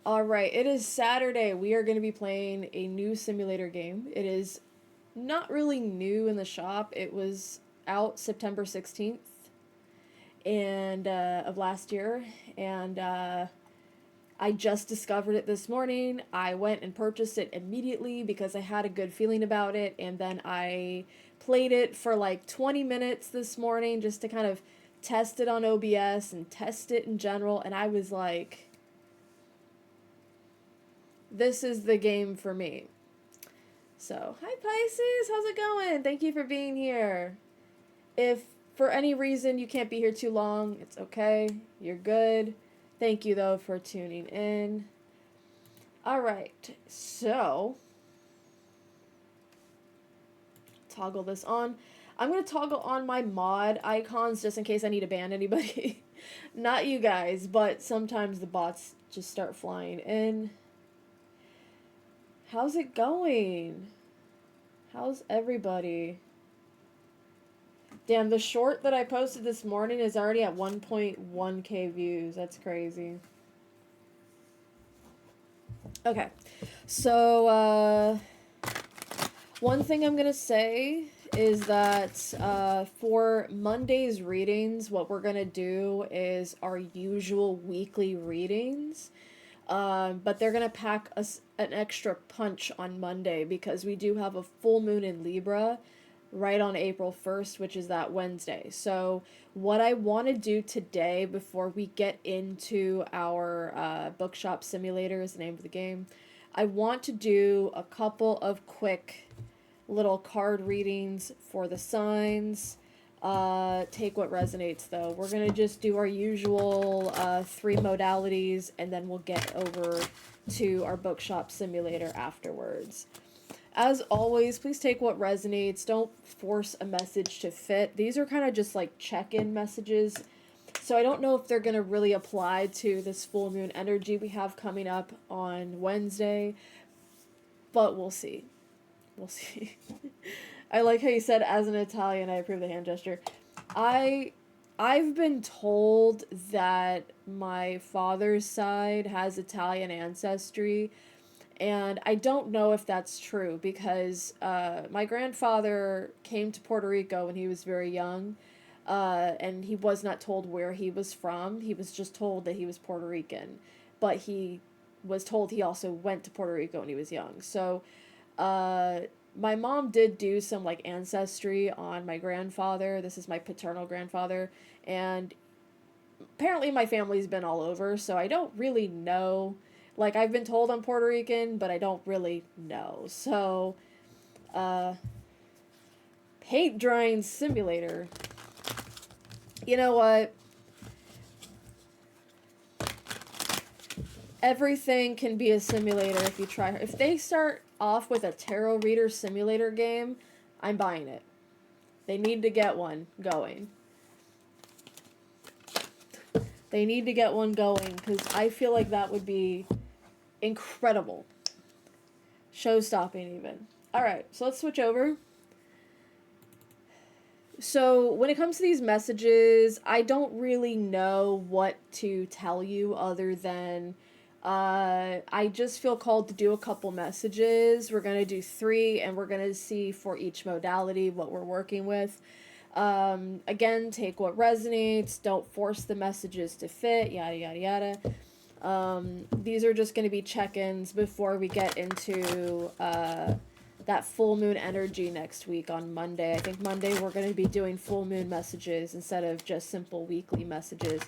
Alright, it is Saturday. We are going to be playing a new simulator game. It is not really new in the shop. It was out September 16th and of last year, and I just discovered it this morning. I went and purchased it immediately because I had a good feeling about it, and then I played it for like 20 minutes this morning just to kind of test it on OBS and test it in general, and I was like, this is the game for me. So, hi Pisces, how's it going? Thank you for being here. If for any reason you can't be here too long, it's okay. You're good. Thank you though for tuning in. Alright, so toggle this on. I'm going to toggle on my mod icons just in case I need to ban anybody. Not you guys, but sometimes the bots just start flying in. How's it going? How's everybody? Damn, the short that I posted this morning is already at 1.1k views. That's crazy. Okay, so one thing I'm gonna say is that for Monday's readings, what we're gonna do is our usual weekly readings. But they're gonna pack us an extra punch on Monday because we do have a full moon in Libra right on April 1st, which is that Wednesday. So what I want to do today before we get into our Bookshop Simulator is the name of the game, I want to do a couple of quick little card readings for the signs. Take what resonates though. We're gonna just do our usual 3 modalities, and then we'll get over to our Bookshop Simulator afterwards. As always, please take what resonates. Don't force a message to fit. These are kind of just like check-in messages, so I don't know if they're gonna really apply to this full moon energy we have coming up on Wednesday, but we'll see. We'll see. I like how you said, as an Italian, I approve the hand gesture. I've been told that my father's side has Italian ancestry, and I don't know if that's true because my grandfather came to Puerto Rico when he was very young, and he was not told where he was from. He was just told that he was Puerto Rican, but he was told he also went to Puerto Rico when he was young. So my mom did do some like ancestry on my grandfather. This is my paternal grandfather, and apparently my family's been all over, so I don't really know. Like, I've been told I'm Puerto Rican, but I don't really know. So paint drying simulator. You know what? Everything can be a simulator if you try. If they start off with a tarot reader simulator game, I'm buying it. They need to get one going. They need to get one going because I feel like that would be incredible. Show-stopping even. Alright, so let's switch over. So when it comes to these messages, I don't really know what to tell you other than I just feel called to do a couple messages. We're going to do 3, and we're going to see for each modality what we're working with. Again, take what resonates. Don't force the messages to fit, yada, yada, yada. These are just going to be check-ins before we get into that full moon energy next week on Monday. I think Monday we're going to be doing full moon messages instead of just simple weekly messages,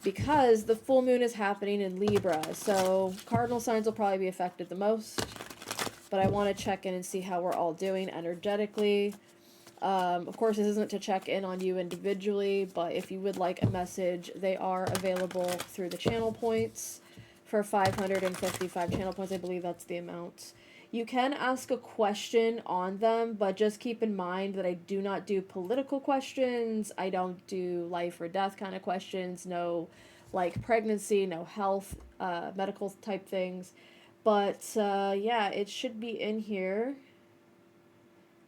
because the full moon is happening in Libra, so cardinal signs will probably be affected the most, but I want to check in and see how we're all doing energetically. Of course, this isn't to check in on you individually, but if you would like a message, they are available through the channel points for 555 channel points. I believe that's the amount. You can ask a question on them, but just keep in mind that I do not do political questions. I don't do life or death kind of questions. No, like pregnancy, no health, medical type things. But yeah, it should be in here.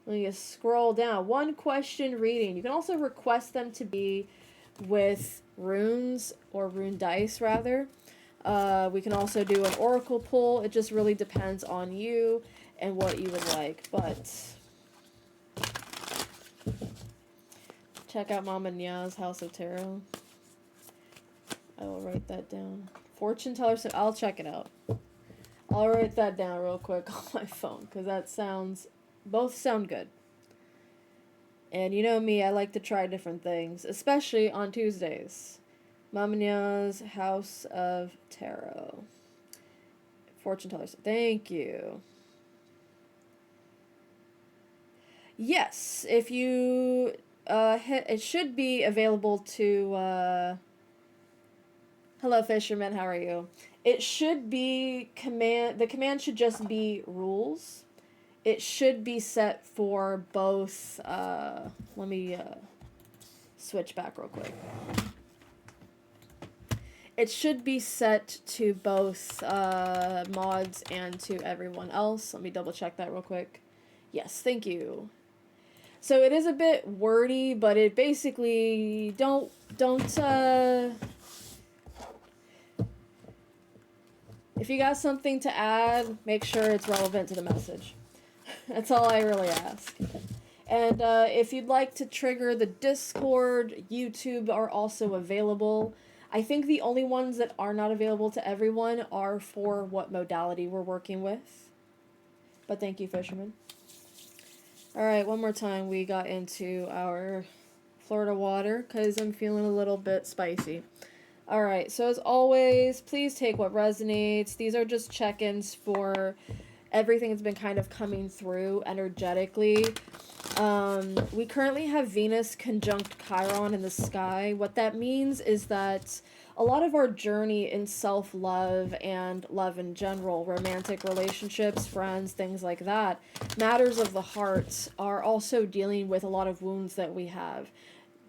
Let me just scroll down. One question reading. You can also request them to be with runes or rune dice, rather. We can also do an oracle pull. It just really depends on you and what you would like. But check out Mama Nya's House of Tarot. I will write that down. Fortune teller. So I'll check it out. I'll write that down real quick on my phone because both sound good. And you know me, I like to try different things, especially on Tuesdays. Mama Nya's House of Tarot. Fortune teller. Thank you. Yes, if you hit, it should be available to. Hello, fisherman. How are you? It should be command. The command should just be rules. It should be set for both. Let me switch back real quick. It should be set to both mods and to everyone else. Let me double check that real quick. Yes, thank you. So it is a bit wordy, but it basically don't if you got something to add, make sure it's relevant to the message. That's all I really ask. And if you'd like to trigger the Discord, YouTube are also available. I think the only ones that are not available to everyone are for what modality we're working with. But thank you, fisherman. Alright, one more time we got into our Florida water because I'm feeling a little bit spicy. Alright, so as always, please take what resonates. These are just check-ins for everything that's been kind of coming through energetically. We currently have Venus conjunct Chiron in the sky. What that means is that a lot of our journey in self-love and love in general, romantic relationships, friends, things like that, matters of the heart, are also dealing with a lot of wounds that we have.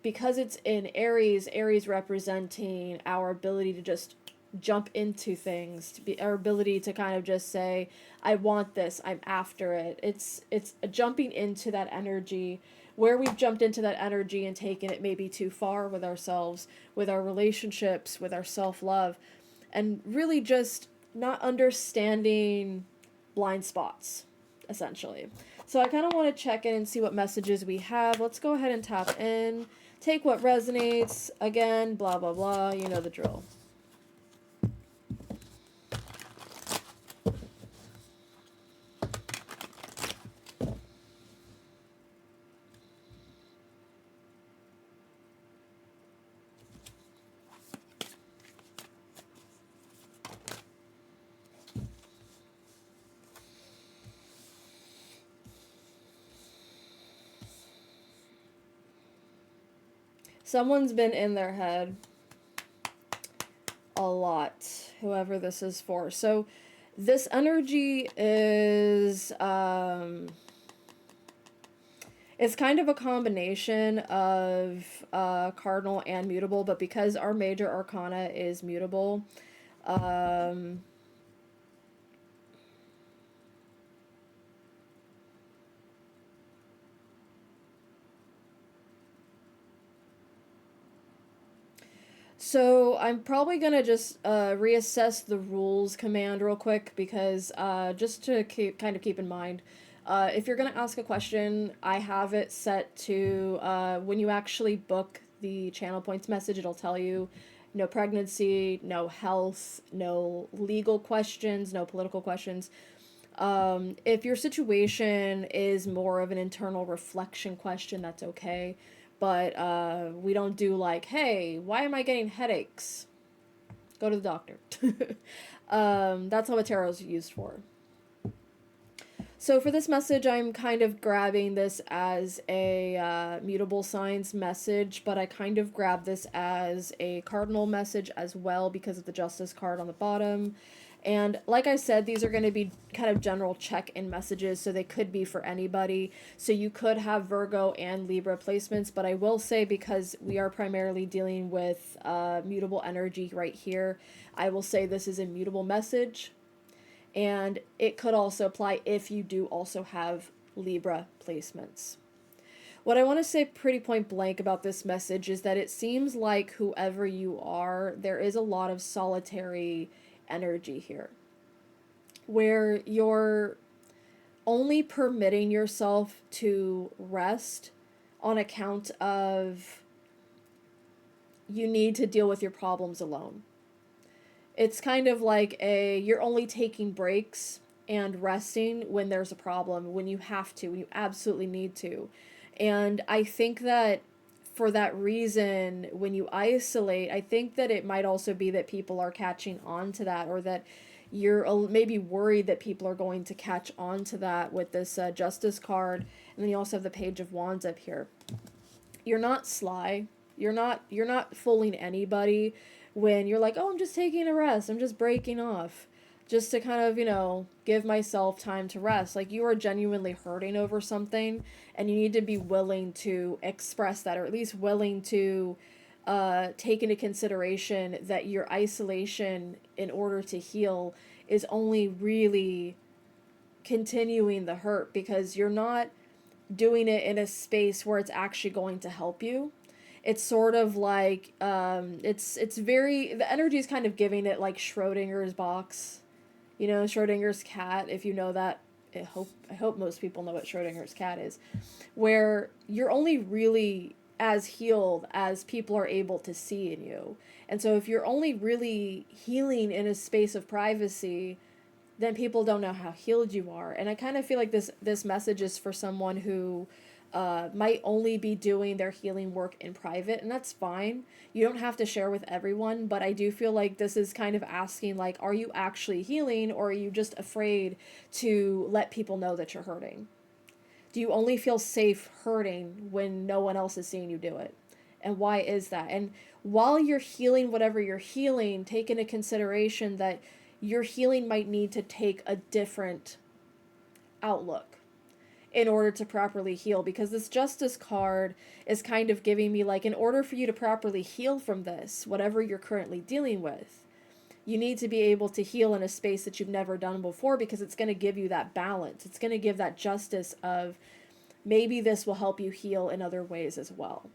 Because it's in Aries, Aries representing our ability to just jump into things, our ability to kind of just say, I want this, I'm after it. It's a jumping into that energy. Where we've jumped into that energy and taken it maybe too far with ourselves, with our relationships, with our self-love, and really just not understanding blind spots, essentially. So I kind of want to check in and see what messages we have. Let's go ahead and tap in. Take what resonates. Again, blah, blah, blah. You know the drill. Someone's been in their head a lot, whoever this is for. So this energy is it's kind of a combination of cardinal and mutable, but because our major arcana is mutable, so I'm probably going to just reassess the rules command real quick because just to kind of keep in mind, if you're going to ask a question, I have it set to when you actually book the channel points message, it'll tell you no pregnancy, no health, no legal questions, no political questions. If your situation is more of an internal reflection question, that's okay. But we don't do like, hey, why am I getting headaches? Go to the doctor. That's not what tarot is used for. So for this message, I'm kind of grabbing this as a mutable signs message, but I kind of grab this as a cardinal message as well because of the Justice card on the bottom. And like I said, these are going to be kind of general check-in messages, so they could be for anybody. So you could have Virgo and Libra placements, but I will say because we are primarily dealing with mutable energy right here, I will say this is a mutable message. And it could also apply if you do also have Libra placements. What I want to say pretty point blank about this message is that it seems like whoever you are, there is a lot of solitary energy here, where you're only permitting yourself to rest on account of you need to deal with your problems alone. It's kind of like you're only taking breaks and resting when there's a problem, when you have to, when you absolutely need to. And I think that for that reason, when you isolate, I think that it might also be that people are catching on to that, or that you're maybe worried that people are going to catch on to that with this Justice card. And then you also have the Page of Wands up here. You're not sly. You're not fooling anybody when you're like, "Oh, I'm just taking a rest. I'm just breaking off." Just to kind of, give myself time to rest. Like, you are genuinely hurting over something, and you need to be willing to express that, or at least willing to take into consideration that your isolation in order to heal is only really continuing the hurt, because you're not doing it in a space where it's actually going to help you. It's sort of like it's very, the energy is kind of giving it like Schrodinger's box, Schrodinger's cat, if you know that. I hope most people know what Schrodinger's cat is, where you're only really as healed as people are able to see in you. And so if you're only really healing in a space of privacy, then people don't know how healed you are. And I kind of feel like this message is for someone who might only be doing their healing work in private, and that's fine. You don't have to share with everyone, but I do feel like this is kind of asking, like, are you actually healing, or are you just afraid to let people know that you're hurting? Do you only feel safe hurting when no one else is seeing you do it? And why is that? And while you're healing whatever you're healing, take into consideration that your healing might need to take a different outlook in order to properly heal, because this Justice card is kind of giving me, like, in order for you to properly heal from this, whatever you're currently dealing with, you need to be able to heal in a space that you've never done before, because it's going to give you that balance. It's going to give that justice of maybe this will help you heal in other ways as well.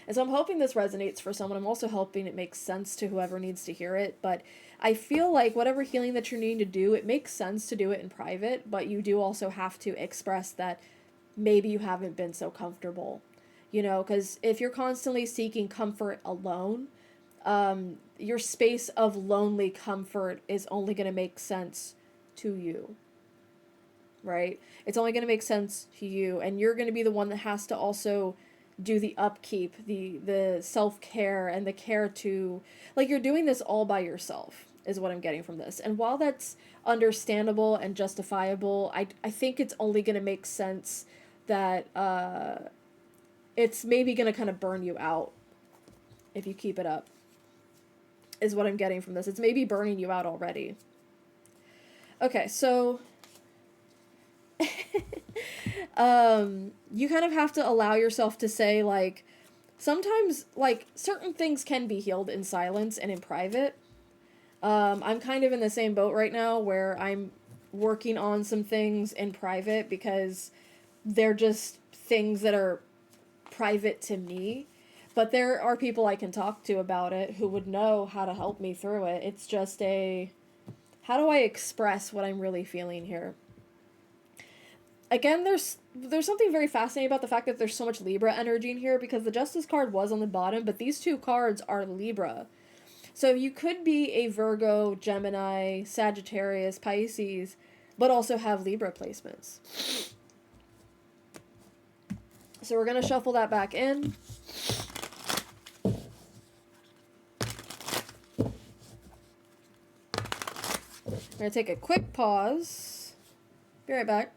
And so I'm hoping this resonates for someone. I'm also hoping it makes sense to whoever needs to hear it. But I feel like whatever healing that you're needing to do, it makes sense to do it in private, but you do also have to express that maybe you haven't been so comfortable, because if you're constantly seeking comfort alone, your space of lonely comfort is only going to make sense to you, right? It's only going to make sense to you, and you're going to be the one that has to also do the upkeep, the self-care, and the care to, like, you're doing this all by yourself, is what I'm getting from this. And while that's understandable and justifiable, I think it's only going to make sense that it's maybe going to kind of burn you out if you keep it up, is what I'm getting from this. It's maybe burning you out already. Okay, so you kind of have to allow yourself to say, like, sometimes, like, certain things can be healed in silence and in private. I'm kind of in the same boat right now, where I'm working on some things in private because they're just things that are private to me. But there are people I can talk to about it who would know how to help me through it. It's just how do I express what I'm really feeling here? Again, there's something very fascinating about the fact that there's so much Libra energy in here, because the Justice card was on the bottom, but these two cards are Libra. So you could be a Virgo, Gemini, Sagittarius, Pisces, but also have Libra placements. So we're going to shuffle that back in. I'm going to take a quick pause. Be right back.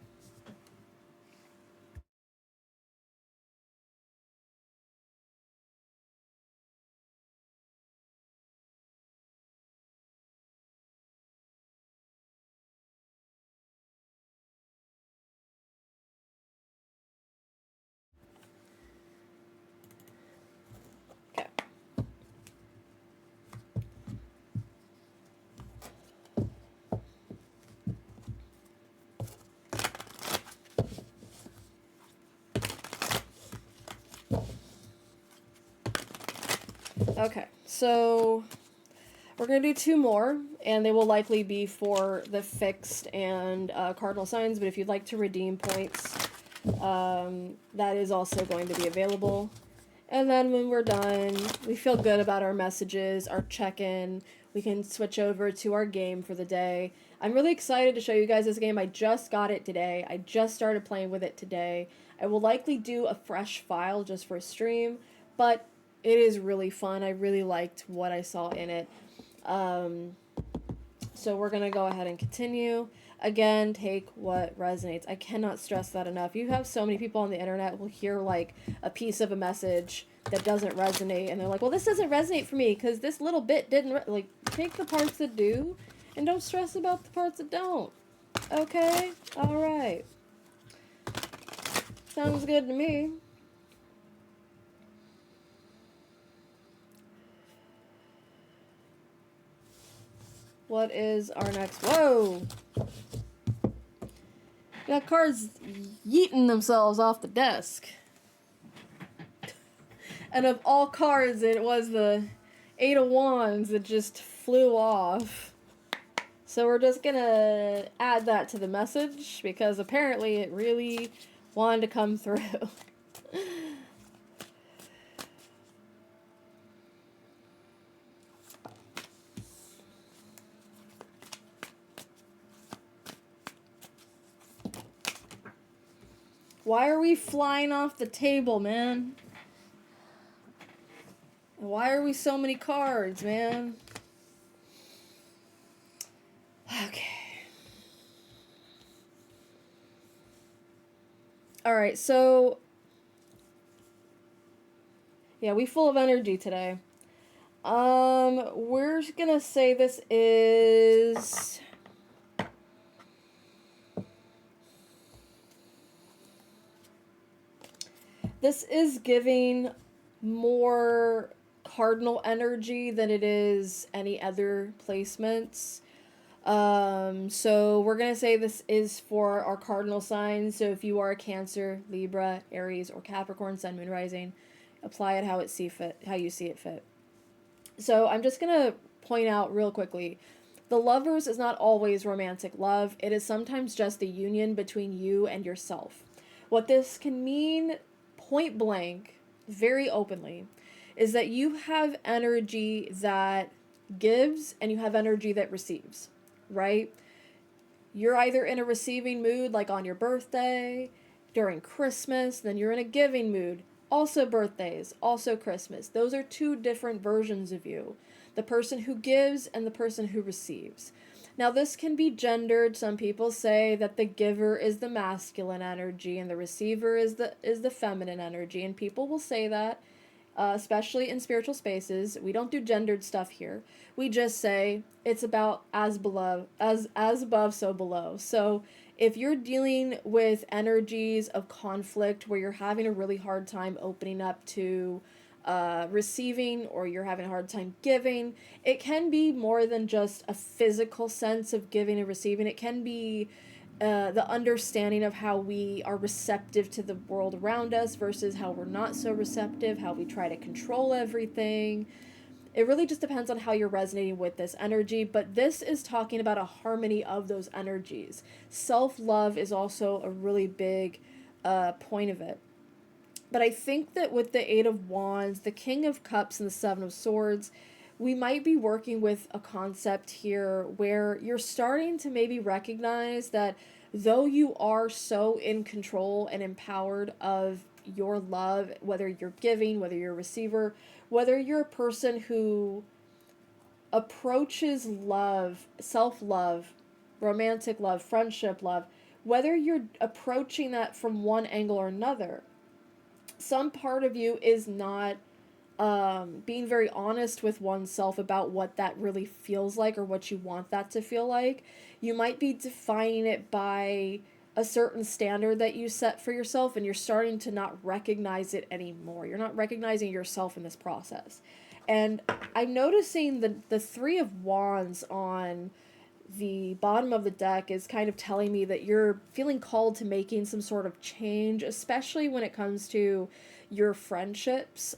Okay, so We're going to do 2 more, and they will likely be for the fixed and cardinal signs, but if you'd like to redeem points, that is also going to be available. And then when we're done, we feel good about our messages, our check-in, we can switch over to our game for the day. I'm really excited to show you guys this game. I just got it today. I just started playing with it today. I will likely do a fresh file just for a stream, but it is really fun. I really liked what I saw in it. So we're going to go ahead and continue. Again, take what resonates. I cannot stress that enough. You have so many people on the internet who will hear like a piece of a message that doesn't resonate, and they're like, well, this doesn't resonate for me because this little bit didn't like, take the parts that do and don't stress about the parts that don't. Okay? All right. Sounds good to me. What is our next? Whoa! Got cards yeeting themselves off the desk. And of all cards, it was the 8 of Wands that just flew off. So we're just gonna add that to the message because apparently it really wanted to come through. Why are we flying off the table, man? Why are we so many cards, man? Okay. Alright, so... yeah, we full of energy today. We're gonna say this is... this is giving more cardinal energy than it is any other placements. So we're going to say this is for our cardinal signs. So if you are a Cancer, Libra, Aries, or Capricorn, Sun, Moon, Rising, apply it how you see it fit. So I'm just going to point out real quickly, the Lovers is not always romantic love. It is sometimes just a union between you and yourself. What this can mean point blank, very openly, is that you have energy that gives and you have energy that receives, right? You're either in a receiving mood, like on your birthday, during Christmas, then you're in a giving mood, also birthdays, also Christmas. Those are 2 different versions of you. The person who gives and the person who receives. Now, this can be gendered. Some people say that the giver is the masculine energy and the receiver is the feminine energy, and people will say that, especially in spiritual spaces. We don't do gendered stuff here. We just say it's about as above, so below. So if you're dealing with energies of conflict where you're having a really hard time opening up to receiving, or you're having a hard time giving, it can be more than just a physical sense of giving and receiving. It can be the understanding of how we are receptive to the world around us versus how we're not so receptive, how we try to control everything. It really just depends on how you're resonating with this energy, but this is talking about a harmony of those energies. Self-love is also a really big point of it. But I think that with the 8 of Wands, the King of Cups, and the 7 of Swords, we might be working with a concept here where you're starting to maybe recognize that though you are so in control and empowered of your love, whether you're giving, whether you're a receiver, whether you're a person who approaches love, self-love, romantic love, friendship love, whether you're approaching that from one angle or another, some part of you is not being very honest with oneself about what that really feels like or what you want that to feel like. You might be defining it by a certain standard that you set for yourself, and you're starting to not recognize it anymore. You're not recognizing yourself in this process. And I'm noticing the 3 of Wands on the bottom of the deck is kind of telling me that you're feeling called to making some sort of change, especially when it comes to your friendships.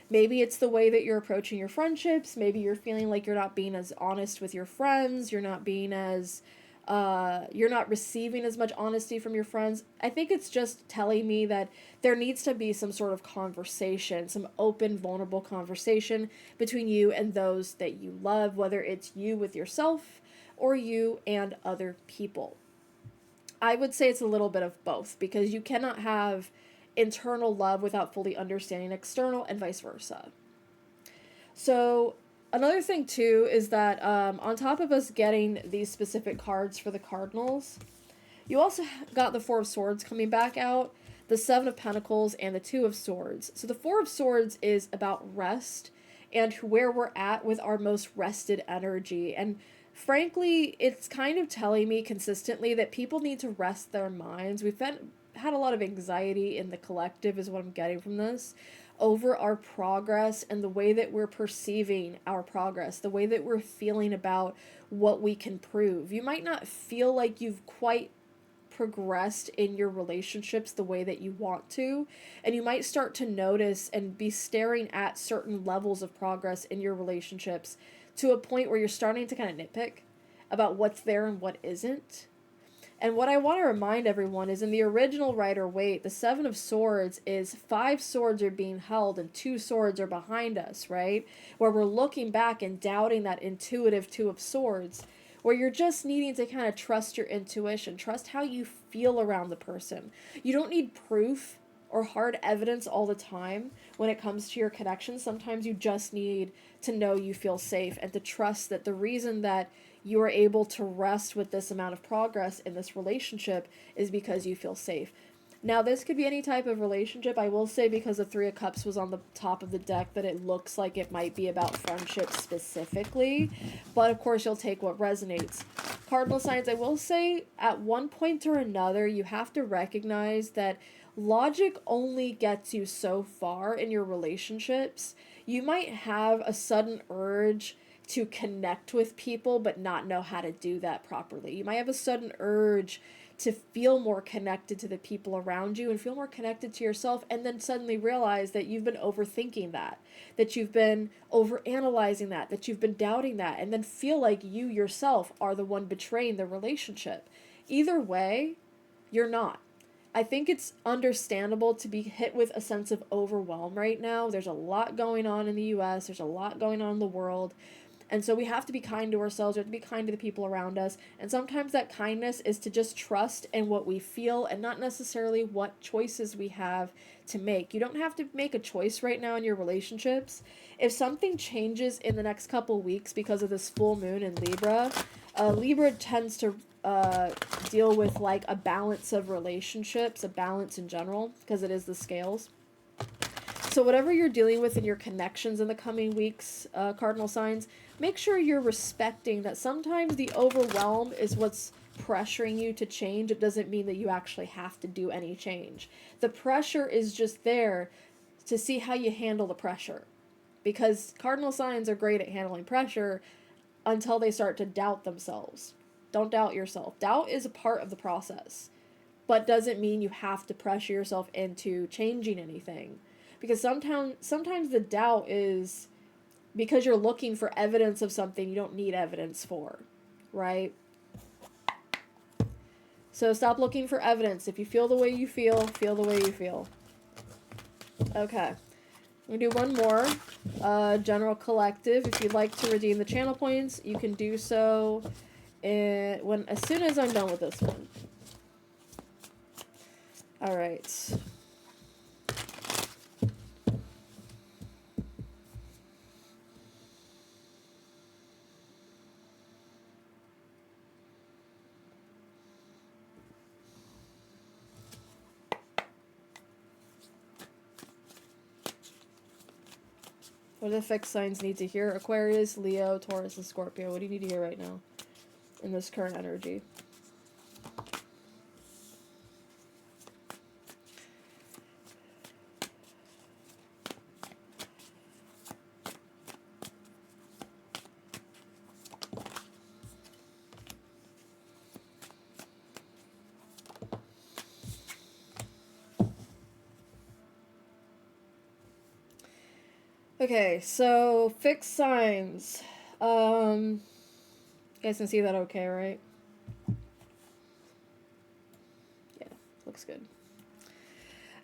Maybe it's the way that you're approaching your friendships. Maybe you're feeling like you're not being as honest with your friends. You're not being as, you're not receiving as much honesty from your friends. I think it's just telling me that there needs to be some sort of conversation, some open, vulnerable conversation between you and those that you love, whether it's you with yourself or you and other people. I would say it's a little bit of both, because you cannot have internal love without fully understanding external, and vice versa. So another thing too is that on top of us getting these specific cards for the Cardinals, you also got the Four of Swords coming back out, the Seven of Pentacles, and the Two of Swords. So the Four of Swords is about rest and where we're at with our most rested energy. And frankly, it's kind of telling me consistently that people need to rest their minds. We've had a lot of anxiety in the collective, is what I'm getting from this, over our progress and the way that we're perceiving our progress, the way that we're feeling about what we can prove. You might not feel like you've quite progressed in your relationships the way that you want to, and you might start to notice and be staring at certain levels of progress in your relationships to a point where you're starting to kind of nitpick about what's there and what isn't. And what I want to remind everyone is, in the original Rider-Waite, the Seven of Swords is 5 swords are being held and 2 swords are behind us, right? Where we're looking back and doubting that intuitive Two of Swords, where you're just needing to kind of trust your intuition, trust how you feel around the person. You don't need proof or hard evidence all the time when it comes to your connection. Sometimes you just need to know you feel safe and to trust that the reason that you are able to rest with this amount of progress in this relationship is because you feel safe. Now, this could be any type of relationship. I will say, because the Three of Cups was on the top of the deck, that it looks like it might be about friendship specifically. But, of course, you'll take what resonates. Cardinal signs, I will say, at one point or another, you have to recognize that logic only gets you so far in your relationships. You might have a sudden urge to connect with people but not know how to do that properly. You might have a sudden urge to feel more connected to the people around you and feel more connected to yourself, and then suddenly realize that you've been overthinking that you've been overanalyzing that you've been doubting that, and then feel like you yourself are the one betraying the relationship. Either way, you're not. I think it's understandable to be hit with a sense of overwhelm right now. There's a lot going on in the US, there's a lot going on in the world. And so we have to be kind to ourselves, we have to be kind to the people around us. And sometimes that kindness is to just trust in what we feel and not necessarily what choices we have to make. You don't have to make a choice right now in your relationships. If something changes in the next couple weeks because of this full moon in Libra, Libra tends to deal with like a balance of relationships, a balance in general, because it is the scales. So whatever you're dealing with in your connections in the coming weeks, cardinal signs, make sure you're respecting that sometimes the overwhelm is what's pressuring you to change. It doesn't mean that you actually have to do any change. The pressure is just there to see how you handle the pressure. Because cardinal signs are great at handling pressure until they start to doubt themselves. Don't doubt yourself. Doubt is a part of the process, but doesn't mean you have to pressure yourself into changing anything. Because sometimes the doubt is because you're looking for evidence of something you don't need evidence for, right? So stop looking for evidence. If you feel the way you feel the way you feel. Okay. I'm going to do one more. General Collective. If you'd like to redeem the channel points, you can do so as soon as I'm done with this one. Alright. What do the fixed signs need to hear? Aquarius, Leo, Taurus, and Scorpio. What do you need to hear right now in this current energy? Okay, so fixed signs. You guys can see that okay, right? Yeah, looks good.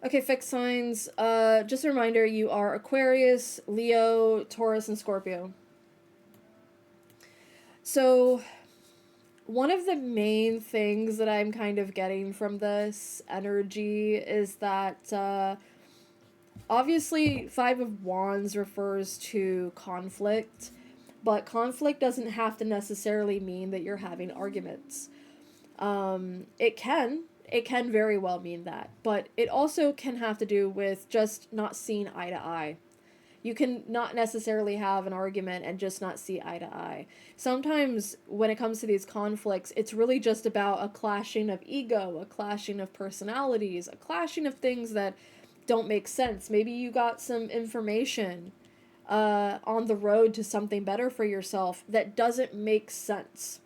Okay, fixed signs. Just a reminder, you are Aquarius, Leo, Taurus, and Scorpio. So, one of the main things that I'm kind of getting from this energy is that obviously, Five of Wands refers to conflict, but conflict doesn't have to necessarily mean that you're having arguments. It can. It can very well mean that, but it also can have to do with just not seeing eye to eye. You can not necessarily have an argument and just not see eye to eye. Sometimes when it comes to these conflicts, it's really just about a clashing of ego, a clashing of personalities, a clashing of things that don't make sense. Maybe you got some information on the road to something better for yourself that doesn't make sense.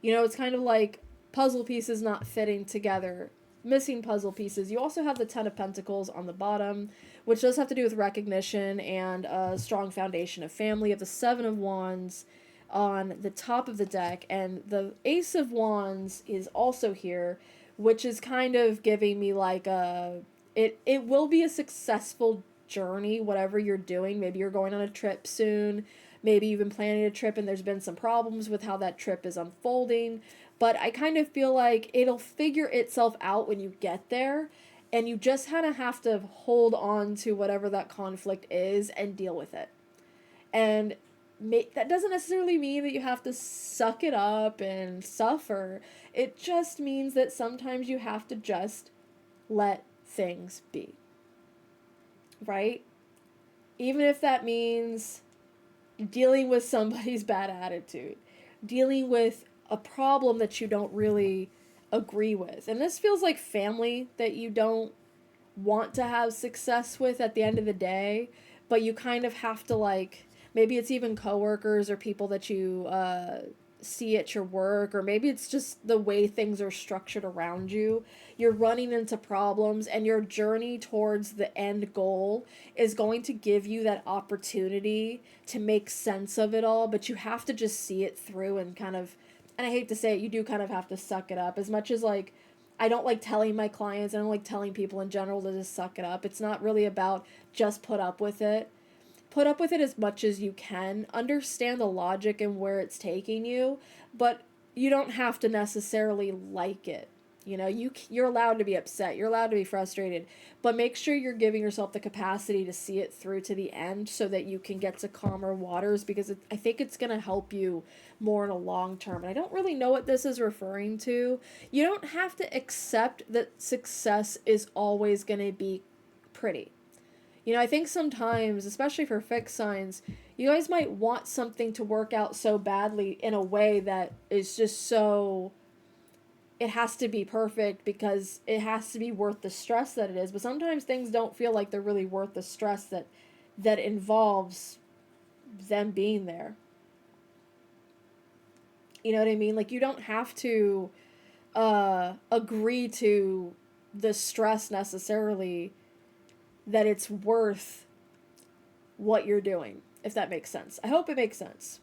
You know, it's kind of like puzzle pieces not fitting together, missing puzzle pieces. You also have the Ten of Pentacles on the bottom, which does have to do with recognition and a strong foundation of family. You have the Seven of Wands on the top of the deck, and the Ace of Wands is also here, which is kind of giving me like a it will be a successful journey, whatever you're doing. Maybe you're going on a trip soon. Maybe you've been planning a trip and there's been some problems with how that trip is unfolding. But I kind of feel like it'll figure itself out when you get there. And you just kind of have to hold on to whatever that conflict is and deal with it. And that doesn't necessarily mean that you have to suck it up and suffer. It just means that sometimes you have to just let things be. Right? Even if that means dealing with somebody's bad attitude, dealing with a problem that you don't really agree with. And this feels like family that you don't want to have success with at the end of the day, but you kind of have to, like, maybe it's even coworkers or people that you see at your work, or maybe it's just the way things are structured around you. You're running into problems, and your journey towards the end goal is going to give you that opportunity to make sense of it all, but you have to just see it through and kind of, and I hate to say it, you do kind of have to suck it up. As much as, like, I don't like telling my clients, I don't like telling people in general to just suck it up. It's not really about just put up with it. Put up with it as much as you can. Understand the logic and where it's taking you, but you don't have to necessarily like it. You know, you're allowed to be upset. You're allowed to be frustrated, but make sure you're giving yourself the capacity to see it through to the end so that you can get to calmer waters, because I think it's going to help you more in a long term. And I don't really know what this is referring to. You don't have to accept that success is always going to be pretty. You know, I think sometimes, especially for fixed signs, you guys might want something to work out so badly in a way that is just so, it has to be perfect because it has to be worth the stress that it is. But sometimes things don't feel like they're really worth the stress that involves them being there. You know what I mean? Like, you don't have to agree to the stress necessarily, that it's worth what you're doing, if that makes sense. I hope it makes sense.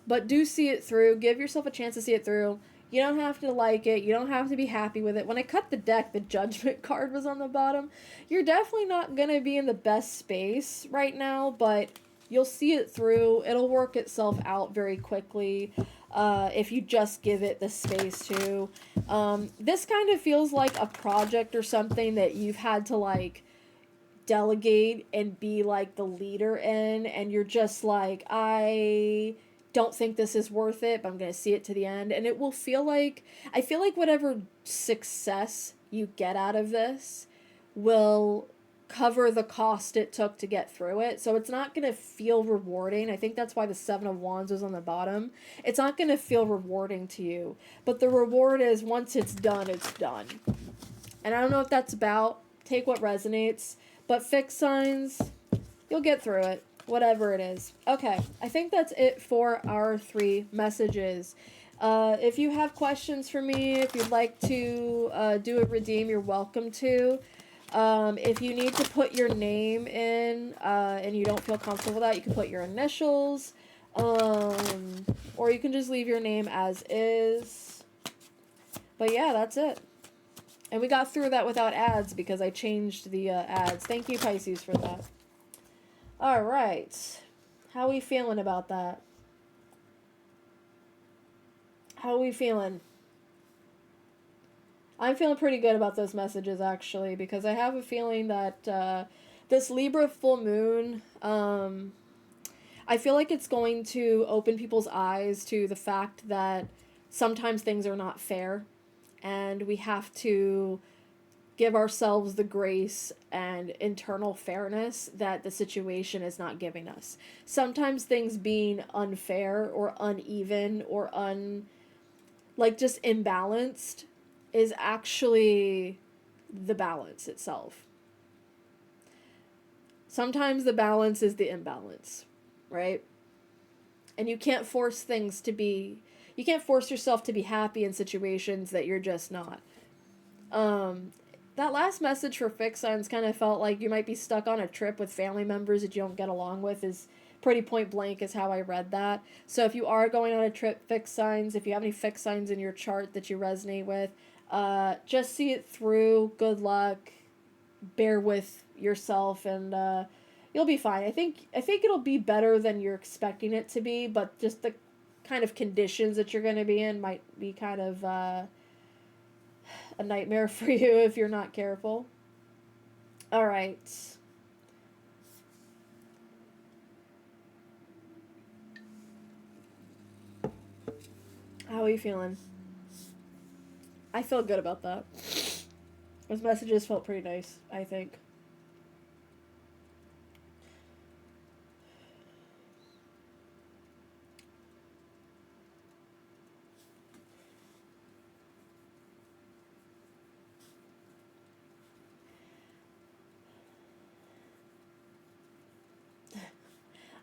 But do see it through. Give yourself a chance to see it through. You don't have to like it. You don't have to be happy with it. When I cut the deck, the Judgment card was on the bottom. You're definitely not going to be in the best space right now, but you'll see it through. It'll work itself out very quickly if you just give it the space to. This kind of feels like a project or something that you've had to, like, delegate and be like the leader in, and you're just like, I don't think this is worth it, but I'm going to see it to the end. And it will feel like, I feel like whatever success you get out of this will cover the cost it took to get through it. So it's not going to feel rewarding. I think that's why the Seven of Wands is on the bottom. It's not going to feel rewarding to you, but the reward is once it's done, it's done. And I don't know what that's about. Take what resonates. But fixed signs, you'll get through it, whatever it is. Okay, I think that's it for our 3 messages. If you have questions for me, if you'd like to do a redeem, you're welcome to. If you need to put your name in and you don't feel comfortable with that, you can put your initials. Or you can just leave your name as is. But yeah, that's it. And we got through that without ads because I changed the ads. Thank you, Pisces, for that. All right. How are we feeling about that? How are we feeling? I'm feeling pretty good about those messages, actually, because I have a feeling that this Libra full moon, I feel like it's going to open people's eyes to the fact that sometimes things are not fair, and we have to give ourselves the grace and internal fairness that the situation is not giving us. Sometimes things being unfair or uneven or like just imbalanced is actually the balance itself. Sometimes the balance is the imbalance, right? And you can't force things to be, you can't force yourself to be happy in situations that you're just not. That last message for fixed signs kind of felt like you might be stuck on a trip with family members that you don't get along with, is pretty point blank is how I read that. So if you are going on a trip, fixed signs, if you have any fixed signs in your chart that you resonate with, just see it through. Good luck. Bear with yourself, and you'll be fine. I think it'll be better than you're expecting it to be, but just the kind of conditions that you're going to be in might be kind of a nightmare for you if you're not careful. All right. How are you feeling? I feel good about that. Those messages felt pretty nice, I think.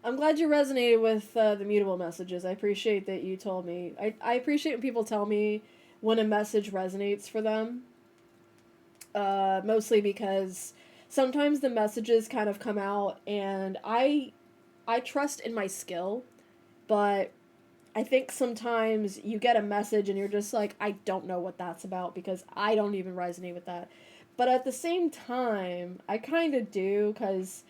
I'm glad you resonated with the mutable messages. I appreciate that you told me. I appreciate when people tell me when a message resonates for them. Mostly because sometimes the messages kind of come out, and I trust in my skill, but I think sometimes you get a message and you're just like, I don't know what that's about because I don't even resonate with that. But at the same time, I kind of do, because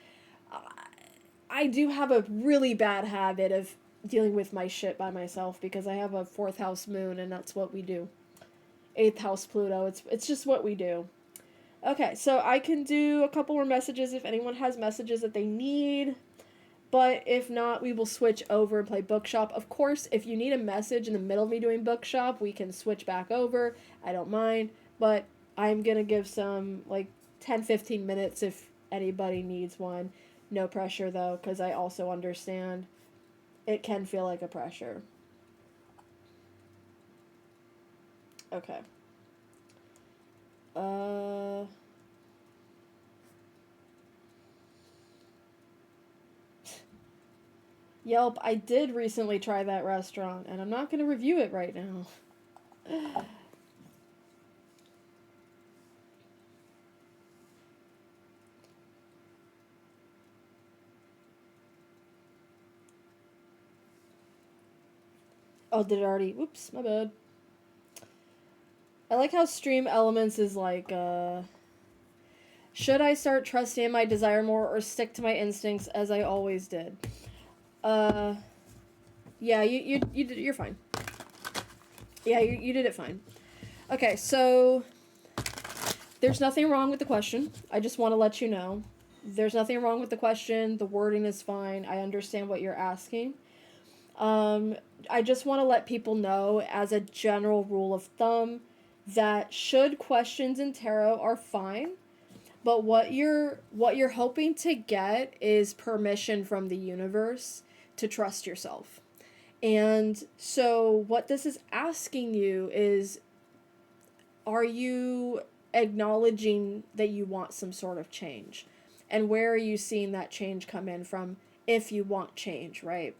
I do have a really bad habit of dealing with my shit by myself because I have a fourth house moon, and that's what we do. Eighth house Pluto. It's just what we do. Okay, so I can do a couple more messages if anyone has messages that they need. But if not, we will switch over and play Bookshop. Of course, if you need a message in the middle of me doing Bookshop, we can switch back over. I don't mind. But I'm going to give some, like, 10-15 minutes if anybody needs one. No pressure, though, because I also understand it can feel like a pressure. Okay. Yelp, I did recently try that restaurant, and I'm not going to review it right now. Oh, did it already? Whoops, my bad. I like how Stream Elements is like, should I start trusting my desire more or stick to my instincts as I always did? Yeah, you're fine. Yeah, you did it fine. Okay, so there's nothing wrong with the question. I just want to let you know. There's nothing wrong with the question. The wording is fine. I understand what you're asking. I just want to let people know, as a general rule of thumb, that should questions in tarot are fine, but what you're hoping to get is permission from the universe to trust yourself. And so what this is asking you is, are you acknowledging that you want some sort of change? And where are you seeing that change come in from if you want change, right?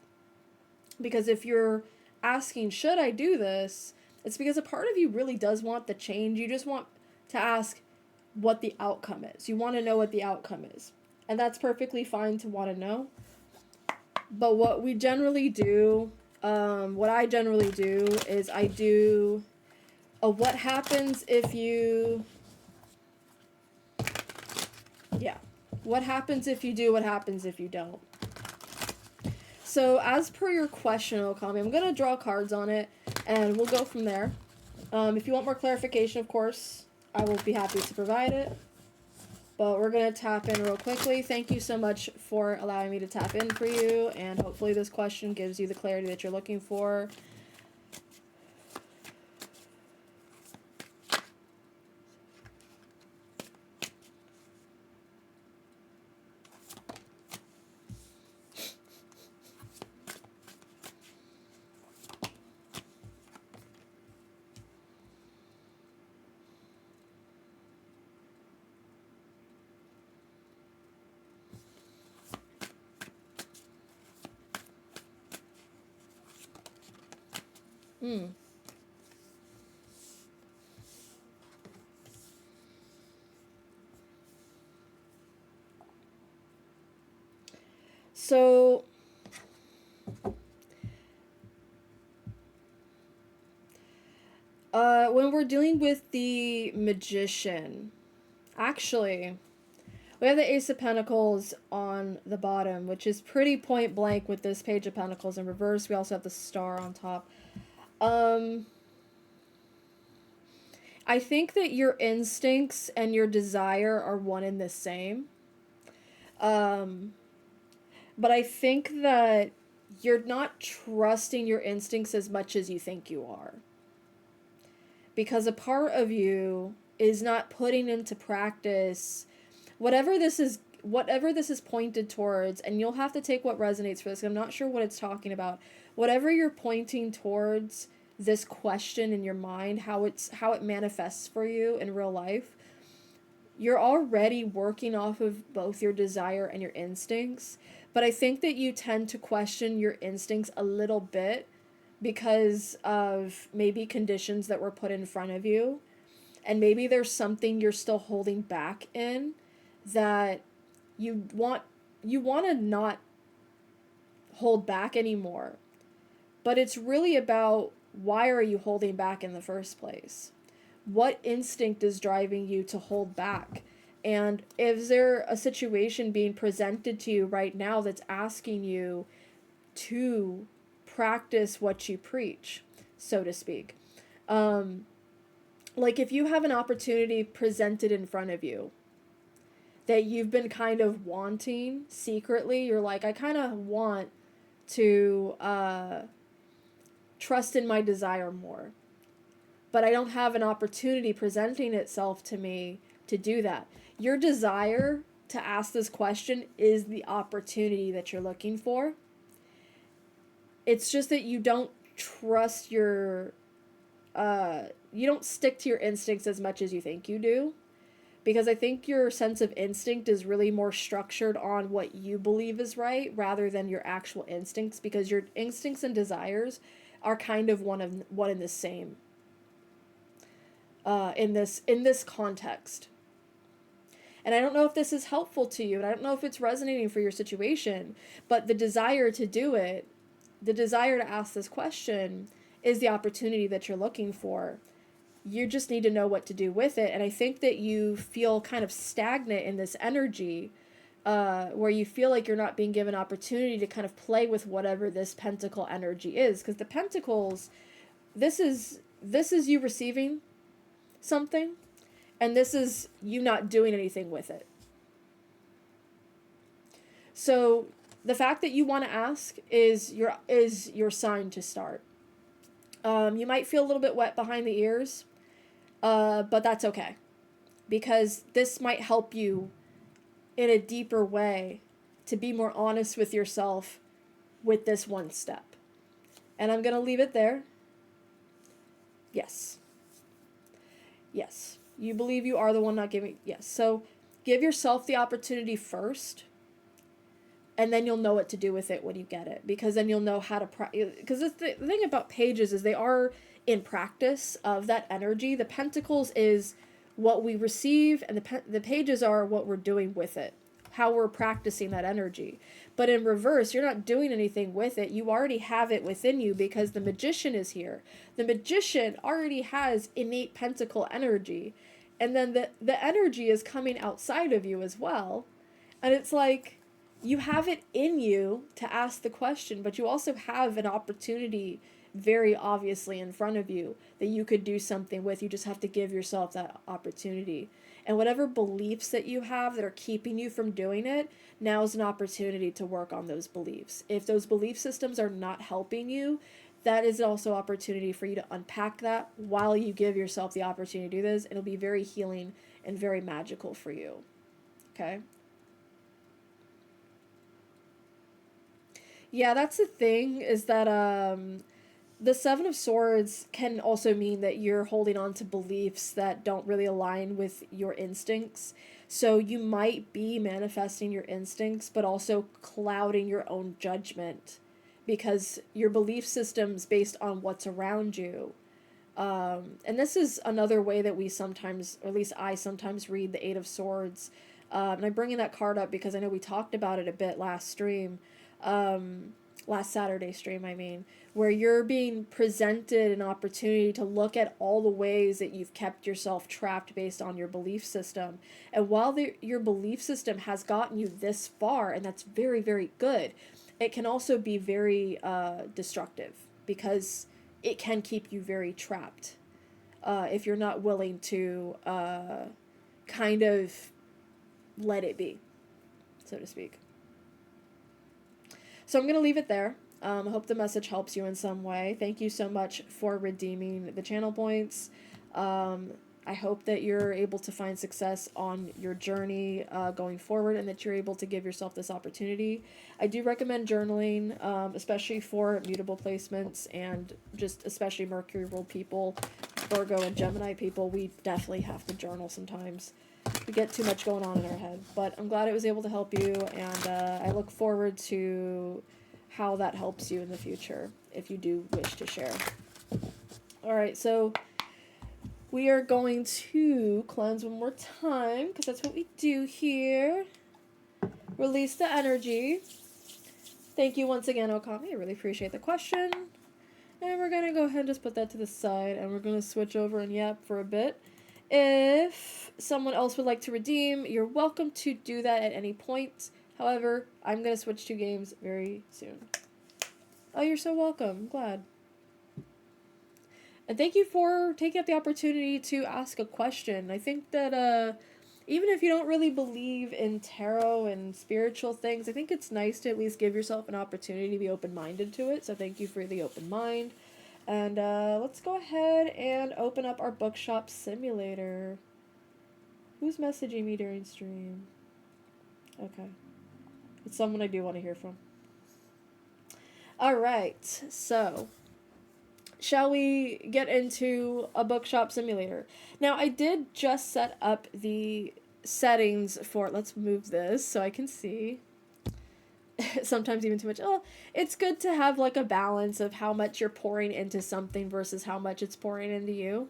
Because if you're asking, should I do this? It's because a part of you really does want the change. You just want to ask, what the outcome is. You want to know what the outcome is. And that's perfectly fine to want to know. But what we generally do, what I generally do is I do a what happens if you, yeah. What happens if you do, what happens if you don't. So as per your question, Okami, I'm going to draw cards on it and we'll go from there. If you want more clarification, of course, I will be happy to provide it. But we're going to tap in real quickly. Thank you so much for allowing me to tap in for you. And hopefully this question gives you the clarity that you're looking for. So, when we're dealing with the Magician, actually, we have the Ace of Pentacles on the bottom, which is pretty point blank with this Page of Pentacles in reverse. We also have the Star on top. I think that your instincts and your desire are one and the same. But I think that you're not trusting your instincts as much as you think you are. Because a part of you is not putting into practice whatever this is pointed towards, and you'll have to take what resonates for this. I'm not sure what it's talking about. Whatever you're pointing towards this question in your mind, how it manifests for you in real life, you're already working off of both your desire and your instincts. But I think that you tend to question your instincts a little bit because of maybe conditions that were put in front of you. And maybe there's something you're still holding back in that you want to not hold back anymore. But it's really about, why are you holding back in the first place? What instinct is driving you to hold back? And is there a situation being presented to you right now that's asking you to practice what you preach, so to speak? Like if you have an opportunity presented in front of you that you've been kind of wanting secretly, you're like, I kind of want to trust in my desire more, but I don't have an opportunity presenting itself to me to do that. Your desire to ask this question is the opportunity that you're looking for. It's just that you don't trust you don't stick to your instincts as much as you think you do. Because I think your sense of instinct is really more structured on what you believe is right rather than your actual instincts, because your instincts and desires are kind of one and the same in this context. And I don't know if this is helpful to you, and I don't know if it's resonating for your situation, but the desire to do it, the desire to ask this question is the opportunity that you're looking for. You just need to know what to do with it. And I think that you feel kind of stagnant in this energy, where you feel like you're not being given opportunity to kind of play with whatever this pentacle energy is. Because the pentacles, this is you receiving something, and this is you not doing anything with it. So the fact that you want to ask is your sign to start. You might feel a little bit wet behind the ears, but that's okay, because this might help you in a deeper way to be more honest with yourself with this one step. And I'm going to leave it there. Yes. Yes. You believe you are the one not giving. Yes. So give yourself the opportunity first, and then you'll know what to do with it when you get it, because then you'll know how to because the thing about pages is they are in practice of that energy. The pentacles is what we receive, and the pages are what we're doing with it, how we're practicing that energy. But in reverse, you're not doing anything with it. You already have it within you because the magician is here. The magician already has innate pentacle energy. And then the energy is coming outside of you as well. And it's like you have it in you to ask the question, but you also have an opportunity very obviously in front of you that you could do something with. You just have to give yourself that opportunity. And whatever beliefs that you have that are keeping you from doing it, now is an opportunity to work on those beliefs. If those belief systems are not helping you, that is also opportunity for you to unpack that while you give yourself the opportunity to do this. It'll be very healing and very magical for you. Okay? Yeah, that's the thing, is that the Seven of Swords can also mean that you're holding on to beliefs that don't really align with your instincts. So you might be manifesting your instincts, but also clouding your own judgment because your belief system's based on what's around you. And this is another way that we sometimes, or at least I sometimes, read the Eight of Swords. And I'm bringing that card up because I know we talked about it a bit last stream. Last Saturday stream, I mean, where you're being presented an opportunity to look at all the ways that you've kept yourself trapped based on your belief system. And while your belief system has gotten you this far, and that's very, very good, it can also be very destructive because it can keep you very trapped if you're not willing to kind of let it be, so to speak. So I'm going to leave it there. I hope the message helps you in some way. Thank you so much for redeeming the channel points. I hope that you're able to find success on your journey going forward, and that you're able to give yourself this opportunity. I do recommend journaling, especially for mutable placements, and just especially Mercury ruled people, Virgo and Gemini people. We definitely have to journal sometimes. We get too much going on in our head. But I'm glad it was able to help you, and I look forward to how that helps you in the future if you do wish to share. Alright, so we are going to cleanse one more time, because that's what we do here. Release the energy. Thank you once again, Okami. I really appreciate the question. And we're going to go ahead and just put that to the side, and we're going to switch over and yap for a bit. If someone else would like to redeem, you're welcome to do that at any point. However, I'm going to switch to games very soon. Oh, you're so welcome. I'm glad. And thank you for taking up the opportunity to ask a question. I think that even if you don't really believe in tarot and spiritual things, I think it's nice to at least give yourself an opportunity to be open-minded to it. So thank you for the open mind. And let's go ahead and open up our Bookshop Simulator. Who's messaging me during stream? Okay. It's someone I do want to hear from. Alright, so shall we get into a Bookshop Simulator? Now, I did just set up the settings for... Let's move this so I can see. Sometimes even too much. Oh, it's good to have like a balance of how much you're pouring into something versus how much it's pouring into you.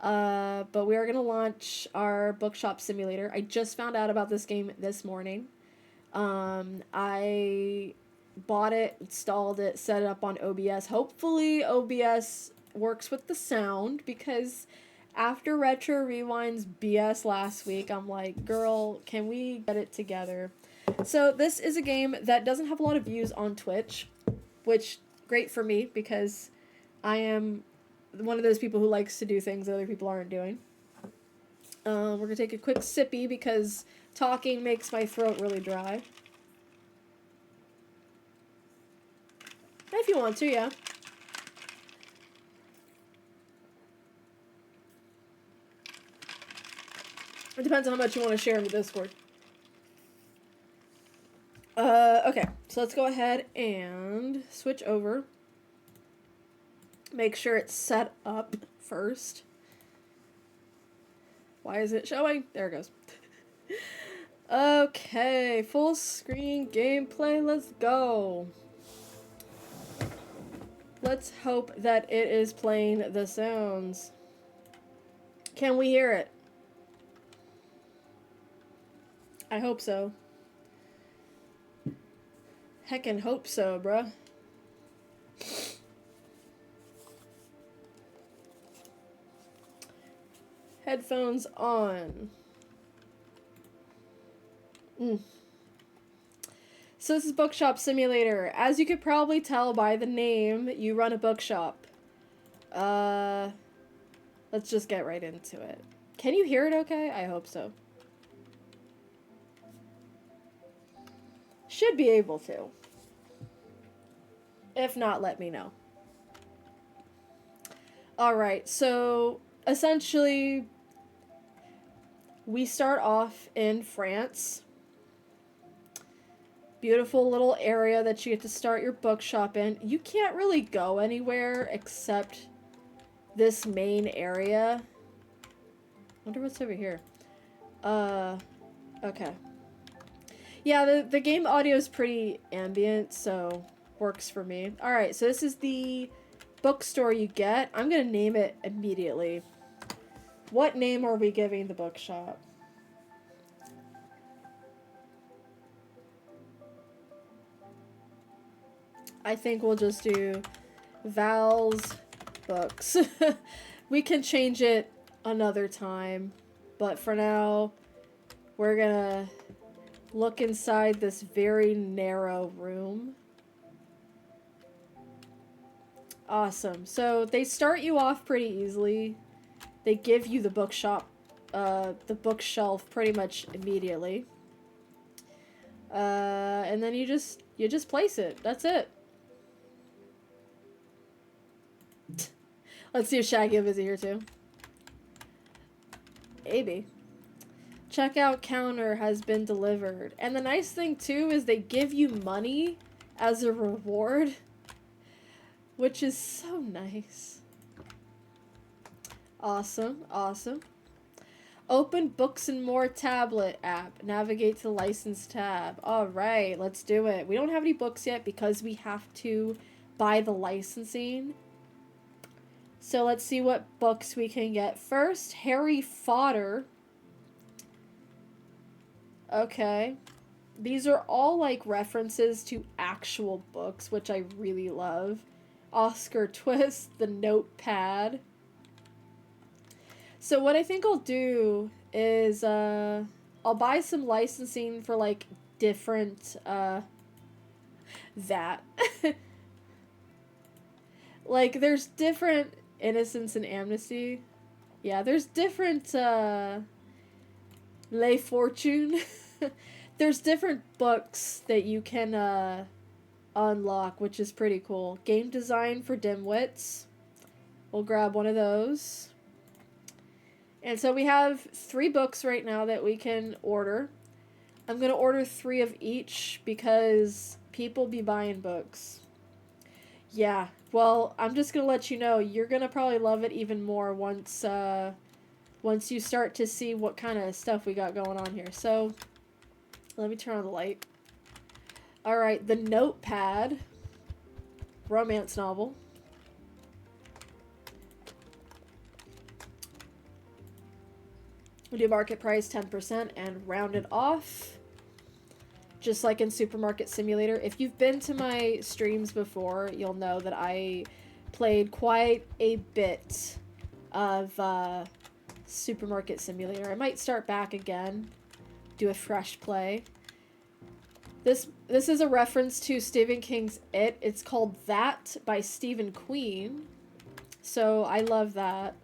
But we are going to launch our Bookshop Simulator. I just found out about this game this morning. I bought it, installed it, set it up on OBS. Hopefully OBS works with the sound, because after Retro Rewind's BS last week, I'm like, girl, can we get it together? So this is a game that doesn't have a lot of views on Twitch, which great for me because I am one of those people who likes to do things that other people aren't doing. We're going to take a quick sippy because talking makes my throat really dry. If you want to, yeah. It depends on how much you want to share in the Discord. Okay, so let's go ahead and switch over. Make sure it's set up first. Why is it showing? There it goes. Okay, full screen gameplay, let's go. Let's hope that it is playing the sounds. Can we hear it? I hope so. Heckin' hope so, bruh. Headphones on. So this is Bookshop Simulator. As you could probably tell by the name, you run a bookshop. Let's just get right into it. Can you hear it okay? I hope so. Should be able to. If not, let me know. Alright, so essentially, we start off in France. Beautiful little area that you get to start your bookshop in. You can't really go anywhere except this main area. Wonder what's over here. Okay. Yeah, the game audio is pretty ambient, so works for me. Alright, so this is the bookstore you get. I'm gonna name it immediately. What name are we giving the bookshop? I think we'll just do Val's Books. We can change it another time, but for now, we're gonna look inside this very narrow room. Awesome. So they start you off pretty easily. They give you the bookshelf pretty much immediately. And then you just place it. That's it. Let's see if Shaggy is here too. Maybe. Checkout counter has been delivered. And the nice thing too is they give you money as a reward, which is so nice. Awesome, awesome. Open Books and More tablet app. Navigate to the license tab. Alright, let's do it. We don't have any books yet because we have to buy the licensing. So let's see what books we can get. First, Harry Potter. Okay. These are all like references to actual books, which I really love. Oscar Twist, the notepad. So what I think I'll do is I'll buy some licensing for like different that. Like there's different Innocence and Amnesty. Yeah, there's different Les Fortune. There's different books that you can unlock, which is pretty cool. Game Design for Dimwits. We'll grab one of those. And so we have 3 books right now that we can order. I'm going to order 3 of each because people be buying books. Yeah, well, I'm just going to let you know, you're going to probably love it even more once you start to see what kind of stuff we got going on here. So, let me turn on the light. Alright, the Notepad. Romance novel. We do market price 10% and round it off. Just like in Supermarket Simulator. If you've been to my streams before, you'll know that I played quite a bit of Supermarket Simulator. I might start back again, do a fresh play. This is a reference to Stephen King's It. It's called That by Stephen Queen. So I love that.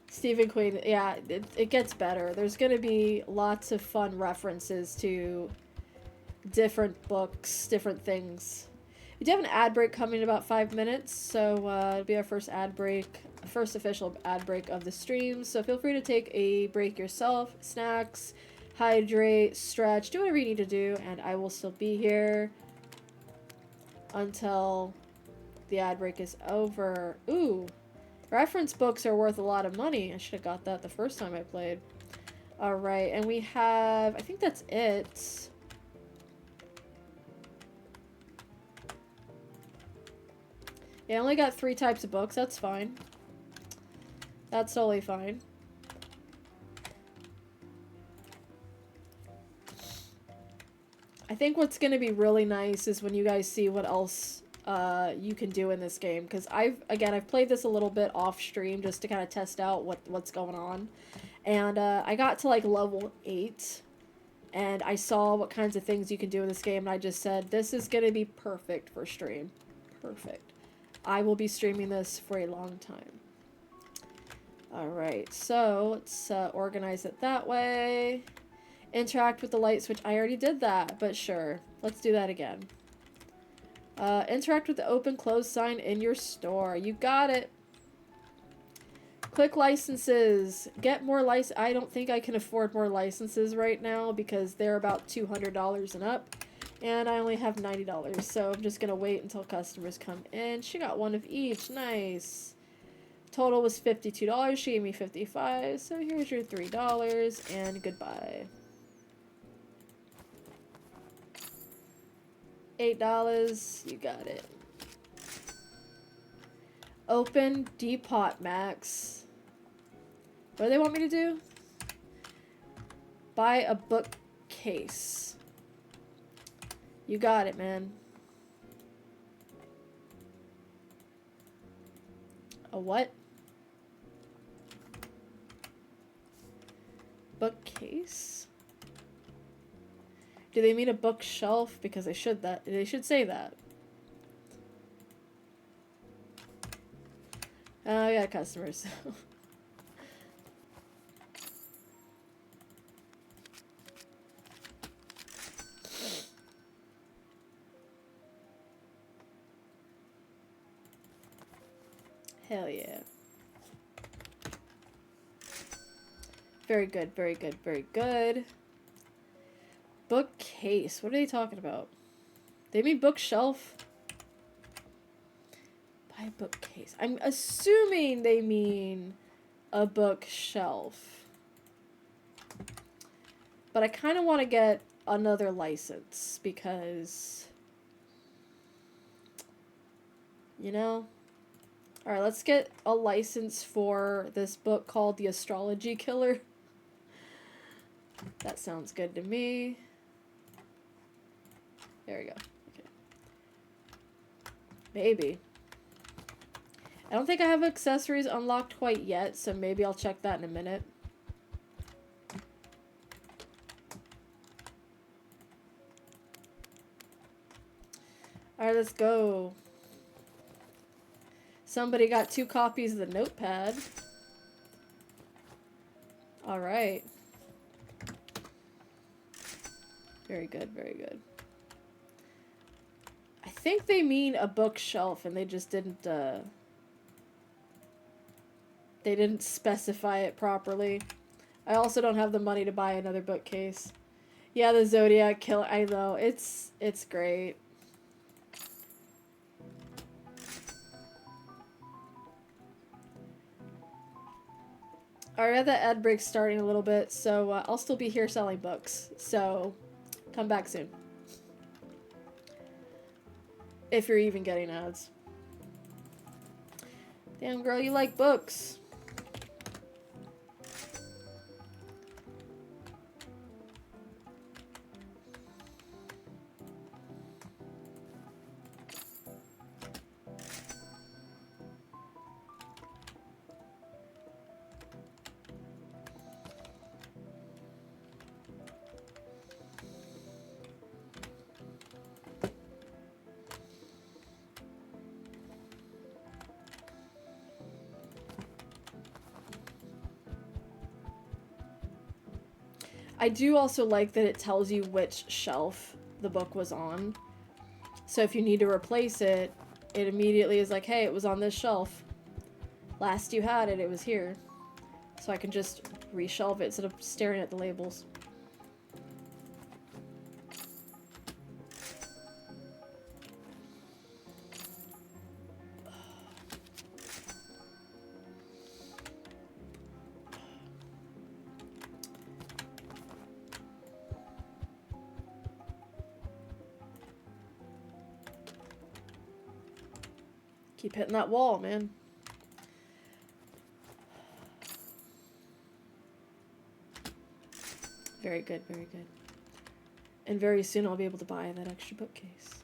Stephen Queen, yeah, it gets better. There's going to be lots of fun references to different books, different things. We do have an ad break coming in about 5 minutes, so it'll be our first ad break, first official ad break of the stream. So feel free to take a break yourself, snacks, hydrate, stretch, do whatever you need to do, and I will still be here until the ad break is over. Ooh. Reference books are worth a lot of money. I should have got that the first time I played. Alright, and we have... I think that's it. Yeah, I only got 3 types of books. That's fine. That's totally fine. I think what's going to be really nice is when you guys see what else you can do in this game, because I've played this a little bit off stream just to kind of test out what's going on, and I got to like level 8, and I saw what kinds of things you can do in this game, and I just said, this is going to be perfect for stream. Perfect. I will be streaming this for a long time. Alright, so let's organize it that way. Interact with the light switch. I already did that, but sure. Let's do that again. Interact with the open close sign in your store. You got it. Click licenses. Get more license. I don't think I can afford more licenses right now because they're about $200 and up. And I only have $90. So I'm just going to wait until customers come in. She got one of each. Nice. Total was $52. She gave me $55. So here's your $3 and goodbye. $8. You got it. Open Depot Max. What do they want me to do? Buy a bookcase. You got it, man. A what? Bookcase? Do they mean a bookshelf? Because they should say that. I got customers. Hell yeah. Very good, very good, very good. Bookcase. What are they talking about? They mean bookshelf? Buy a bookcase. I'm assuming they mean a bookshelf. But I kind of want to get another license because, you know? Alright, let's get a license for this book called The Astrology Killer. That sounds good to me. There we go. Okay. Maybe. I don't think I have accessories unlocked quite yet, so maybe I'll check that in a minute. Alright, let's go. Somebody got 2 copies of the notepad. Alright. Very good, very good. I think they mean a bookshelf and they just didn't, they didn't specify it properly. I also don't have the money to buy another bookcase. Yeah, the Zodiac Killer, I know, it's great. Alright, the ad break's starting a little bit, so I'll still be here selling books. So, come back soon. If you're even getting ads. Damn, girl, you like books. I do also like that it tells you which shelf the book was on. So if you need to replace it, it immediately is like, hey, it was on this shelf. Last you had it, it was here. So I can just reshelve it instead of staring at the labels. Keep hitting that wall, man. Very good, very good. And very soon I'll be able to buy that extra bookcase.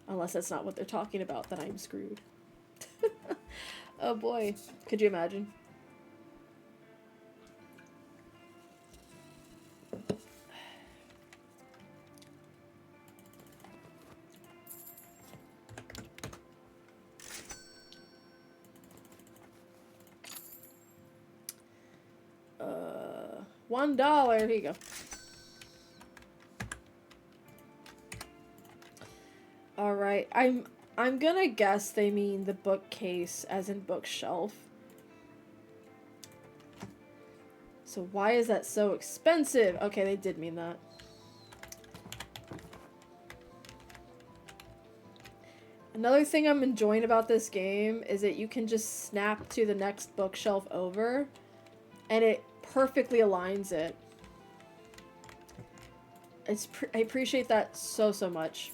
Unless that's not what they're talking about, then I'm screwed. Oh boy. Could you imagine? $1. Here you go. Alright. I'm gonna guess they mean the bookcase as in bookshelf. So why is that so expensive? Okay, they did mean that. Another thing I'm enjoying about this game is that you can just snap to the next bookshelf over and it perfectly aligns it. I appreciate that so much.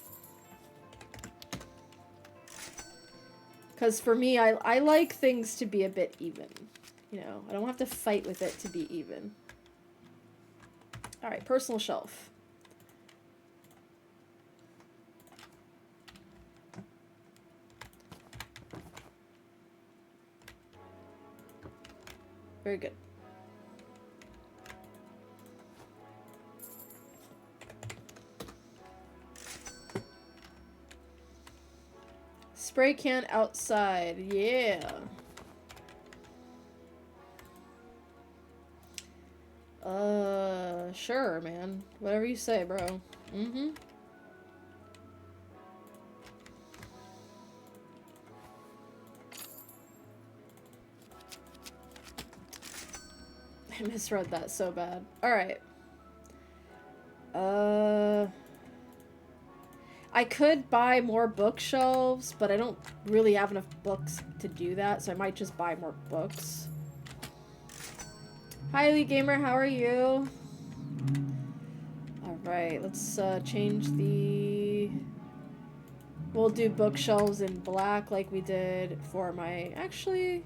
Because for me, I like things to be a bit even. You know, I don't have to fight with it to be even. Alright, personal shelf. Very good. Spray can outside. Yeah. Sure, man. Whatever you say, bro. Mm-hmm. I misread that so bad. Alright. I could buy more bookshelves, but I don't really have enough books to do that, so I might just buy more books. Hi, Elite Gamer, how are you? Alright, let's change the... We'll do bookshelves in black like we did for my... Actually...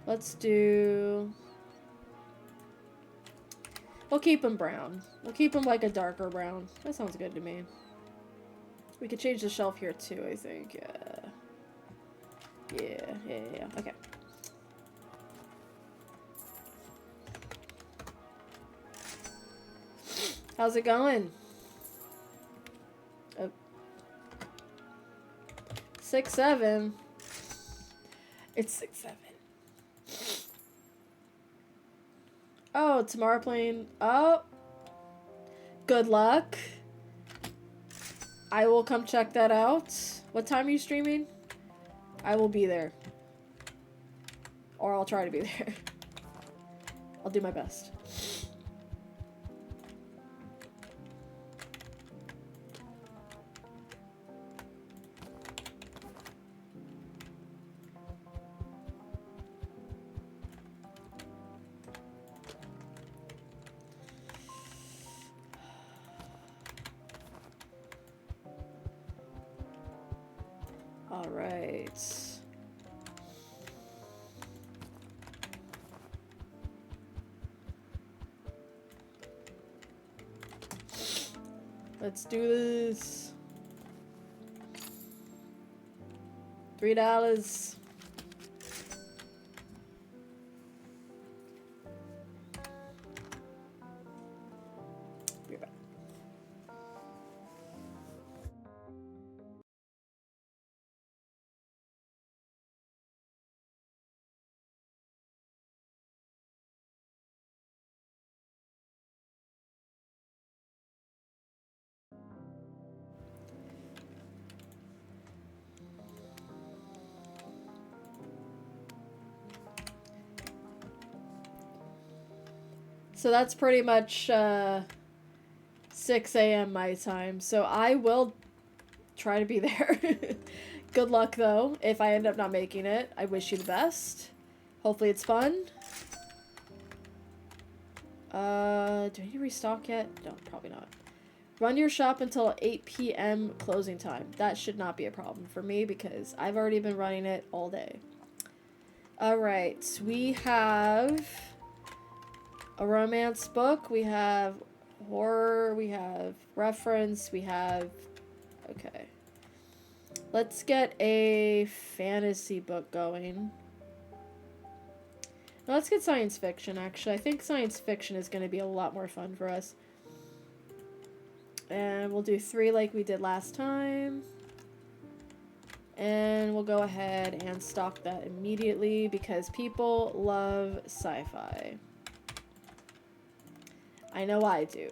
Let's do... We'll keep them brown. We'll keep them like a darker brown. That sounds good to me. We could change the shelf here too, I think. Yeah. Okay. How's it going? Oh. 6-7. It's 6-7. Oh, tomorrow playing. Oh. Good luck. I will come check that out. What time are you streaming? I will be there. Or I'll try to be there. I'll do my best. All right. Let's do this. $3. Be right back. So that's pretty much 6 a.m. my time. So I will try to be there. Good luck, though, if I end up not making it. I wish you the best. Hopefully it's fun. Do I need to restock yet? No, probably not. Run your shop until 8 p.m. closing time. That should not be a problem for me because I've already been running it all day. Alright, we have a romance book. We have horror, we have reference, we have... Okay. Let's get a fantasy book going. No, let's get science fiction, actually. I think science fiction is going to be a lot more fun for us. And we'll do 3 like we did last time. And we'll go ahead and stock that immediately because people love sci-fi. I know I do.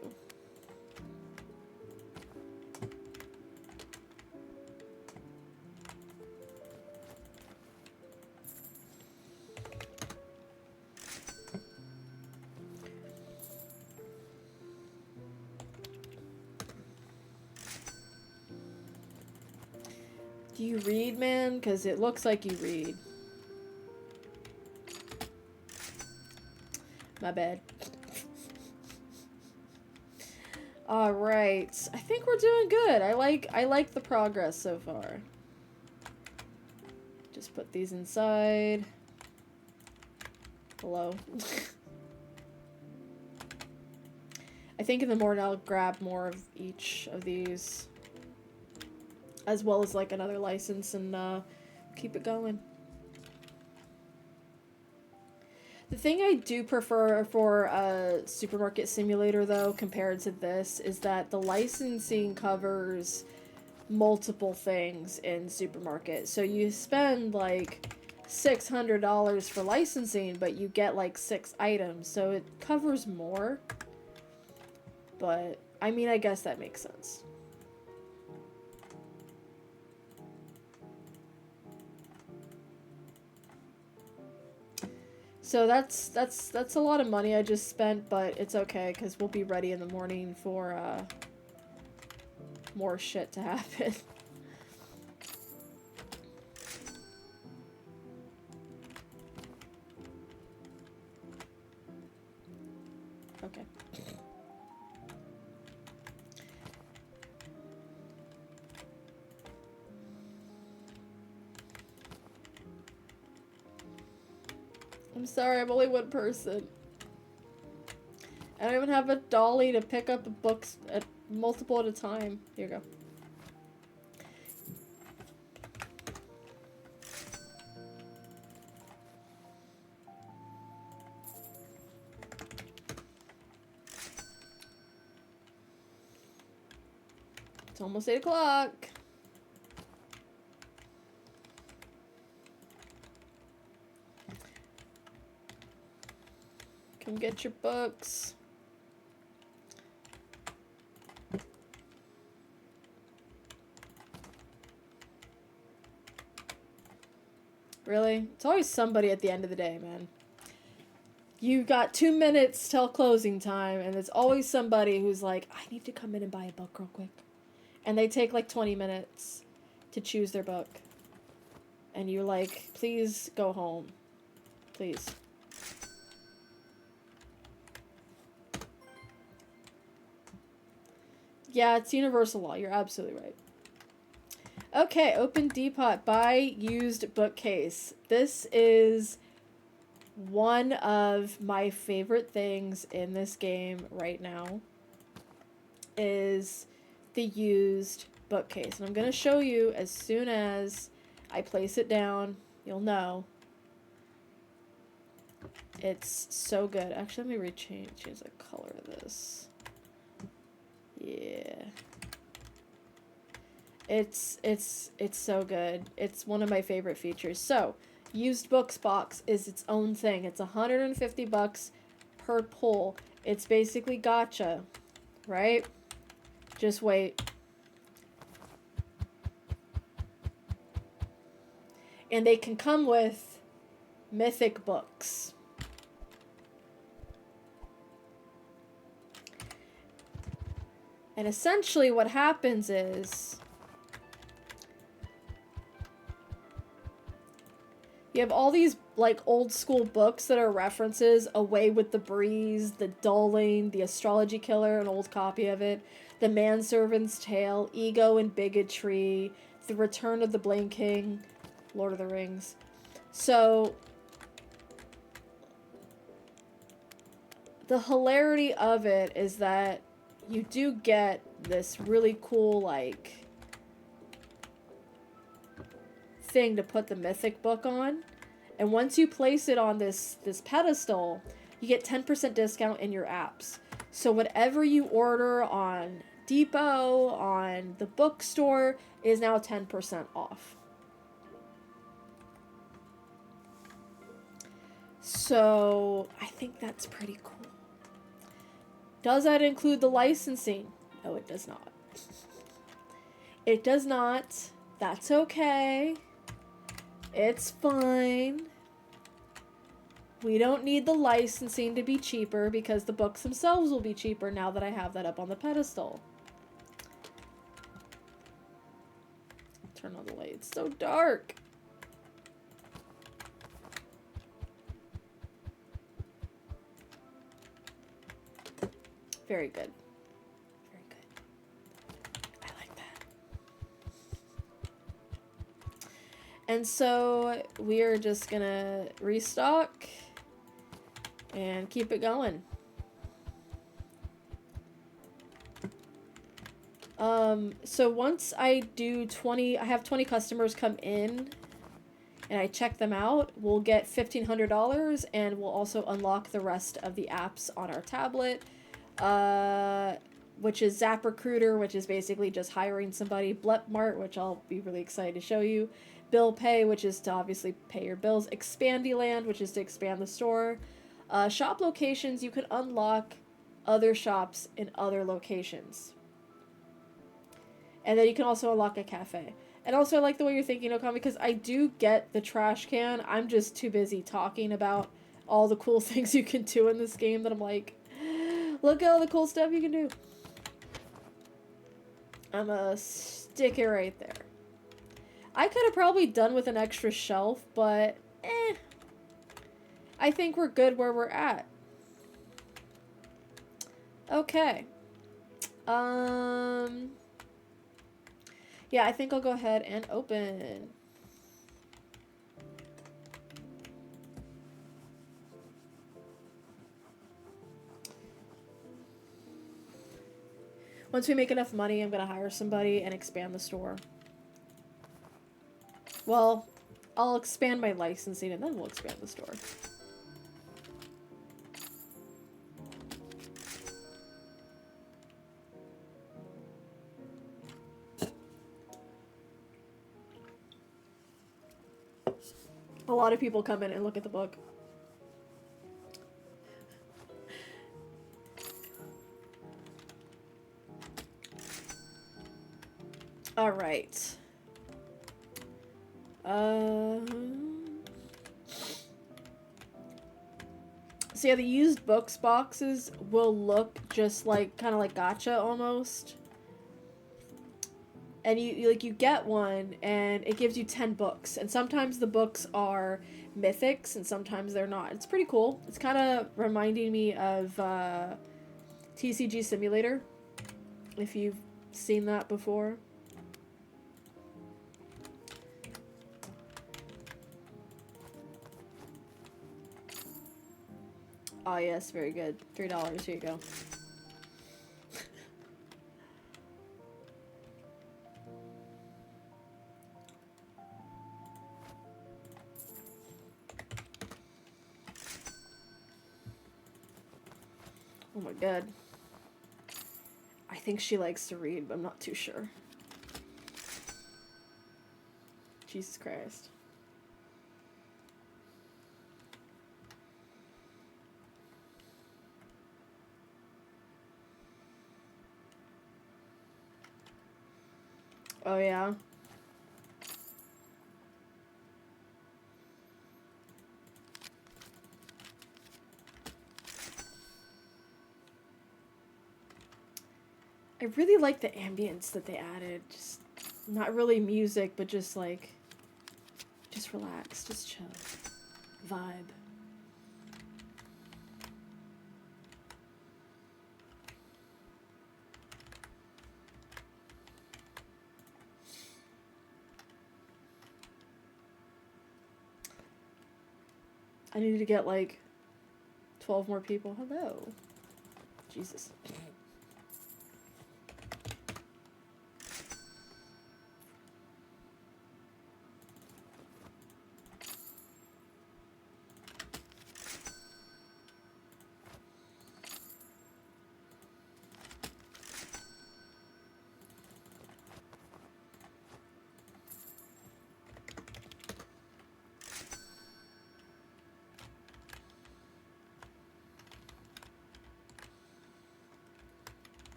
Do you read, man? Because it looks like you read. My bad. Alright. I think we're doing good. I like the progress so far. Just put these inside. Hello. I think in the morning I'll grab more of each of these. As well as like another license and keep it going. The thing I do prefer for Supermarket Simulator though compared to this is that the licensing covers multiple things in Supermarket. So you spend like $600 for licensing but you get like 6 items, so it covers more. But I mean, I guess that makes sense. So that's a lot of money I just spent, but it's okay because we'll be ready in the morning for more shit to happen. Okay. I'm sorry, I'm only one person. I don't even have a dolly to pick up books at multiple at a time. Here you go. It's almost 8 o'clock. Come get your books. Really? It's always somebody at the end of the day, man. You got 2 minutes till closing time, and there's always somebody who's like, I need to come in and buy a book real quick. And they take like 20 minutes to choose their book. And you're like, please go home. Please. Yeah, it's universal law. You're absolutely right. Okay, open Depot. Buy used bookcase. This is one of my favorite things in this game right now. Is the used bookcase. And I'm going to show you as soon as I place it down. You'll know. It's so good. Actually, let me change the color of this. Yeah. It's so good. It's one of my favorite features. So, used books box is its own thing. It's $150 per pull. It's basically gotcha, right? Just wait. And they can come with mythic books. And essentially what happens is you have all these like old school books that are references. Away with the Breeze, The Dulling, The Astrology Killer, an old copy of it, The Manservant's Tale, Ego and Bigotry, The Return of the Blaine King, Lord of the Rings. So the hilarity of it is that you do get this really cool, like, thing to put the mythic book on. And once you place it on this pedestal, you get 10% discount in your apps. So whatever you order on Depot, on the bookstore, is now 10% off. So I think that's pretty cool. Does that include the licensing? No, it does not. It does not. That's okay. It's fine. We don't need the licensing to be cheaper because the books themselves will be cheaper now that I have that up on the pedestal. Turn on the light. It's so dark. Very good. Very good. I like that. And so we are just gonna restock and keep it going. So once I do I have 20 customers come in and I check them out, we'll get $1,500 and we'll also unlock the rest of the apps on our tablet, which is ZapRecruiter, which is basically just hiring somebody, Blepmart, which I'll be really excited to show you, Bill Pay, which is to obviously pay your bills, Expandyland, which is to expand the store, shop locations, you can unlock other shops in other locations. And then you can also unlock a cafe. And also I like the way you're thinking, Okami, because I do get the trash can. I'm just too busy talking about all the cool things you can do in this game that I'm like, look at all the cool stuff you can do. I'm gonna stick it right there. I could have probably done with an extra shelf, but I think we're good where we're at. Okay. Yeah, I think I'll go ahead and open. Once we make enough money, I'm gonna hire somebody and expand the store. Well, I'll expand my licensing and then we'll expand the store. A lot of people come in and look at the book. All right. So yeah, the used books boxes will look just like, kind of like gacha almost. And you get one and it gives you 10 books, and sometimes the books are mythics and sometimes they're not. It's pretty cool. It's kind of reminding me of TCG Simulator, if you've seen that before. Oh yes, very good. $3, here you go. Oh my god. I think she likes to read, but I'm not too sure. Jesus Christ. Oh yeah. I really like the ambience that they added. Just not really music, but just like, just relax, just chill, vibe. I needed to get like 12 more people. Hello. Jesus.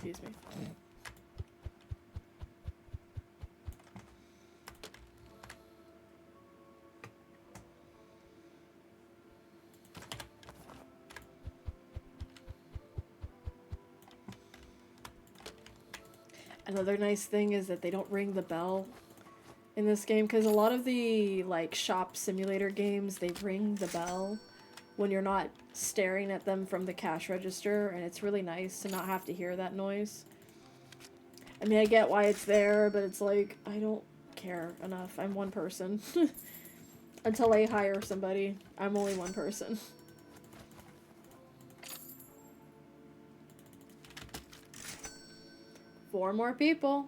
Excuse me. Another nice thing is that they don't ring the bell in this game, because a lot of the like shop simulator games, they ring the bell when you're not staring at them from the cash register, and it's really nice to not have to hear that noise. I mean, I get why it's there, but it's like, I don't care enough. I'm one person. Until I hire somebody, I'm only one person. Four more people.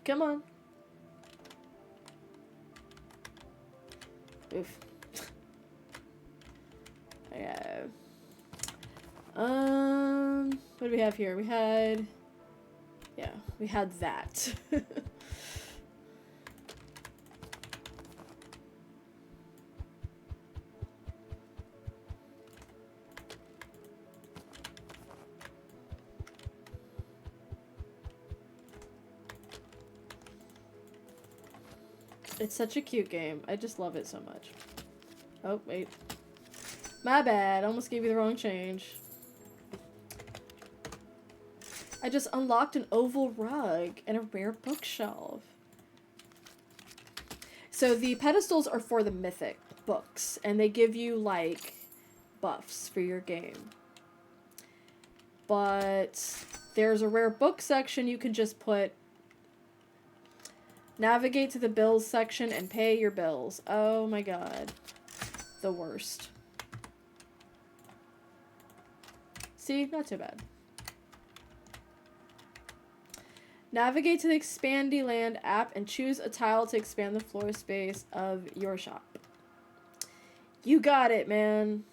Come on. Oof. Yeah. What do we have here? We had... Yeah, we had that. It's such a cute game. I just love it so much. Oh, wait. My bad. Almost gave you the wrong change. I just unlocked an oval rug and a rare bookshelf. So the pedestals are for the mythic books, and they give you, like, buffs for your game. But there's a rare book section you can just put... Navigate to the bills section and pay your bills. Oh my god. The worst. See? Not too bad. Navigate to the Expandyland app and choose a tile to expand the floor space of your shop. You got it, man.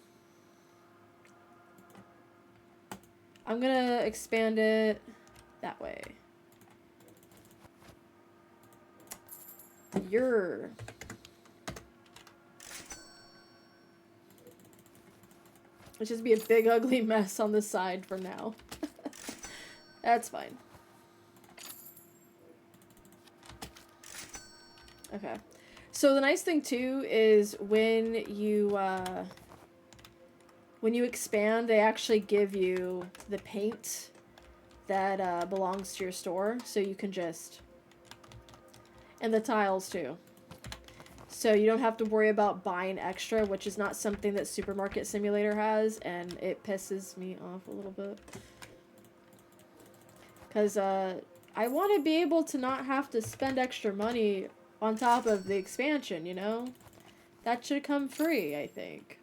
I'm gonna expand it that way. Let's just be a big ugly mess on the side for now. That's fine. Okay. So the nice thing too is when you expand, they actually give you the paint that belongs to your store, so you can just... And the tiles, too. So you don't have to worry about buying extra, which is not something that Supermarket Simulator has, and it pisses me off a little bit. Because I want to be able to not have to spend extra money on top of the expansion, you know? That should come free, I think.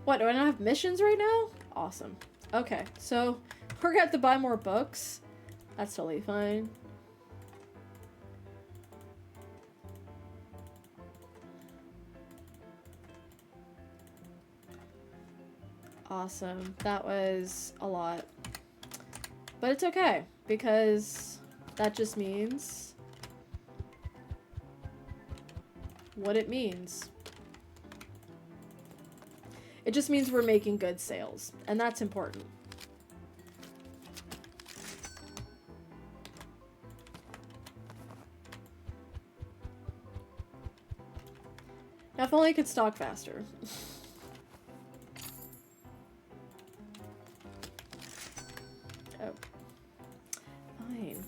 What, do I not have missions right now? Awesome. Okay, so we're gonna have to buy more books. That's totally fine. Awesome. That was a lot. But it's okay, because that just means what it means. It just means we're making good sales, and that's important. Now, if only I could stock faster. Oh. Fine.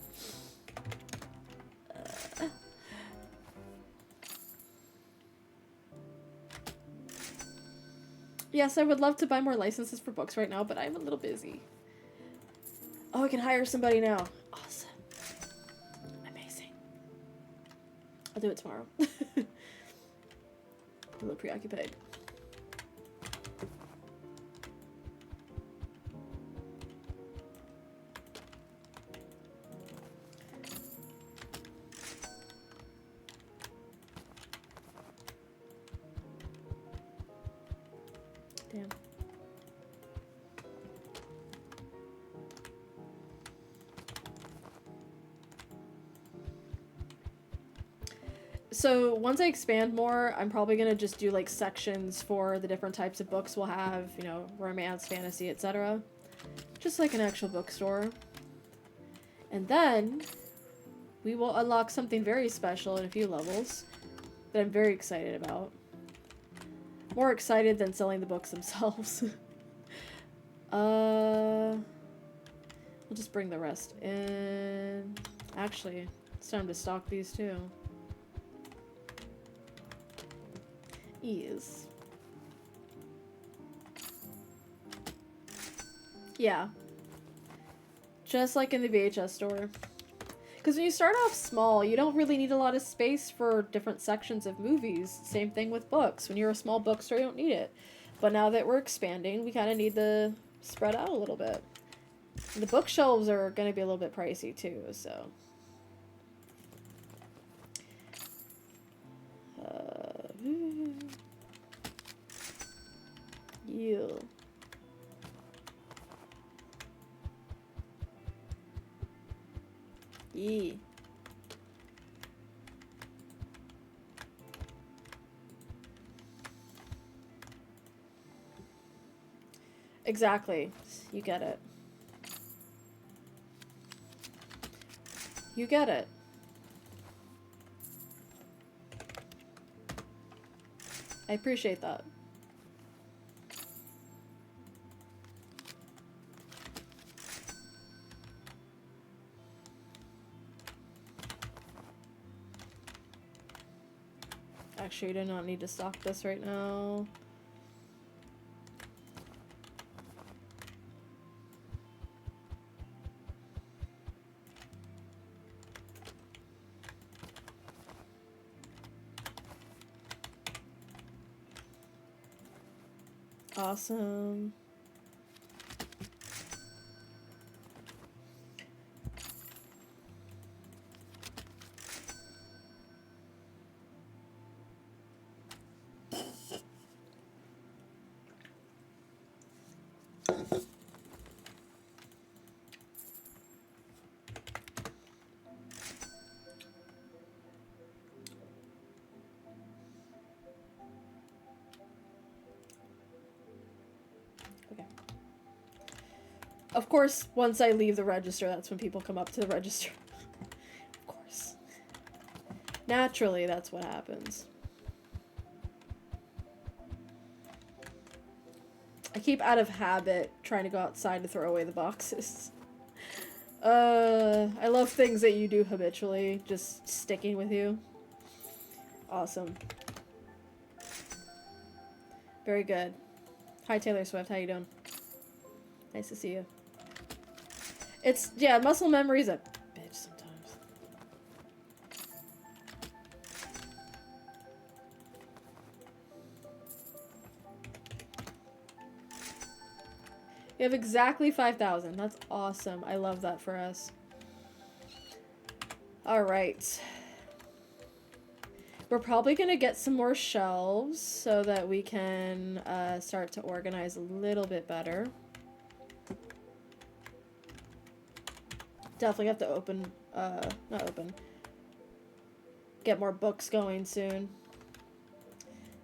Yes, I would love to buy more licenses for books right now, but I'm a little busy. Oh, I can hire somebody now. Awesome. Amazing. I'll do it tomorrow. I'm a little preoccupied. So once I expand more, I'm probably gonna just do like sections for the different types of books we'll have, you know, romance, fantasy, etc. Just like an actual bookstore. And then we will unlock something very special in a few levels that I'm very excited about. More excited than selling the books themselves. We'll just bring the rest in. Actually, it's time to stock these too. Ease. Yeah. Just like in the VHS store. Because when you start off small, you don't really need a lot of space for different sections of movies. Same thing with books. When you're a small bookstore, you don't need it. But now that we're expanding, we kind of need to spread out a little bit. And the bookshelves are going to be a little bit pricey too, so... Yeah. Yeah. Exactly. You get it. You get it. I appreciate that. Actually, I do not need to stock this right now. Awesome. Of course, once I leave the register, that's when people come up to the register. Of course. Naturally, that's what happens. I keep out of habit trying to go outside to throw away the boxes. I love things that you do habitually, just sticking with you. Awesome. Very good. Hi, Taylor Swift. How you doing? Nice to see you. It's, yeah, muscle memory's a bitch sometimes. You have exactly 5,000. That's awesome. I love that for us. Alright. We're probably going to get some more shelves so that we can start to organize a little bit better. Definitely have to open, not open. Get more books going soon.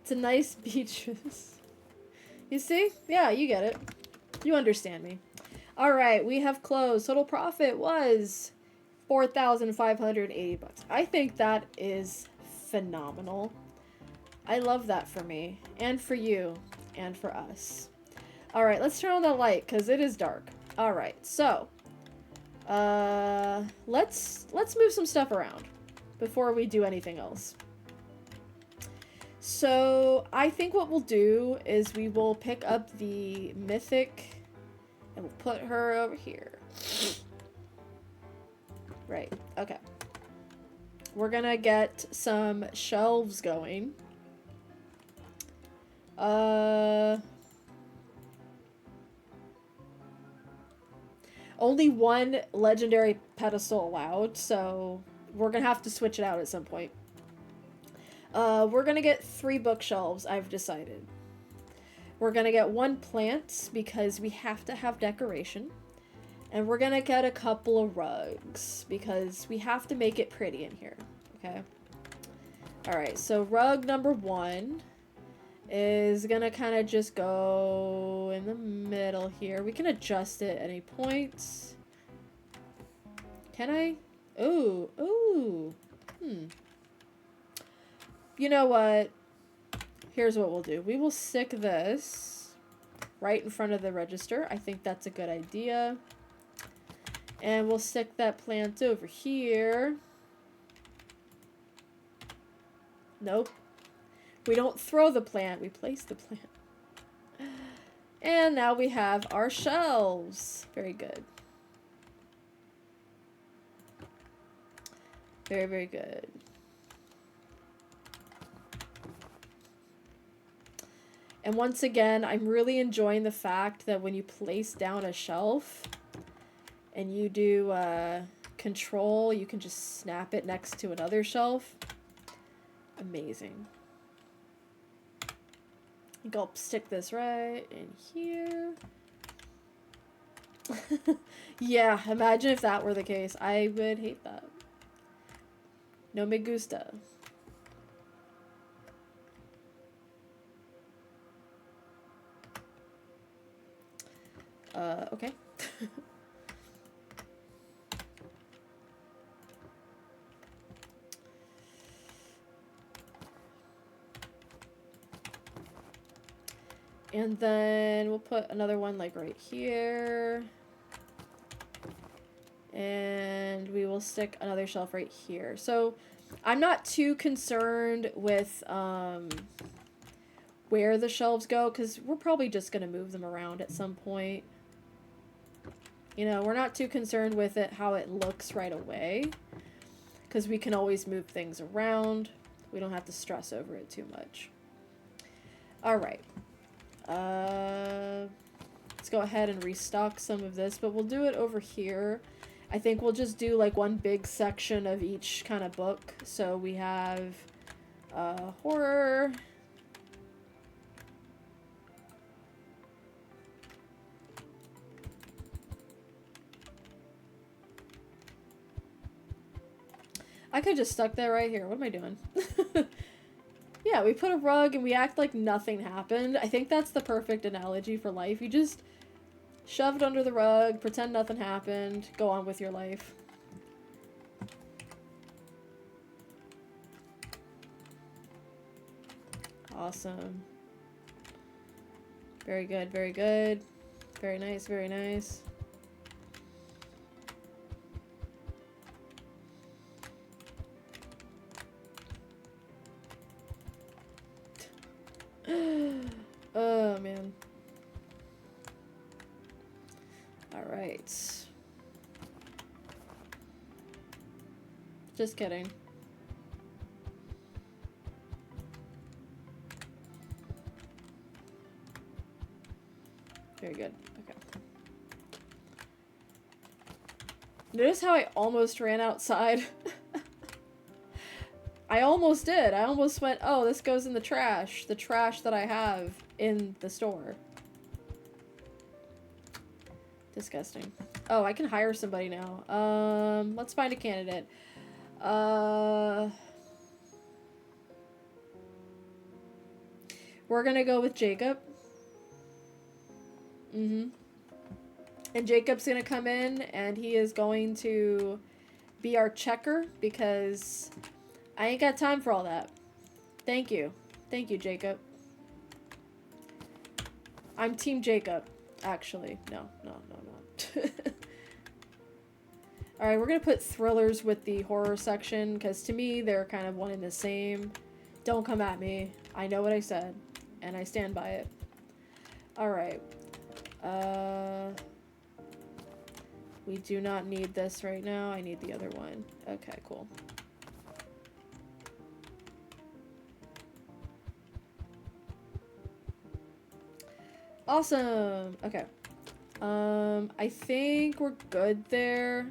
It's a nice beach. You see? Yeah, you get it. You understand me. Alright, we have closed. Total profit was 4,580 bucks. I think that is phenomenal. I love that for me, and for you, and for us. Alright, let's turn on the light, because it is dark. Alright, so... let's move some stuff around before we do anything else. So, I think what we'll do is we will pick up the Mythic and we'll put her over here. Right, okay. We're gonna get some shelves going. Only one legendary pedestal allowed, so we're gonna have to switch it out at some point. We're gonna get 3 bookshelves, I've decided. We're gonna get 1 plant, because we have to have decoration. And we're gonna get a couple of rugs, because we have to make it pretty in here, okay? Alright, so rug number 1 is gonna kind of just go in the middle here. We can adjust it at any points. Can I? Ooh, ooh. You know what? Here's what we'll do. We will stick this right in front of the register. I think that's a good idea. And we'll stick that plant over here. Nope. We don't throw the plant, we place the plant. And now we have our shelves. Very good. Very, very good. And once again, I'm really enjoying the fact that when you place down a shelf and you do control, you can just snap it next to another shelf. Amazing. I think I'll stick this right in here. Yeah, imagine if that were the case. I would hate that. No me gusta. Okay. And then we'll put another one like right here. And we will stick another shelf right here. So I'm not too concerned with where the shelves go, because we're probably just going to move them around at some point. You know, we're not too concerned with it, how it looks right away, because we can always move things around. We don't have to stress over it too much. All right. Let's go ahead and restock some of this, but we'll do it over here. I think we'll just do like one big section of each kind of book. So we have horror. I could just stuck that right here. What am I doing? Yeah, we put a rug and we act like nothing happened. I think that's the perfect analogy for life. You just shove it under the rug, pretend nothing happened, go on with your life. Awesome. Very good, very good. Very nice, very nice. Oh, man. All right. Just kidding. Very good. Okay. Notice how I almost ran outside? I almost did. I almost went, oh, this goes in the trash. The trash that I have in the store. Disgusting. Oh, I can hire somebody now. Let's find a candidate. We're gonna go with Jacob. And Jacob's gonna come in and he is going to be our checker because I ain't got time for all that. Thank you. Thank you, Jacob. I'm Team Jacob, actually. No, not. Alright, we're gonna put thrillers with the horror section, because to me, they're kind of one and the same. Don't come at me. I know what I said, and I stand by it. Alright. We do not need this right now. I need the other one. Okay, cool. Awesome. Okay. I think we're good there.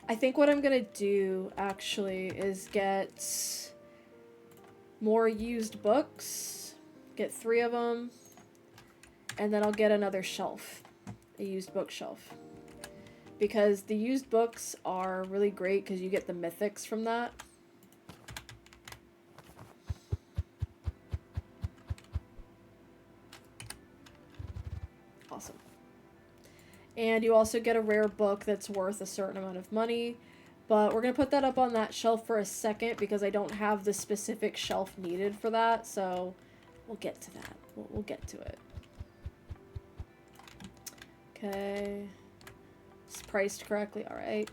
I think what I'm gonna do, actually, is get more used books. Get 3 of them. And then I'll get another shelf. A used bookshelf. Because the used books are really great because you get the mythics from that. Awesome. And you also get a rare book that's worth a certain amount of money. But we're going to put that up on that shelf for a second because I don't have the specific shelf needed for that. So we'll get to that. We'll get to it. Okay. It's priced correctly. All right.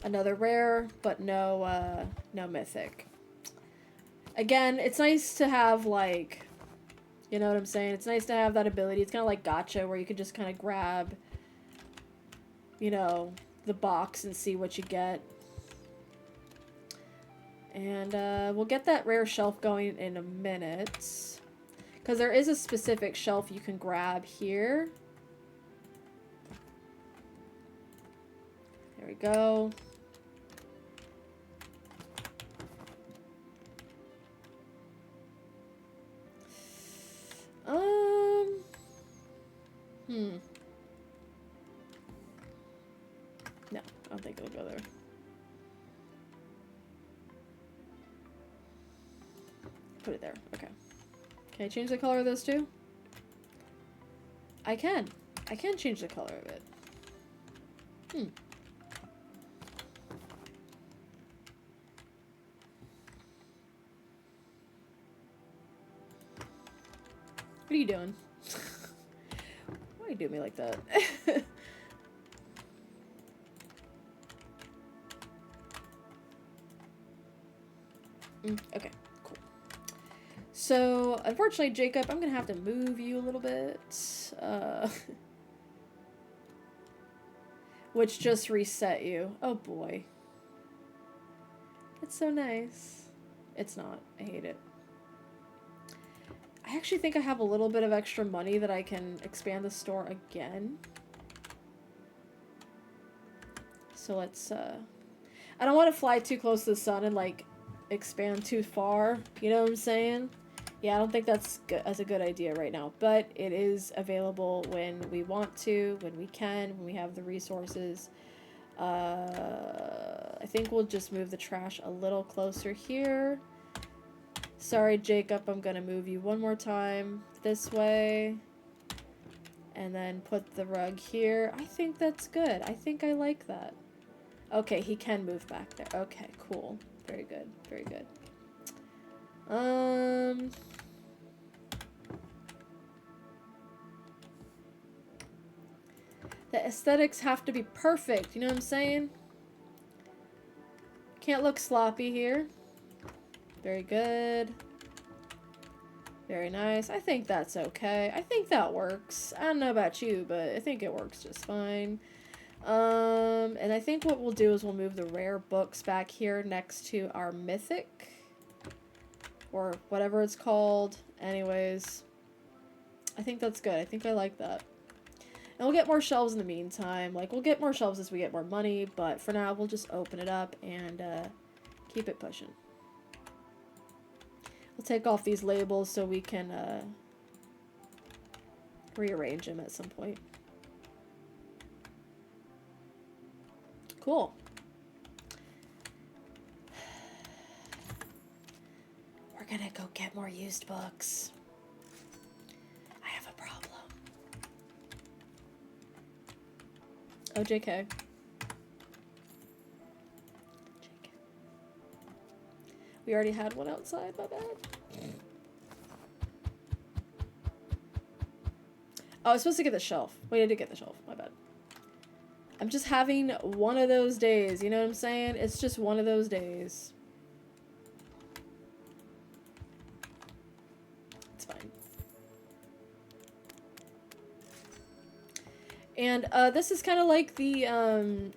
Another rare, but no mythic. Again, it's nice to have, like, you know what I'm saying? It's nice to have that ability. It's kind of like gacha, where you can just kind of grab, you know, the box and see what you get. And we'll get that rare shelf going in a minute. Because there is a specific shelf you can grab here. There we go. No, I don't think it'll go there. Put it there. Okay. Can I change the color of this too? I can. I can change the color of it. What are you doing? Why you do me like that? Okay, cool. So, unfortunately, Jacob, I'm gonna have to move you a little bit. Which just reset you. Oh boy. It's so nice. It's not. I hate it. I actually think I have a little bit of extra money that I can expand the store again. So let's, I don't want to fly too close to the sun and, like, expand too far. You know what I'm saying? Yeah, I don't think that's a good idea right now. But it is available when we want to, when we can, when we have the resources. I think we'll just move the trash a little closer here. Sorry, Jacob, I'm gonna move you one more time this way. And then put the rug here. I think that's good. I think I like that. Okay, he can move back there. Okay, cool. Very good. Very good. The aesthetics have to be perfect, you know what I'm saying? Can't look sloppy here. Very good. Very nice. I think that's okay. I think that works. I don't know about you, but I think it works just fine. And I think what we'll do is we'll move the rare books back here next to our mythic. Or whatever it's called. Anyways. I think that's good. I think I like that. And we'll get more shelves in the meantime. Like, we'll get more shelves as we get more money, but for now, we'll just open it up and keep it pushing. We'll take off these labels so we can rearrange them at some point. Cool. We're gonna go get more used books. I have a problem. Oh, JK. We already had one outside, my bad. Oh, I was supposed to get the shelf. Wait, I did get the shelf, my bad. I'm just having one of those days, you know what I'm saying? It's just one of those days. It's fine. And this is kind of like the,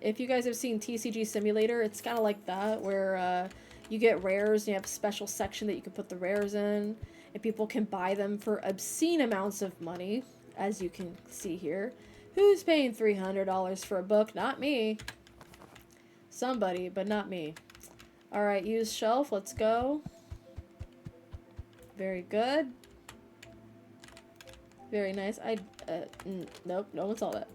if you guys have seen TCG Simulator, it's kind of like that, where you get rares and you have a special section that you can put the rares in, and people can buy them for obscene amounts of money, as you can see here. Who's paying $300 for a book? Not me. Somebody, but not me. Alright, use shelf, let's go. Very good. Very nice. Nope, no one saw that.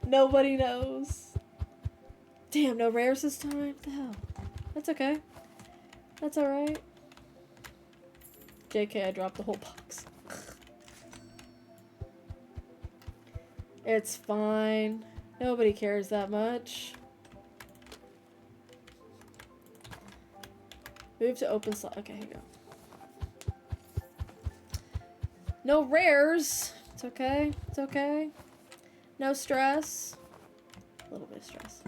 Nobody knows. Damn, no rares this time? What the hell? That's okay. That's alright. JK, I dropped the whole box. It's fine. Nobody cares that much. Move to open slot. Okay, here you go. No rares. It's okay. It's okay. No stress. A little bit of stress.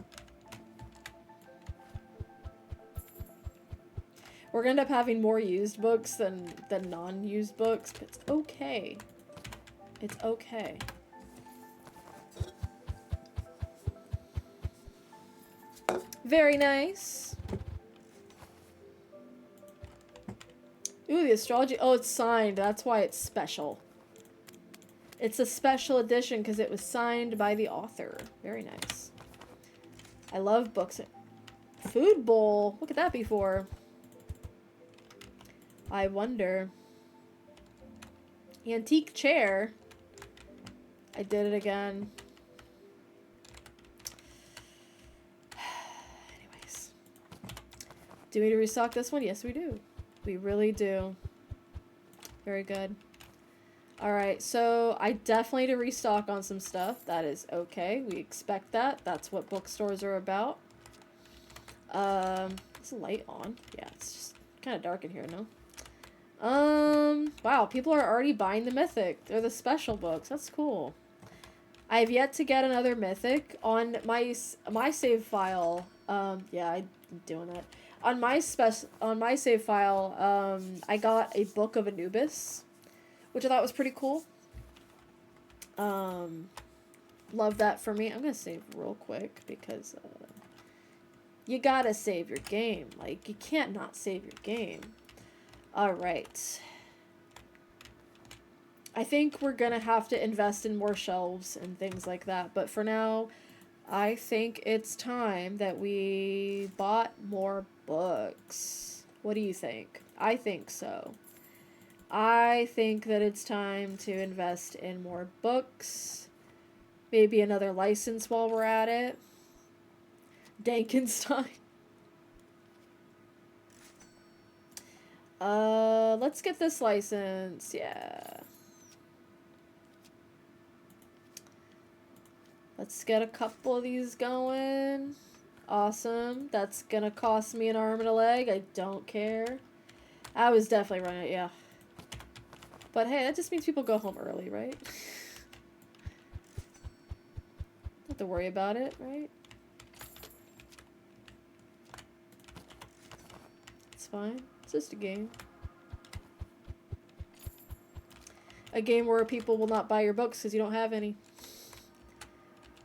We're gonna end up having more used books than non-used books, but it's okay. It's okay. Very nice. Ooh, the astrology. Oh, it's signed. That's why it's special. It's a special edition because it was signed by the author. Very nice. I love books. Food bowl. What could that be for? I wonder. Antique chair. I did it again. Anyways. Do we need to restock this one? Yes, we do. We really do. Very good. Alright, so I definitely need to restock on some stuff. That is okay. We expect that. That's what bookstores are about. Is the light on? Yeah, it's just kind of dark in here, no? Wow, people are already buying the Mythic. They're the special books. That's cool. I have yet to get another Mythic. On my save file, yeah, I'm doing that. On my save file, I got a Book of Anubis, which I thought was pretty cool. Love that for me. I'm gonna save real quick because, you gotta save your game. Like, you can't not save your game. Alright. I think we're gonna have to invest in more shelves and things like that, but for now, I think it's time that we bought more books. What do you think? I think so. I think that it's time to invest in more books. Maybe another license while we're at it. Dankenstein. Let's get this license. Yeah. Let's get a couple of these going. Awesome. That's gonna cost me an arm and a leg. I don't care. I was definitely running it, yeah. But hey, that just means people go home early, right? Don't have to worry about it, right? It's fine. It's just a game. A game where people will not buy your books because you don't have any.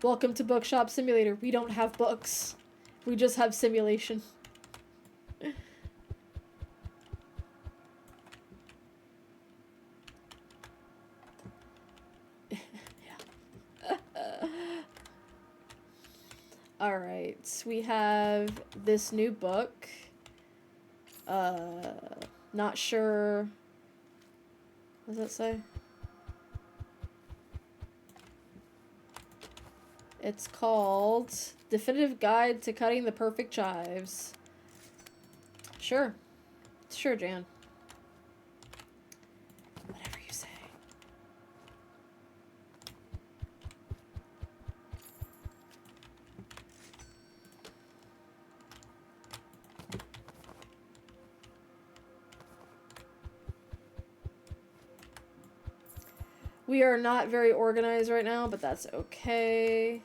Welcome to Bookshop Simulator. We don't have books. We just have simulation. Alright, we have this new book. Not sure. What does that say? It's called Definitive Guide to Cutting the Perfect Chives. Sure. Sure, Jan. Whatever you say. We are not very organized right now, but that's okay.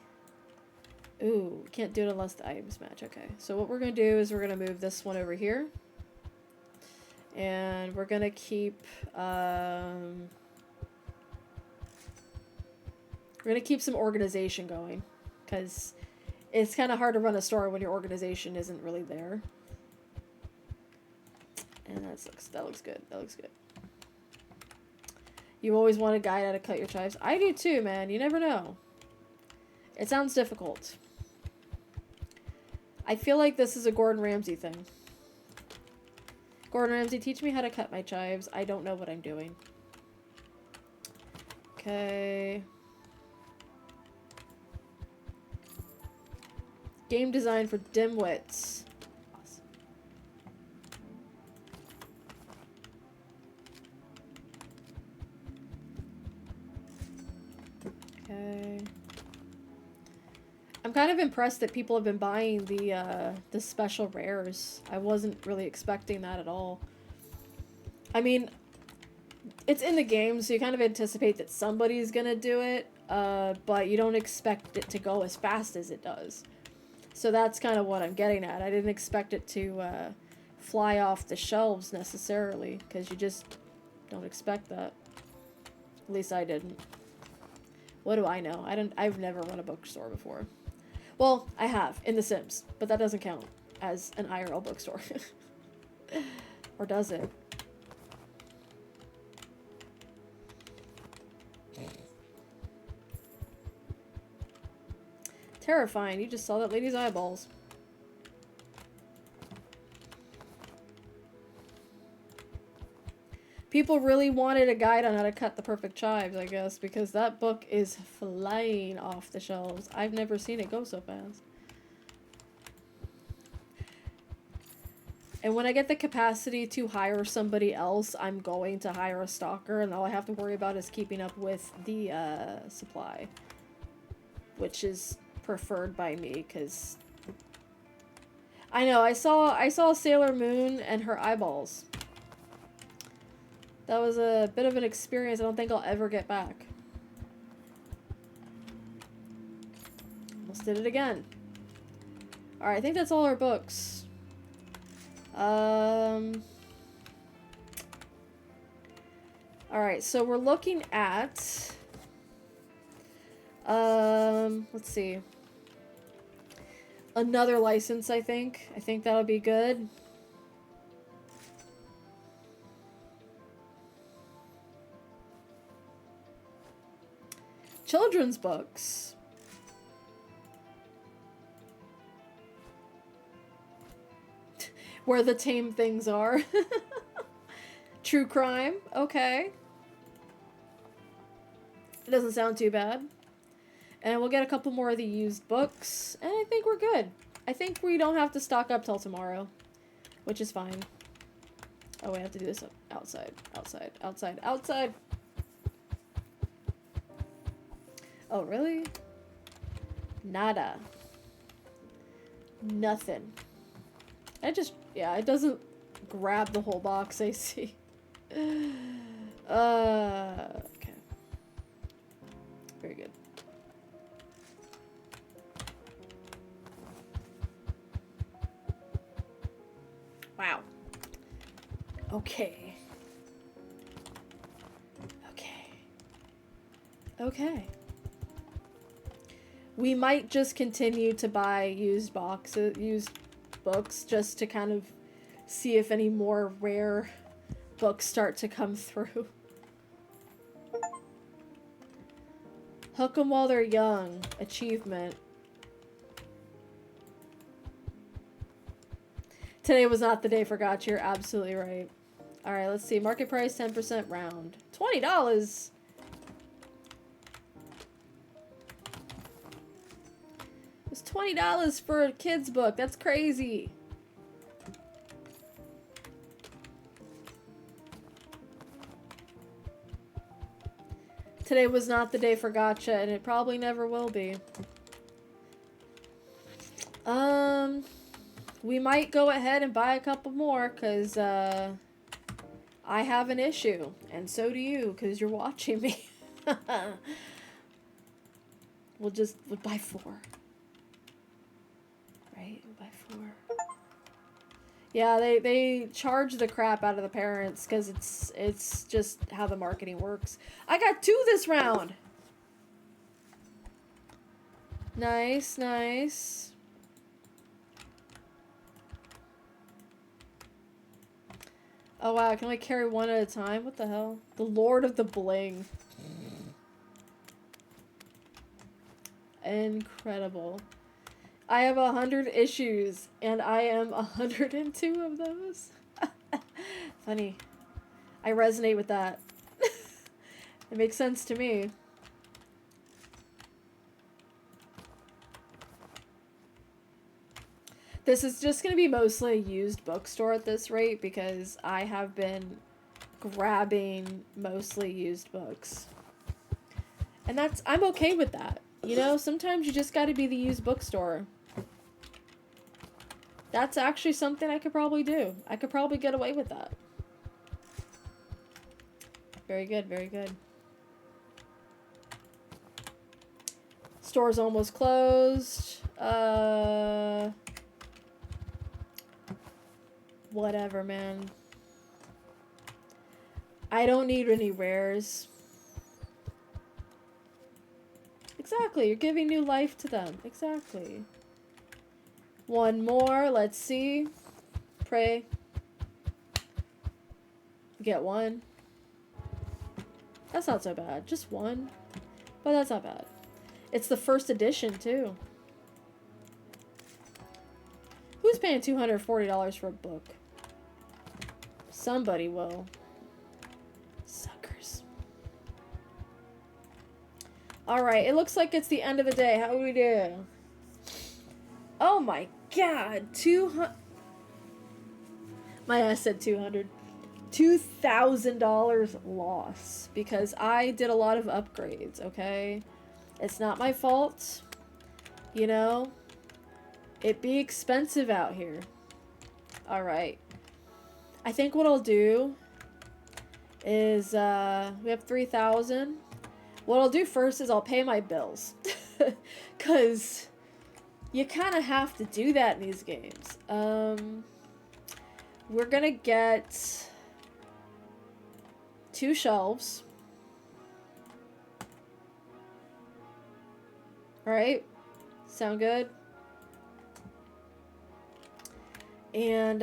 Ooh, can't do it unless the items match. Okay, so what we're going to do is we're going to move this one over here. And we're going to keep... we're going to keep some organization going. Because it's kind of hard to run a store when your organization isn't really there. And that looks good. That looks good. You always want a guide how to cut your chives. I do too, man. You never know. It sounds difficult. I feel like this is a Gordon Ramsay thing. Gordon Ramsay, teach me how to cut my chives. I don't know what I'm doing. Okay. Game design for dimwits. Awesome. I'm kind of impressed that people have been buying the special rares. I wasn't really expecting that at all. I mean, it's in the game, so you kind of anticipate that somebody's gonna do it, but you don't expect it to go as fast as it does. So that's kind of what I'm getting at. I didn't expect it to fly off the shelves necessarily, because you just don't expect that. At least I didn't. What do I know? I've never run a bookstore before. Well, I have, in The Sims, but that doesn't count as an IRL bookstore. Or does it? Terrifying, you just saw that lady's eyeballs. People really wanted a guide on how to cut the perfect chives, I guess, because that book is flying off the shelves. I've never seen it go so fast. And when I get the capacity to hire somebody else, I'm going to hire a stalker, and all I have to worry about is keeping up with the supply. Which is preferred by me, because I know, I saw Sailor Moon and her eyeballs. That was a bit of an experience I don't think I'll ever get back. Almost did it again. Alright, I think that's all our books. Alright, so we're looking at... let's see. Another license, I think. I think that'll be good. Children's books. Where the tame things are. True crime. Okay. It doesn't sound too bad. And we'll get a couple more of the used books. And I think we're good. I think we don't have to stock up till tomorrow. Which is fine. Oh, we have to do this outside. Outside. Outside. Outside. Oh, really? Nada. Nothing. Yeah, it doesn't grab the whole box, I see. Okay. Very good. Wow. Okay. Okay. We might just continue to buy used books just to kind of see if any more rare books start to come through. Hook 'em while they're young. Achievement. Today was not the day for gotcha. You're absolutely right. Alright, let's see. Market price 10% round. $20! It's $20 for a kid's book. That's crazy. Today was not the day for gotcha, and it probably never will be. We might go ahead and buy a couple more, because, I have an issue. And so do you, because you're watching me. We'll buy 4. Right? We'll buy 4. Yeah, they charge the crap out of the parents, because it's just how the marketing works. I got 2 this round! Nice, nice. Oh wow, I can only carry 1 at a time? What the hell? The Lord of the Bling. Incredible. I have 100 issues, and I am 102 of those. Funny. I resonate with that. It makes sense to me. This is just going to be mostly a used bookstore at this rate, because I have been grabbing mostly used books. And I'm okay with that. You know, sometimes you just gotta be the used bookstore. That's actually something I could probably do. I could probably get away with that. Very good, very good. Store's almost closed. Whatever, man. I don't need any rares. Exactly, you're giving new life to them. Exactly. One more, let's see. Pray. Get one. That's not so bad. Just one. But that's not bad. It's the first edition, too. Who's paying $240 for a book? Somebody will. Suckers. Alright, it looks like it's the end of the day. How do we do? Oh my god. 200. My ass said 200. $2,000 loss. Because I did a lot of upgrades, okay? It's not my fault. You know? It be expensive out here. Alright. I think what I'll do is, we have 3,000. What I'll do first is I'll pay my bills. Because you kind of have to do that in these games. We're going to get 2 shelves. Alright. Sound good? And,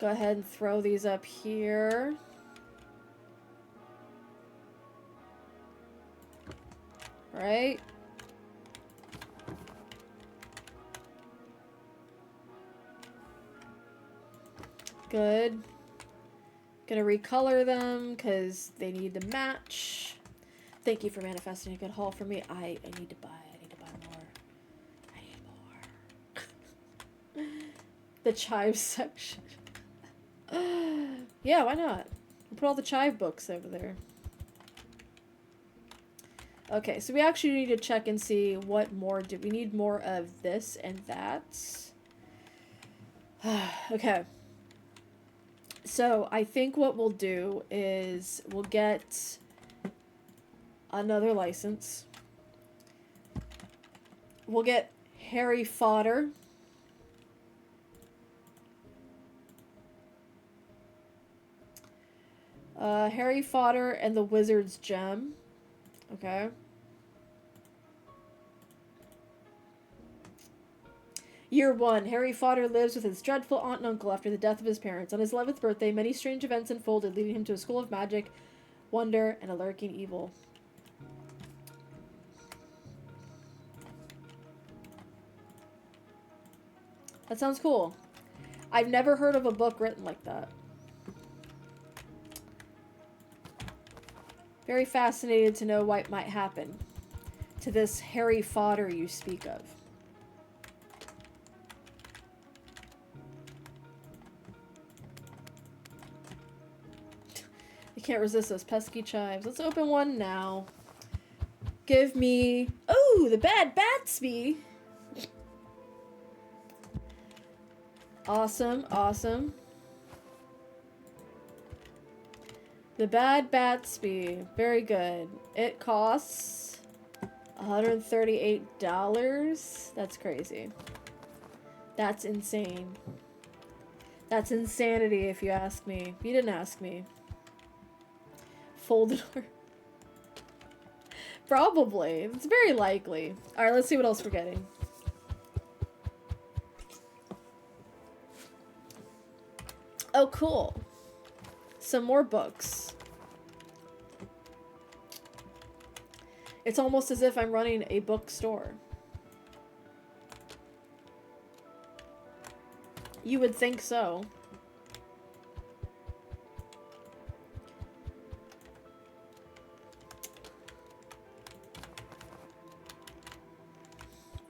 go ahead and throw these up here. Right? Good. Gonna recolor them because they need to match. Thank you for manifesting a good haul for me. I need to buy more. I need more. The chive section. Yeah, why not? We'll put all the chive books over there. Okay, so we actually need to check and see what more do we need. More of this and that. Okay. So I think what we'll do is we'll get another license. We'll get Harry Potter. Harry Potter and the Wizard's Gem. Okay. Year 1. Harry Potter lives with his dreadful aunt and uncle after the death of his parents. On his 11th birthday, many strange events unfolded, leading him to a school of magic, wonder, and a lurking evil. That sounds cool. I've never heard of a book written like that. Very fascinated to know what might happen to this Harry Potter you speak of. I can't resist those pesky chives. Let's open one now. Give me... Oh, the Bad Batsby. Awesome, awesome. The Bad Batsby. Very good. It costs $138. That's crazy. That's insane. That's insanity if you ask me. You didn't ask me. Folded or... Probably. It's very likely. Alright, let's see what else we're getting. Oh, cool. Some more books. It's almost as if I'm running a bookstore. You would think so.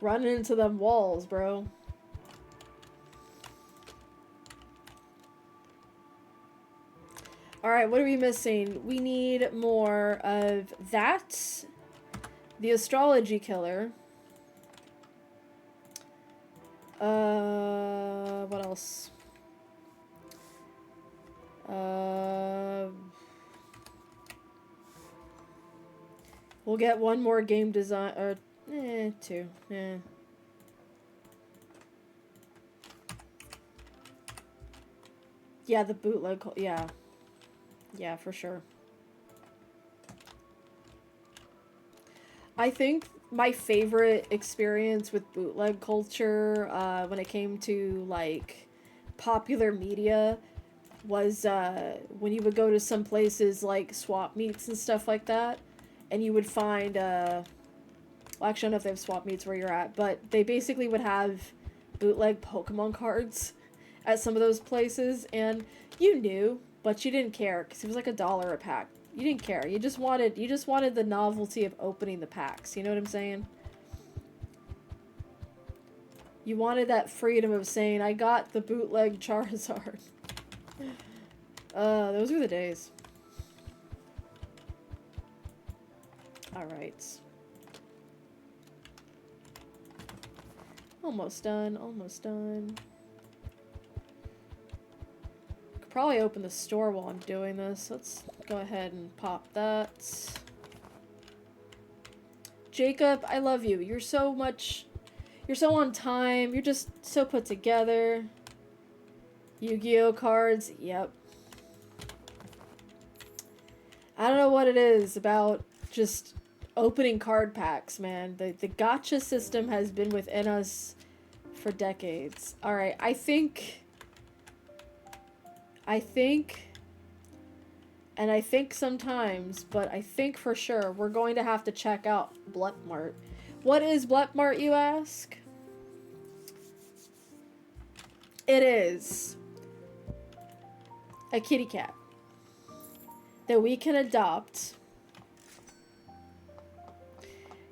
Running into them walls, bro. Alright, what are we missing? We need more of that. The Astrology Killer. What else? We'll get one more game design, or two. Yeah, the bootleg. Yeah, for sure. I think my favorite experience with bootleg culture, when it came to like popular media, was when you would go to some places like swap meets and stuff like that, and you would find well, actually, I don't know if they have swap meets where you're at, but they basically would have bootleg Pokemon cards at some of those places, and you knew, but you didn't care because it was like $1 a pack. You didn't care. You just wanted the novelty of opening the packs. You know what I'm saying? You wanted that freedom of saying, I got the bootleg Charizard. Those were the days. Alright. Almost done, almost done. Could probably open the store while I'm doing this. Let's go ahead and pop that. Jacob, I love you. You're so on time. You're just so put together. Yu-Gi-Oh cards, yep. I don't know what it is about just opening card packs, man. The gacha system has been within us for decades. Alright, I think, and I think sometimes, but I think for sure, we're going to have to check out Blepmart. What is Blepmart, you ask? It is a kitty cat that we can adopt,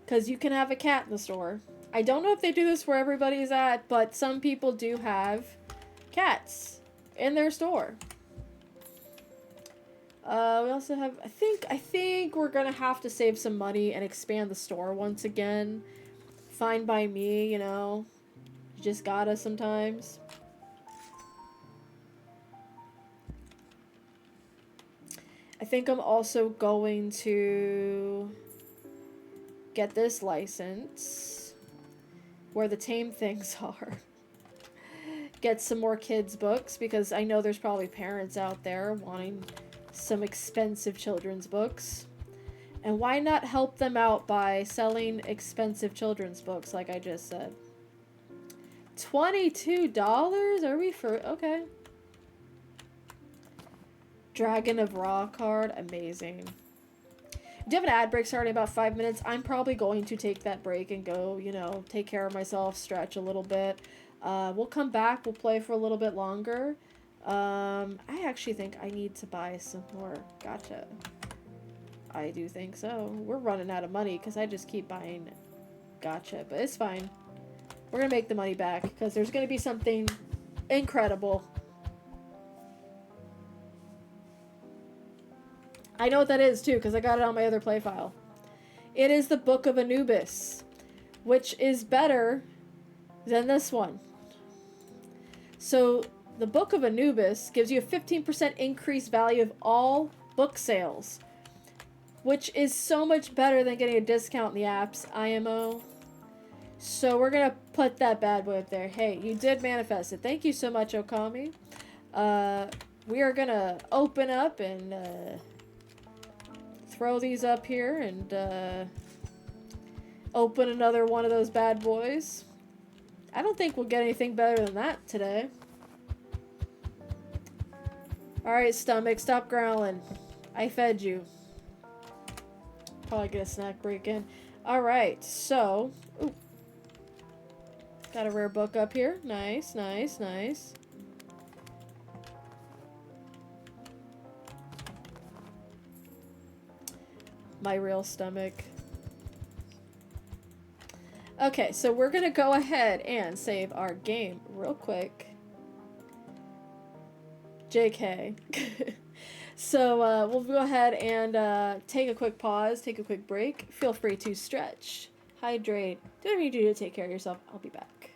because you can have a cat in the store. I don't know if they do this where everybody's at, but some people do have cats in their store. We also have, I think we're gonna have to save some money and expand the store once again. Fine by me, you know. You just gotta sometimes. I think I'm also going to get this license where the tame things are. Get some more kids' books, because I know there's probably parents out there wanting some expensive children's books. And why not help them out by selling expensive children's books, like I just said. $22? Are we for... Okay. Dragon of Ra card. Amazing. We do have an ad break starting in about 5 minutes. I'm probably going to take that break and go, you know, take care of myself, stretch a little bit. We'll come back. We'll play for a little bit longer. I actually think I need to buy some more gacha. I do think so. We're running out of money because I just keep buying gacha, but it's fine. We're going to make the money back because there's going to be something incredible. I know what that is too because I got it on my other play file. It is the Book of Anubis, which is better than this one. So the Book of Anubis gives you a 15% increased value of all book sales, which is so much better than getting a discount in the apps, IMO. So we're going to put that bad boy up there. Hey, you did manifest it. Thank you so much, Okami. We are going to open up and throw these up here and open another one of those bad boys. I don't think we'll get anything better than that today. Alright, stomach, stop growling. I fed you. Probably get a snack break in. Alright, so... Ooh. Got a rare book up here. Nice, nice, nice. My real stomach. Okay, so we're gonna go ahead and save our game real quick. JK. So we'll go ahead and take a quick pause, take a quick break. Feel free to stretch, hydrate, do whatever you do to take care of yourself. I'll be back.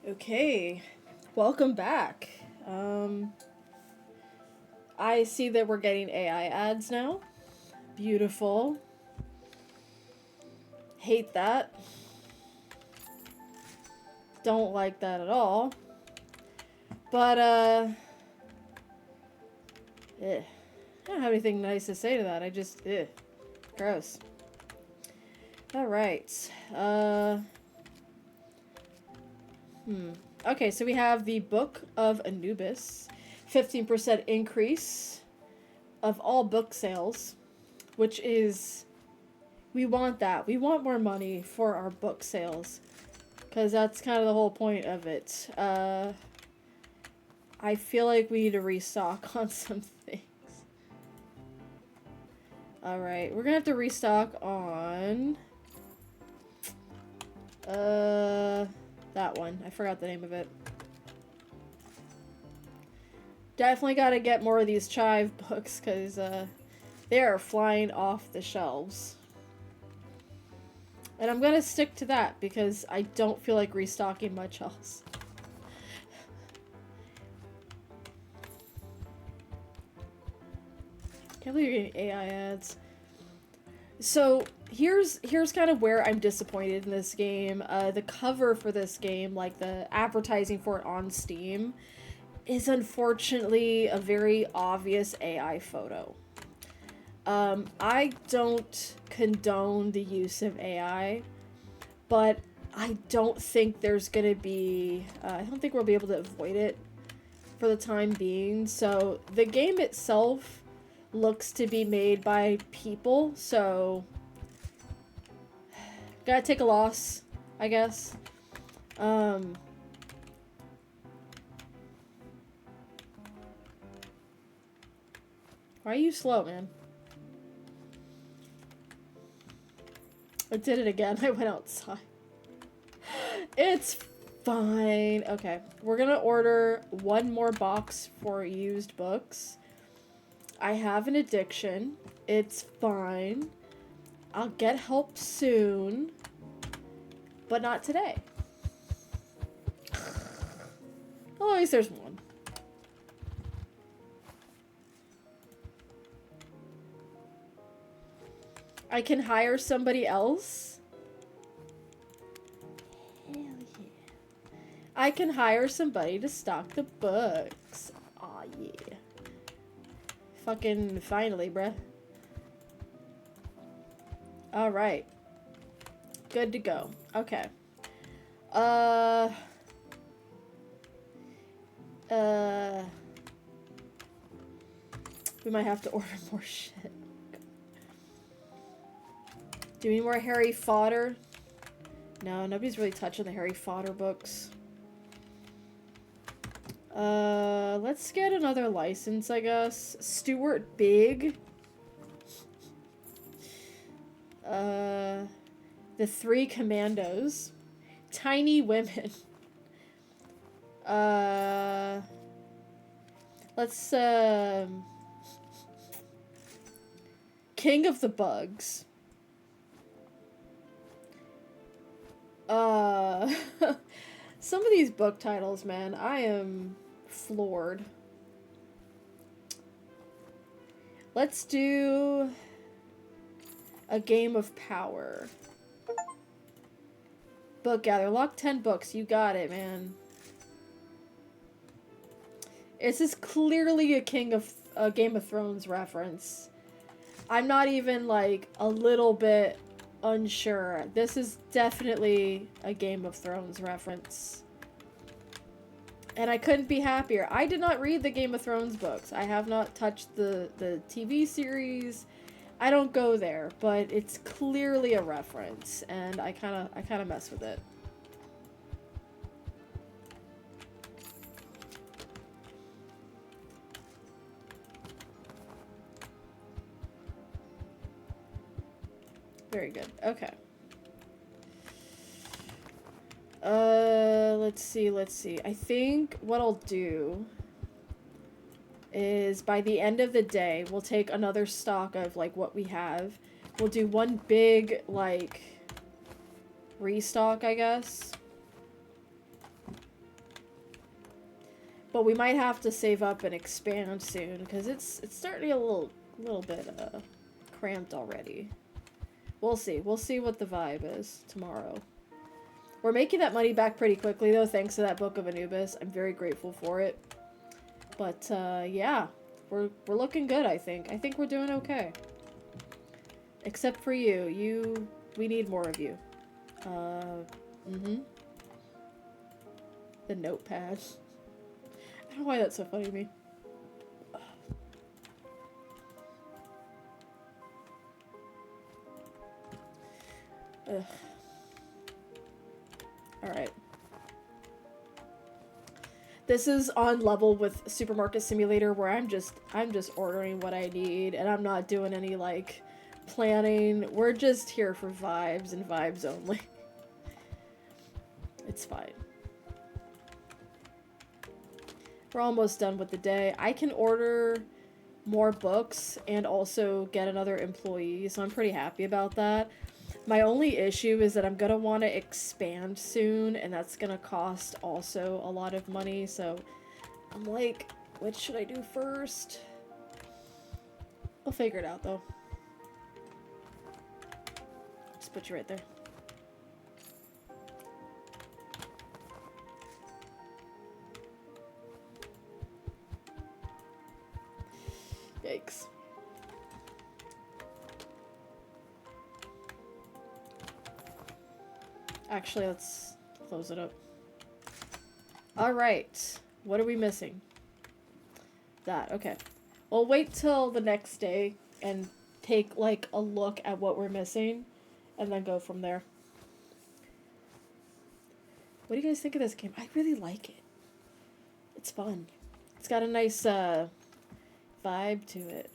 Okay, welcome back. I see that we're getting AI ads now. Beautiful. Hate that. Don't like that at all. But, I don't have anything nice to say to that. I just, gross. Alright. Okay, so we have the Book of Anubis. 15% increase of all book sales, which is, we want that. We want more money for our book sales, because that's kind of the whole point of it. I feel like we need to restock on some things. Alright, we're gonna have to restock on that one. I forgot the name of it. Definitely gotta get more of these Chive books, because they are flying off the shelves. And I'm gonna stick to that, because I don't feel like restocking much else. Can't believe you're getting AI ads. So here's kind of where I'm disappointed in this game. The cover for this game, like the advertising for it on Steam, is unfortunately a very obvious AI photo. I don't condone the use of AI, but I don't think there's gonna be, I don't think we'll be able to avoid it for the time being. So the game itself looks to be made by people, so gotta take a loss, I guess. Why are you slow, man? I did it again. I went outside. It's fine. Okay, we're gonna order one more box for used books. I have an addiction. It's fine. I'll get help soon, but not today. Well, at least there's one. I can hire somebody else? Hell yeah. I can hire somebody to stock the books. Aw, yeah. Fucking finally, bruh. Alright. Good to go. Okay. We might have to order more shit. Do we need more Harry Potter? No, nobody's really touching the Harry Potter books. Let's get another license, I guess. Stuart Big. The Three Commandos. Tiny Women. Let's, King of the Bugs. Some of these book titles, man, I am floored. Let's do a Game of Power. Book gather. Lock 10 books. You got it, man. This is clearly a Game of Thrones reference. I'm not even, like, a little bit unsure. This is definitely a Game of Thrones reference. And I couldn't be happier. I did not read the Game of Thrones books. I have not touched the TV series. I don't go there, but it's clearly a reference, and I kind of mess with it. Very good. Okay. Let's see. I think what I'll do is by the end of the day, we'll take another stock of, like, what we have. We'll do one big, like, restock, I guess. But we might have to save up and expand soon because it's starting to get a little bit cramped already. We'll see. We'll see what the vibe is tomorrow. We're making that money back pretty quickly though, thanks to that Book of Anubis. I'm very grateful for it. But yeah, we're looking good, I think. I think we're doing okay. Except for you. We need more of you. The notepad. I don't know why that's so funny to me. Ugh. Alright. This is on level with Supermarket Simulator where I'm just ordering what I need and I'm not doing any like planning. We're just here for vibes and vibes only. It's fine. We're almost done with the day. I can order more books and also get another employee, so I'm pretty happy about that. My only issue is that I'm gonna want to expand soon, and that's gonna cost also a lot of money, so I'm like, what should I do first? I'll figure it out, though. Just put you right there. Yikes. Actually, let's close it up. Alright. What are we missing? That. Okay. We'll wait till the next day and take, like, a look at what we're missing and then go from there. What do you guys think of this game? I really like it. It's fun. It's got a nice, vibe to it.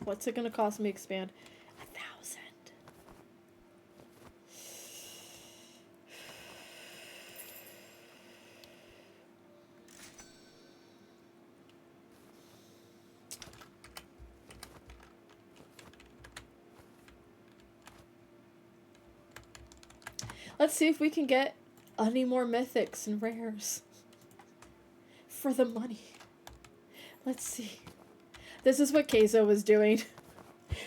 What's it gonna cost me to expand? 1,000. Let's see if we can get any more mythics and rares. For the money. Let's see. This is what Keizo was doing.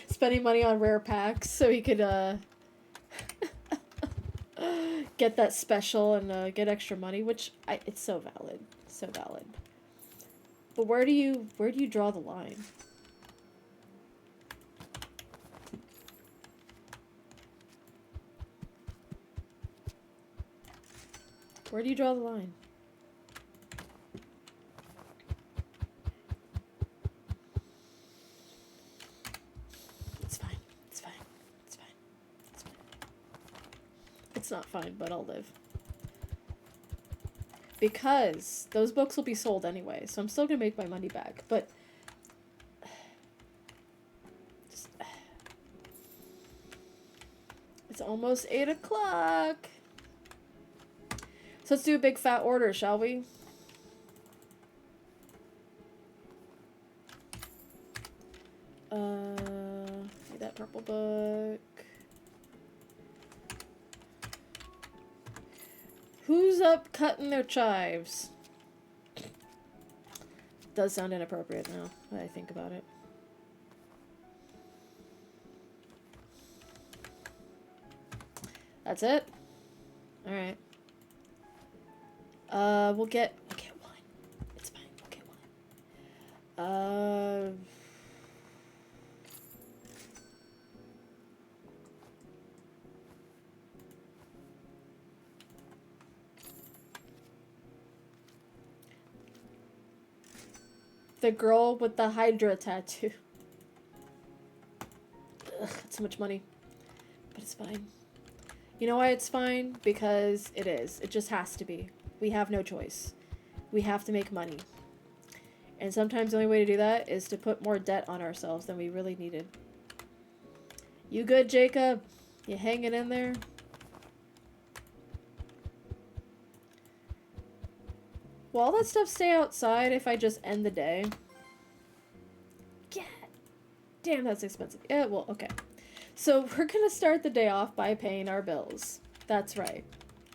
Spending money on rare packs so he could get that special and get extra money, which it's so valid. So valid. But where do you draw the line? Where do you draw the line? It's not fine, but I'll live. Because those books will be sold anyway, so I'm still gonna make my money back, but it's almost 8 o'clock. So let's do a big fat order, shall we? Need that purple book. Who's up cutting their chives? Does sound inappropriate now that I think about it. That's it? Alright. We'll get one. It's fine, we'll get one. The girl with the Hydra tattoo. Ugh, that's so much money. But it's fine. You know why it's fine? Because it is. It just has to be. We have no choice. We have to make money. And sometimes the only way to do that is to put more debt on ourselves than we really needed. You good, Jacob? You hanging in there? Will all that stuff stay outside if I just end the day? Yeah. Damn, that's expensive. Yeah, well, okay. So we're gonna start the day off by paying our bills. That's right.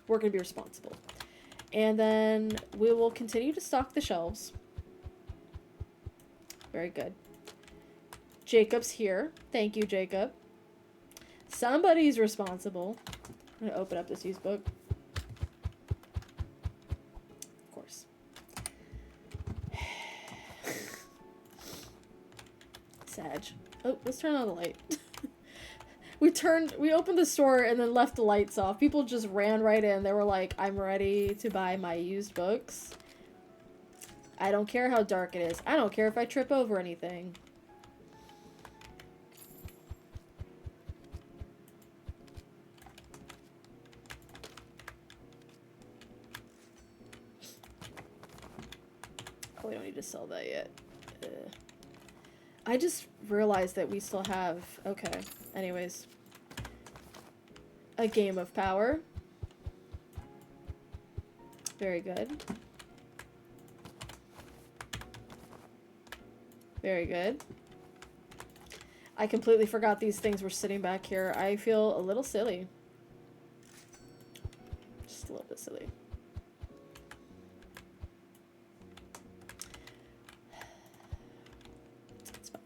We're going to be responsible. And then we will continue to stock the shelves. Very good. Jacob's here. Thank you, Jacob. Somebody's responsible. I'm going to open up this used book. Of course. Sag. Oh, let's turn on the light. We opened the store and then left the lights off. People just ran right in. They were like, I'm ready to buy my used books. I don't care how dark it is. I don't care if I trip over anything. Oh, we don't need to sell that yet. I just realized that we still have... Okay. Anyways. A Game of Power. Very good. Very good. I completely forgot these things were sitting back here. I feel a little silly. Just a little bit silly. It's fine.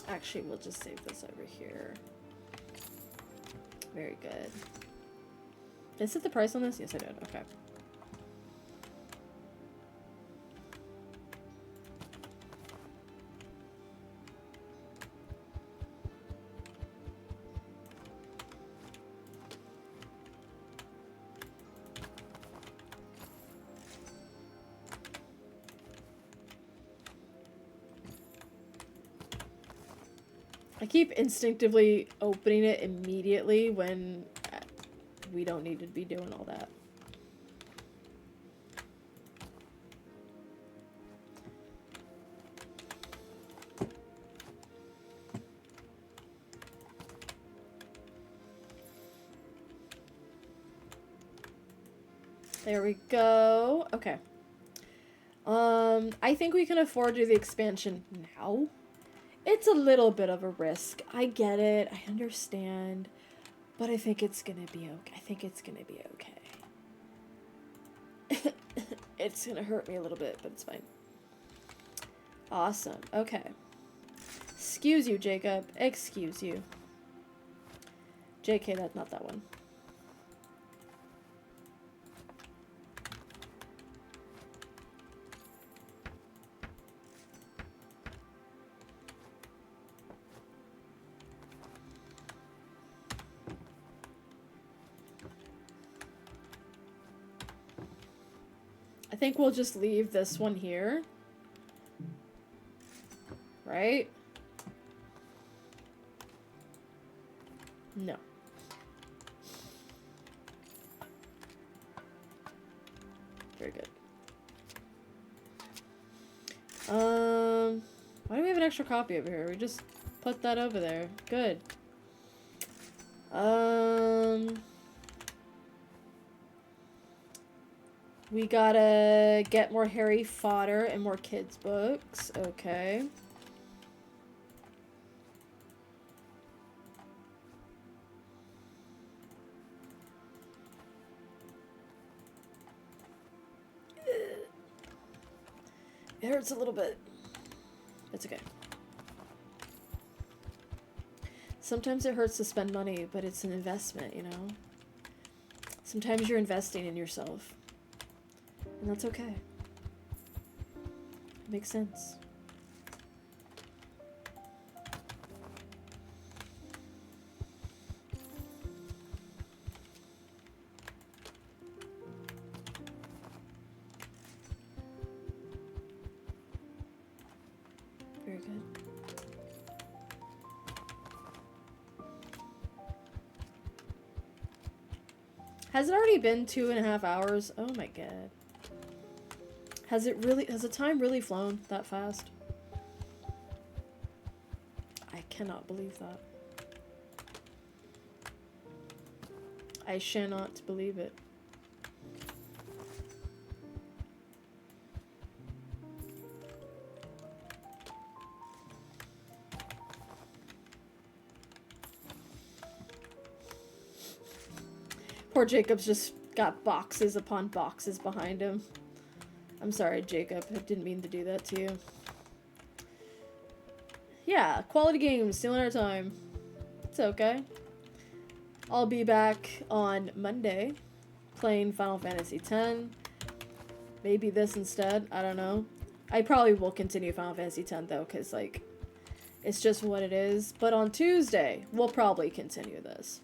Actually, we'll just save this over here. Very good. Did I set the price on this? Yes, I did. Okay. I keep instinctively opening it immediately when we don't need to be doing all that. There we go. Okay. I think we can afford to do the expansion now. It's a little bit of a risk. I get it. I understand. But I think it's gonna be okay. I think it's gonna be okay. It's gonna hurt me a little bit, but it's fine. Awesome. Okay. Excuse you, Jacob. Excuse you. JK, that's not that one. I think we'll just leave this one here. Right? No. Very good. Why do we have an extra copy over here? We just put that over there. Good. We gotta get more Harry fodder and more kids' books. Okay. It hurts a little bit. It's okay. Sometimes it hurts to spend money, but it's an investment, you know? Sometimes you're investing in yourself. And that's okay. It makes sense. Has it already been 2.5 hours? Oh my god. Has the time really flown that fast? I cannot believe that. I cannot believe it. Poor Jacob's just got boxes upon boxes behind him. I'm sorry, Jacob. I didn't mean to do that to you. Yeah, quality games, stealing our time. It's okay. I'll be back on Monday playing Final Fantasy X. Maybe this instead. I don't know. I probably will continue Final Fantasy X though, because, like, it's just what it is. But on Tuesday, we'll probably continue this.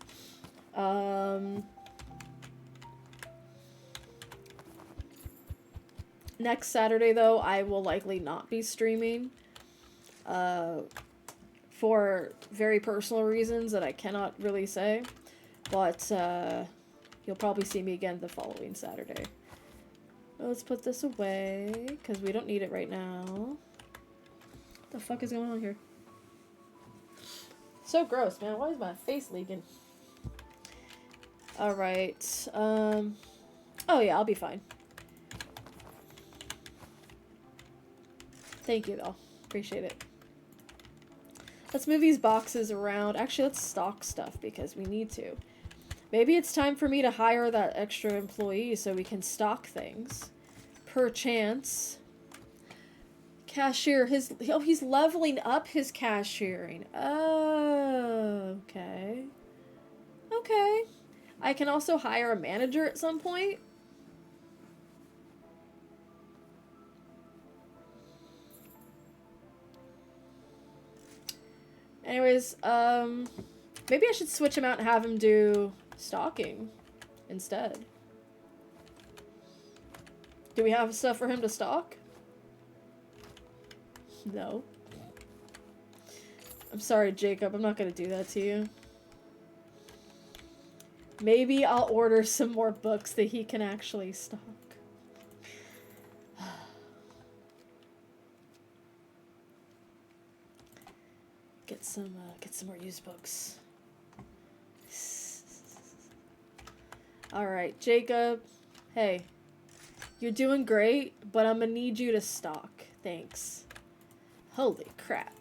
Next Saturday, though, I will likely not be streaming. For very personal reasons that I cannot really say. But, you'll probably see me again the following Saturday. Let's put this away, because we don't need it right now. What the fuck is going on here? So gross, man. Why is my face leaking? Alright. Oh yeah, I'll be fine. Thank you, though. Appreciate it. Let's move these boxes around. Actually, let's stock stuff because we need to. Maybe it's time for me to hire that extra employee so we can stock things. Perchance. Cashier, he's leveling up his cashiering. Oh, okay. Okay. I can also hire a manager at some point. Anyways, maybe I should switch him out and have him do stocking instead. Do we have stuff for him to stock? No. I'm sorry, Jacob. I'm not gonna do that to you. Maybe I'll order some more books that he can actually stock. Get some more used books. Alright, Jacob. Hey. You're doing great, but I'm gonna need you to stock. Thanks. Holy crap.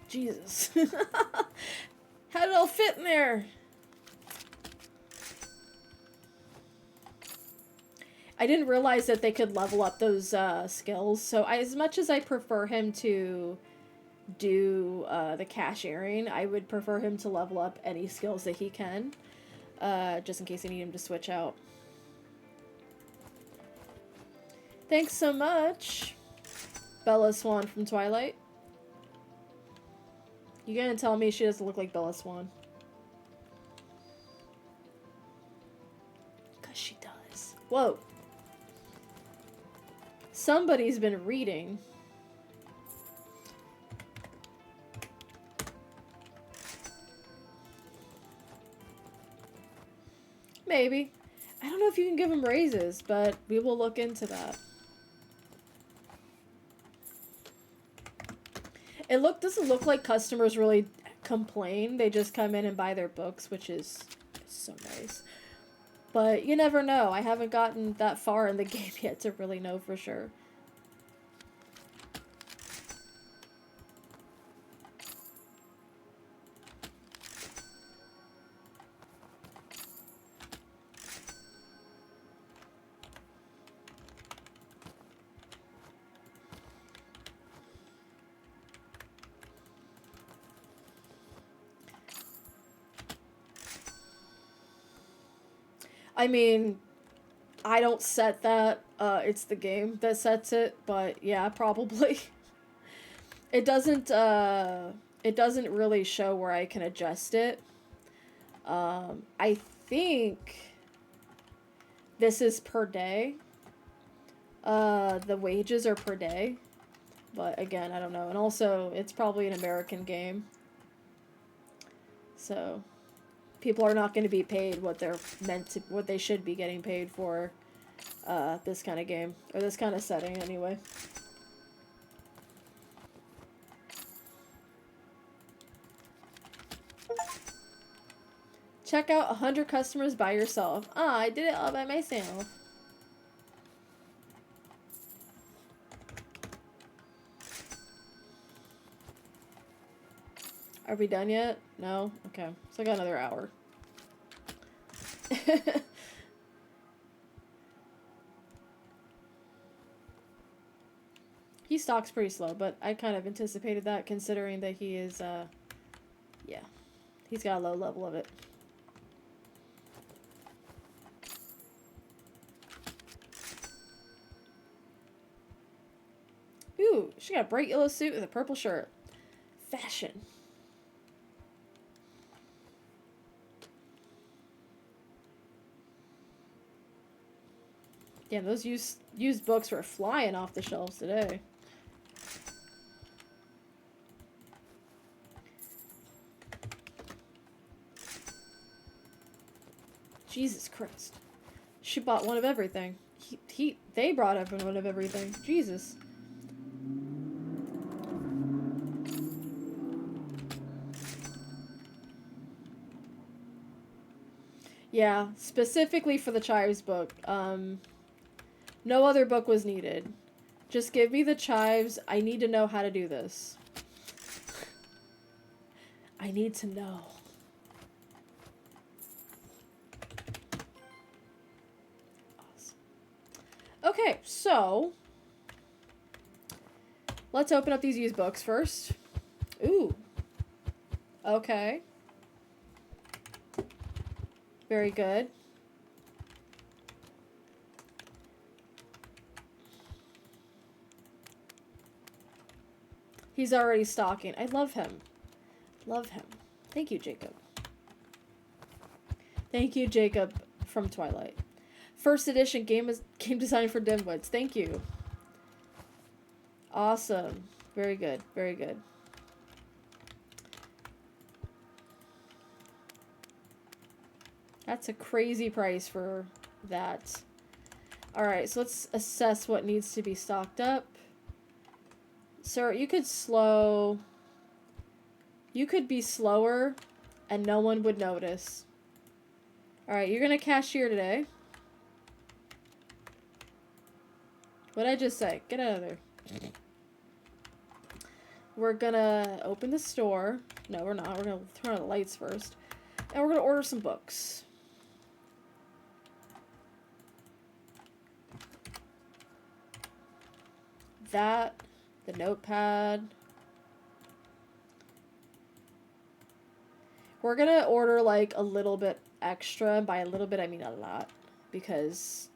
Jesus. How did it all fit in there? I didn't realize that they could level up those skills. So as much as I prefer him to do the cashiering, I would prefer him to level up any skills that he can. Just in case I need him to switch out. Thanks so much, Bella Swan from Twilight. You gonna tell me she doesn't look like Bella Swan? Because she does. Whoa. Somebody's been reading. Maybe. I don't know if you can give him raises, but we will look into that. It doesn't look like customers really complain. They just come in and buy their books, which is so nice. But you never know. I haven't gotten that far in the game yet to really know for sure. I mean, I don't set that. It's the game that sets it, but yeah, probably. It doesn't really show where I can adjust it. I think this is per day. The wages are per day. But again, I don't know. And also, it's probably an American game. So, people are not going to be paid what they're meant to, what they should be getting paid for this kind of game. Or this kind of setting, anyway. Check out 100 customers by yourself. Ah, I did it all by myself. Are we done yet? No? Okay. So I got another hour. He stalks pretty slow, but I kind of anticipated that considering that he is, yeah. He's got a low level of it. Ooh, she got a bright yellow suit with a purple shirt. Fashion. Damn, those used books were flying off the shelves today. Jesus Christ. She bought one of everything. They brought everyone of everything. Jesus. Yeah, specifically for the Chives book. No other book was needed. Just give me the Chives. I need to know how to do this. I need to know. Awesome. Okay, so let's open up these used books first. Ooh. Okay. Very good. He's already stalking. I love him. Love him. Thank you, Jacob. Thank you, Jacob from Twilight. First edition game design for Dimwits. Thank you. Awesome. Very good. Very good. That's a crazy price for that. Alright, so let's assess what needs to be stocked up. Sir, you could slow... You could be slower and no one would notice. Alright, you're gonna cashier today. What'd I just say? Get out of there. We're gonna open the store. No, we're not. We're gonna turn on the lights first. And we're gonna order some books. That, the notepad. We're gonna order like a little bit extra. By a little bit, I mean a lot, because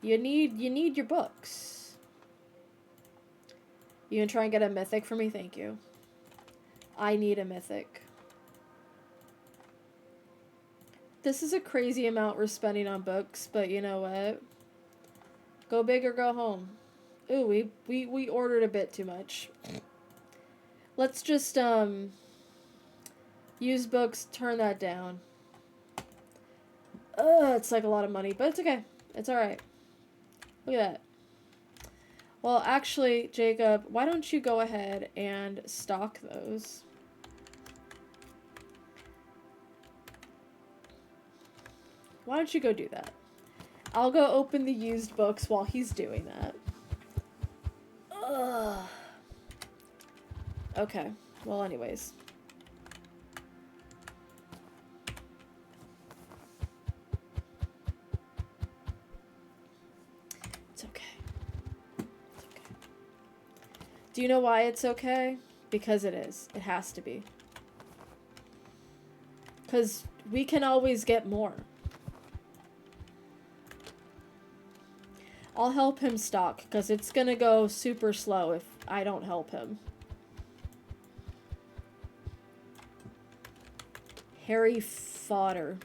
you need your books. You can try and get a mythic for me. Thank you. I need a mythic. This is a crazy amount we're spending on books, but you know what? Go big or go home. Ooh, we ordered a bit too much. Let's just, use books, turn that down. It's like a lot of money, but it's okay. It's alright. Look at that. Well, actually, Jacob, why don't you go ahead and stock those? Why don't you go do that? I'll go open the used books while he's doing that. Ugh. Okay. Well, anyways. It's okay. It's okay. Do you know why it's okay? Because it is. It has to be. Because we can always get more. I'll help him stock, because it's gonna go super slow if I don't help him. Harry Fodder.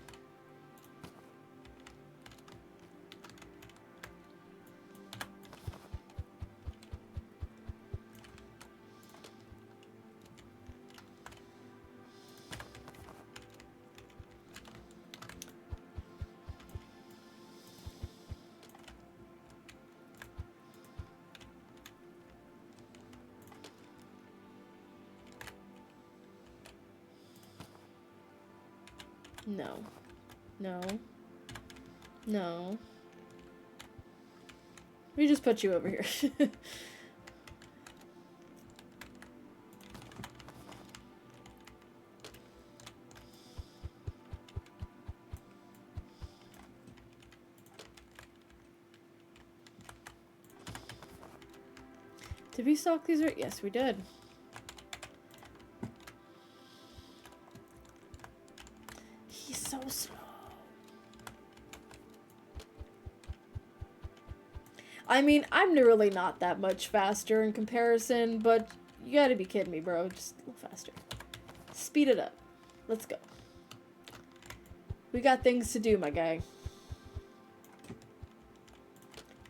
No. No. No. Let me just put you over here. Did we stock these right? Yes, we did. He's so slow. I mean, I'm really not that much faster in comparison, but you gotta be kidding me, bro. Just a little faster. Speed it up. Let's go. We got things to do, my guy.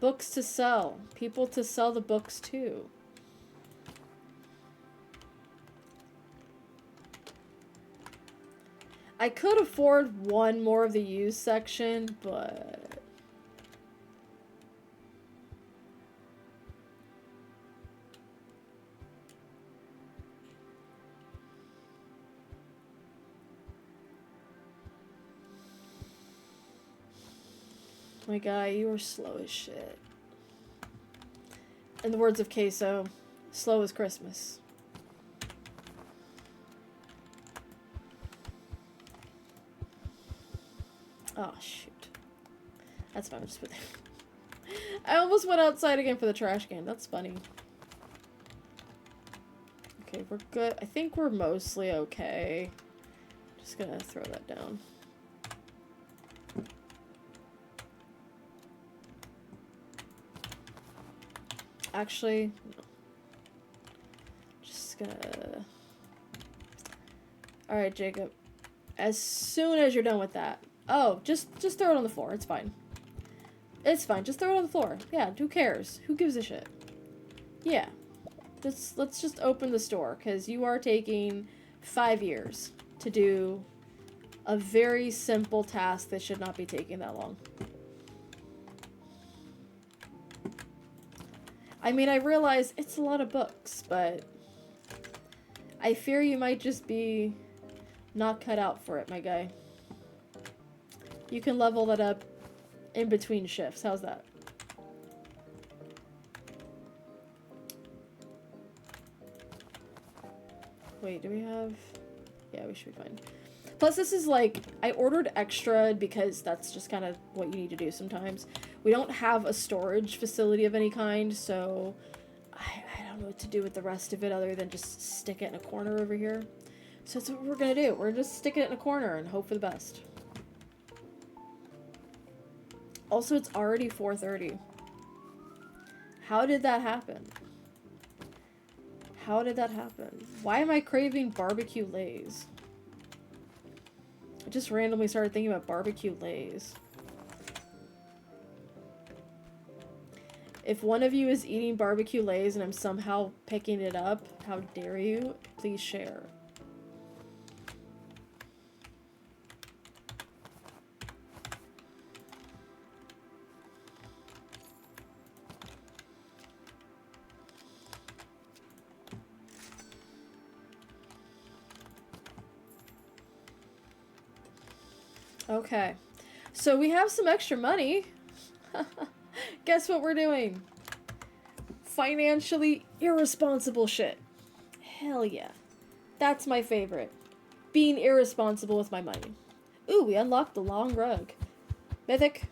Books to sell. People to sell the books to. I could afford one more of the used section, but... My guy, you are slow as shit. In the words of Queso, slow as Christmas. Oh, shoot. That's fine, I'll just put that. I almost went outside again for the trash can. That's funny. Okay, we're good. I think we're mostly okay. Just gonna throw that down. Actually, no. Just gonna... Alright, Jacob. As soon as you're done with that... Oh, just throw it on the floor. It's fine. It's fine. Just throw it on the floor. Yeah, who cares? Who gives a shit? Yeah. Let's just open the store, because you are taking 5 years to do a very simple task that should not be taking that long. I mean, I realize it's a lot of books, but I fear you might just be not cut out for it, my guy. You can level that up in between shifts. How's that? Wait, do we have... Yeah, we should be fine. Plus, this is like... I ordered extra because that's just kind of what you need to do sometimes. We don't have a storage facility of any kind, so... I don't know what to do with the rest of it other than just stick it in a corner over here. So that's what we're gonna do. We're just stick it in a corner and hope for the best. Also, it's already 4:30. How did that happen? How did that happen? Why am I craving barbecue lays? I just randomly started thinking about barbecue lays. If one of you is eating barbecue lays and I'm somehow picking it up, how dare you? Please share. Okay, so we have some extra money. Guess what we're doing? Financially irresponsible shit. Hell yeah. That's my favorite. Being irresponsible with my money. Ooh, we unlocked the long rug. Mythic.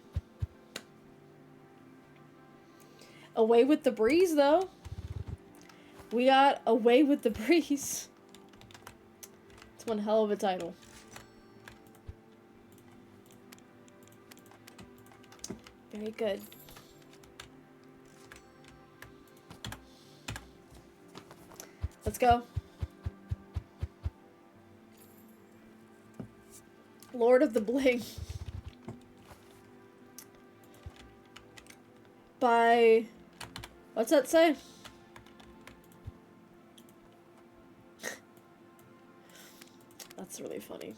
Away with the breeze, though. We got Away with the Breeze. It's one hell of a title. Very good. Let's go. Lord of the Bling. By... What's that say? That's really funny.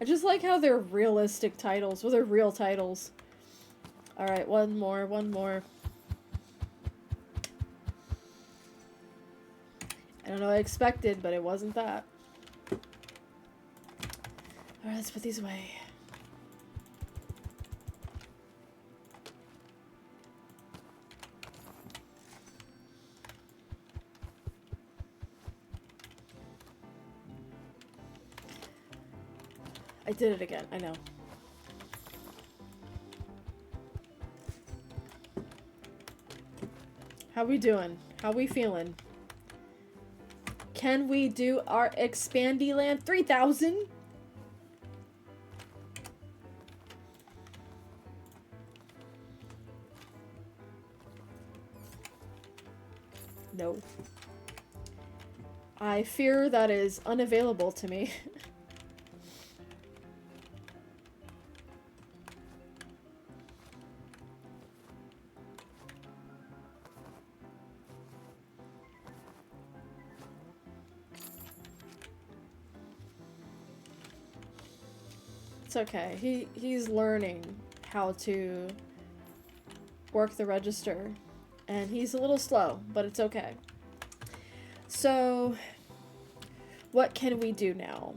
I just like how they're realistic titles. Well, they're real titles. Alright, one more, one more. I don't know what I expected, but it wasn't that. Alright, let's put these away. I did it again, I know. How we doing? How we feeling? Can we do our Expandy Land 3000? No. I fear that is unavailable to me. It's okay. He's learning how to work the register. And he's a little slow, but it's okay. So, what can we do now?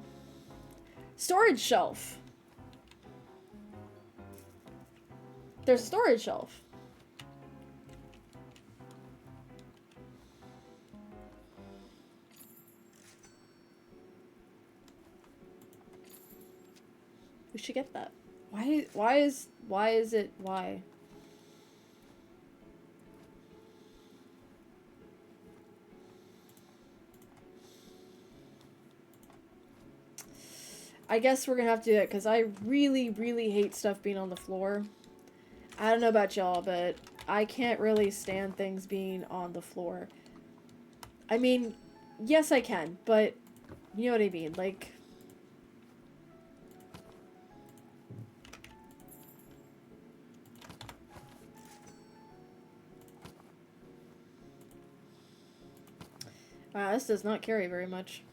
Storage shelf. There's a storage shelf. We should get that. Why is it? I guess we're gonna have to do that because I really, really hate stuff being on the floor. I don't know about y'all, but I can't really stand things being on the floor. I mean, yes I can, but you know what I mean, like... Wow, this does not carry very much.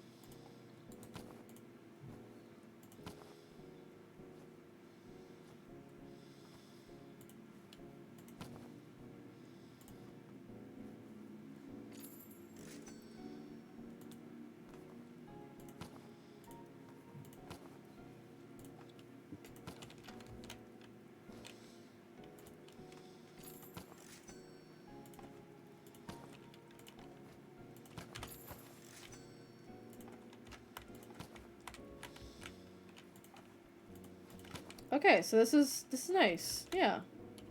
Okay, so this is nice. Yeah.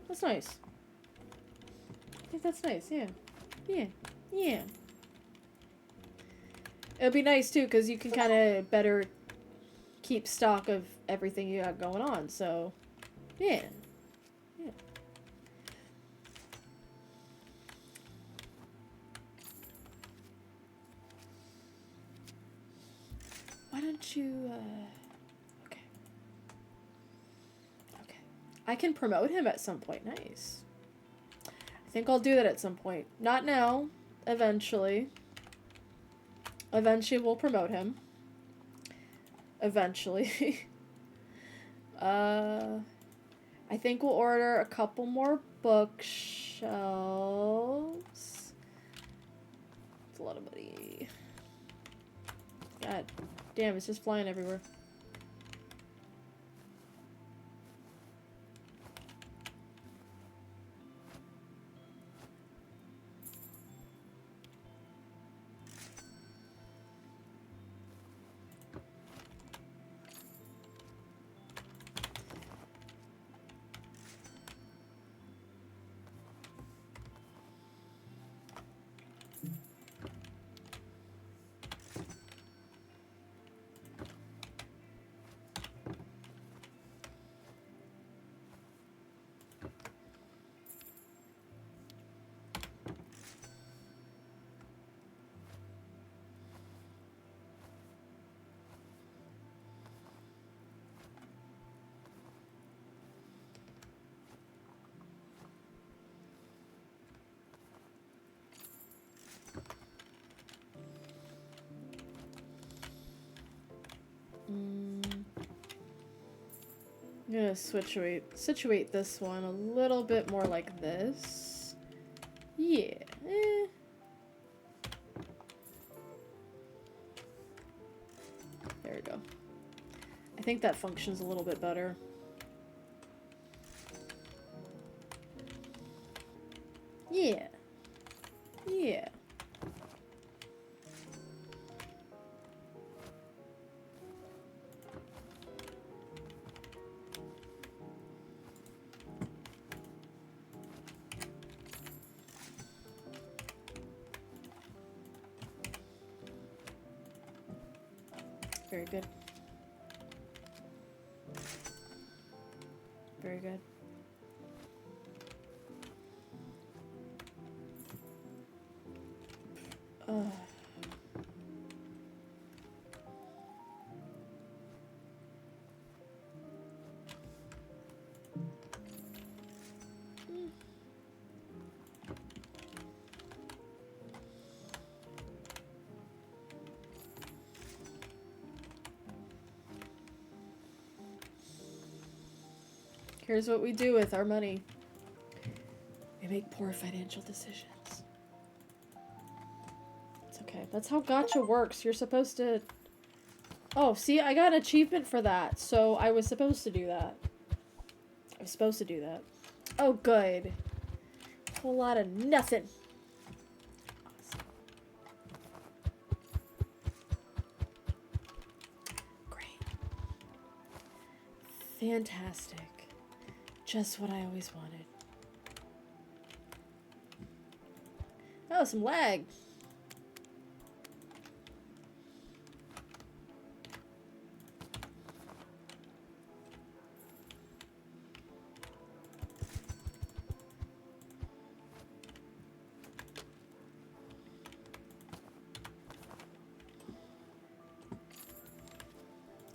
That's nice. I think that's nice, yeah. Yeah. Yeah. It'll be nice too, because you can kind of better keep stock of everything you got going on, so yeah. Yeah. Why don't you okay. Okay. I can promote him at some point. Nice. I think I'll do that at some point. Not now. Eventually. Eventually we'll promote him. Eventually. I think we'll order a couple more bookshelves. It's a lot of money. God damn, it's just flying everywhere. I'm gonna situate this one a little bit more like this. Yeah. There we go. I think that functions a little bit better. Yeah. Yeah. Very good. Very good. Here's what we do with our money. We make poor financial decisions. It's okay. That's how gacha works. You're supposed to... Oh, see, I got an achievement for that. So I was supposed to do that. I was supposed to do that. Oh, good. A whole lot of nothing. Awesome. Great. Fantastic. Just what I always wanted. Oh, some lag.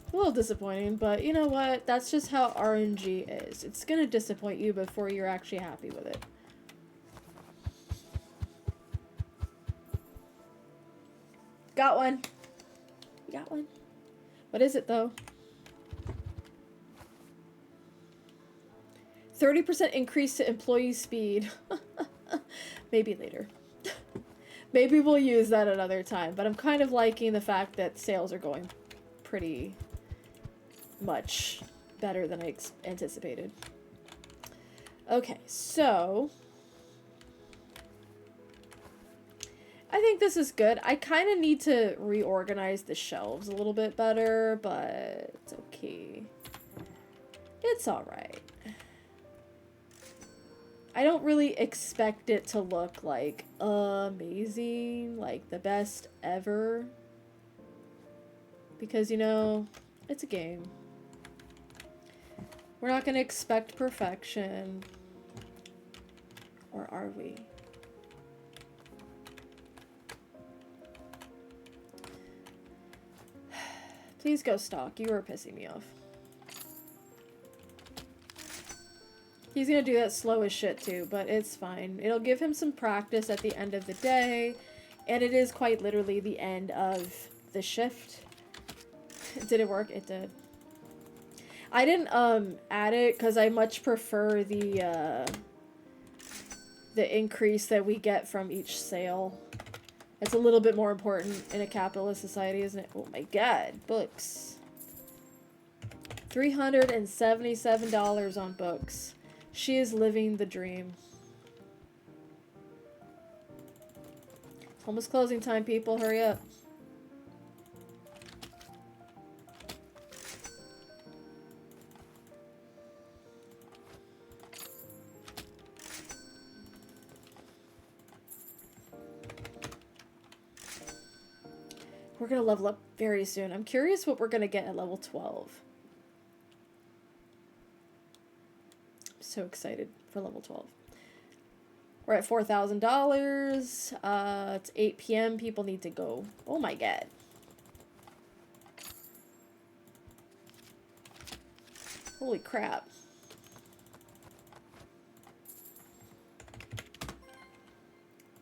A little disappointing, but you know what? That's just how RNG is. It's gonna disappoint you before you're actually happy with it. Got one. Got one. What is it, though? 30% increase to employee speed. Maybe later. Maybe we'll use that another time, but I'm kind of liking the fact that sales are going pretty much better than I anticipated. Okay, so I think this is good. I kind of need to reorganize the shelves a little bit better, but it's okay. It's alright. I don't really expect it to look like amazing, like the best ever. Because, you know, it's a game. We're not going to expect perfection. Or are we? Please go stock. You are pissing me off. He's gonna do that slow as shit too, but it's fine. It'll give him some practice at the end of the day. And it is quite literally the end of the shift. Did it work? It did. I didn't add it because I much prefer the increase that we get from each sale. It's a little bit more important in a capitalist society, isn't it? Oh my god, books. $377 on books. She is living the dream. It's almost closing time, people. Hurry up. We're gonna level up very soon. I'm curious what we're gonna get at level 12. I'm so excited for level 12. We're at $4,000. It's 8 p.m. People need to go. Oh my god. Holy crap.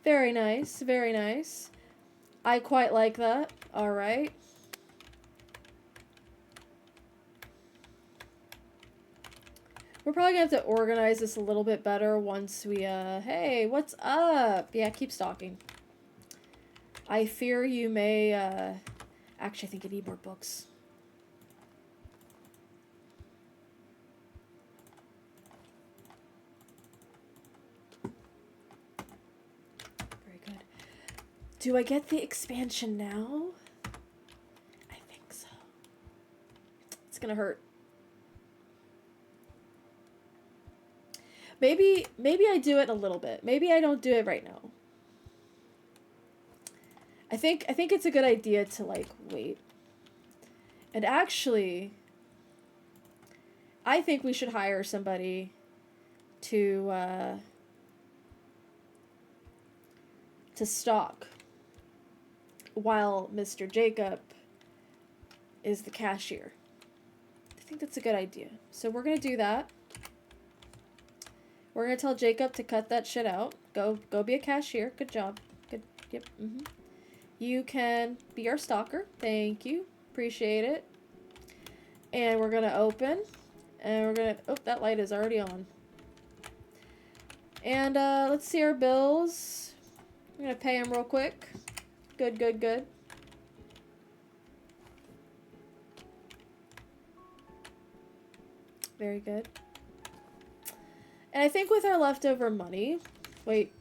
Very nice. Very nice. I quite like that. Alright. We're probably gonna have to organize this a little bit better once we, hey, what's up? Yeah, keep stalking. I fear you may, actually, I think I need more books. Do I get the expansion now? I think so. It's gonna hurt. Maybe I do it a little bit. Maybe I don't do it right now. I think it's a good idea to like wait. And actually, I think we should hire somebody to stock while Mr. Jacob is the cashier. I think that's a good idea. So we're gonna do that. We're gonna tell Jacob to cut that shit out. Go be a cashier. Good job. Good. Yep. You can be our stalker. Thank you. Appreciate it. And we're gonna open. And we're gonna... Oh, that light is already on. And let's see our bills. I'm gonna pay him real quick. Good, good, good. Very good. And I think with our leftover money... Wait.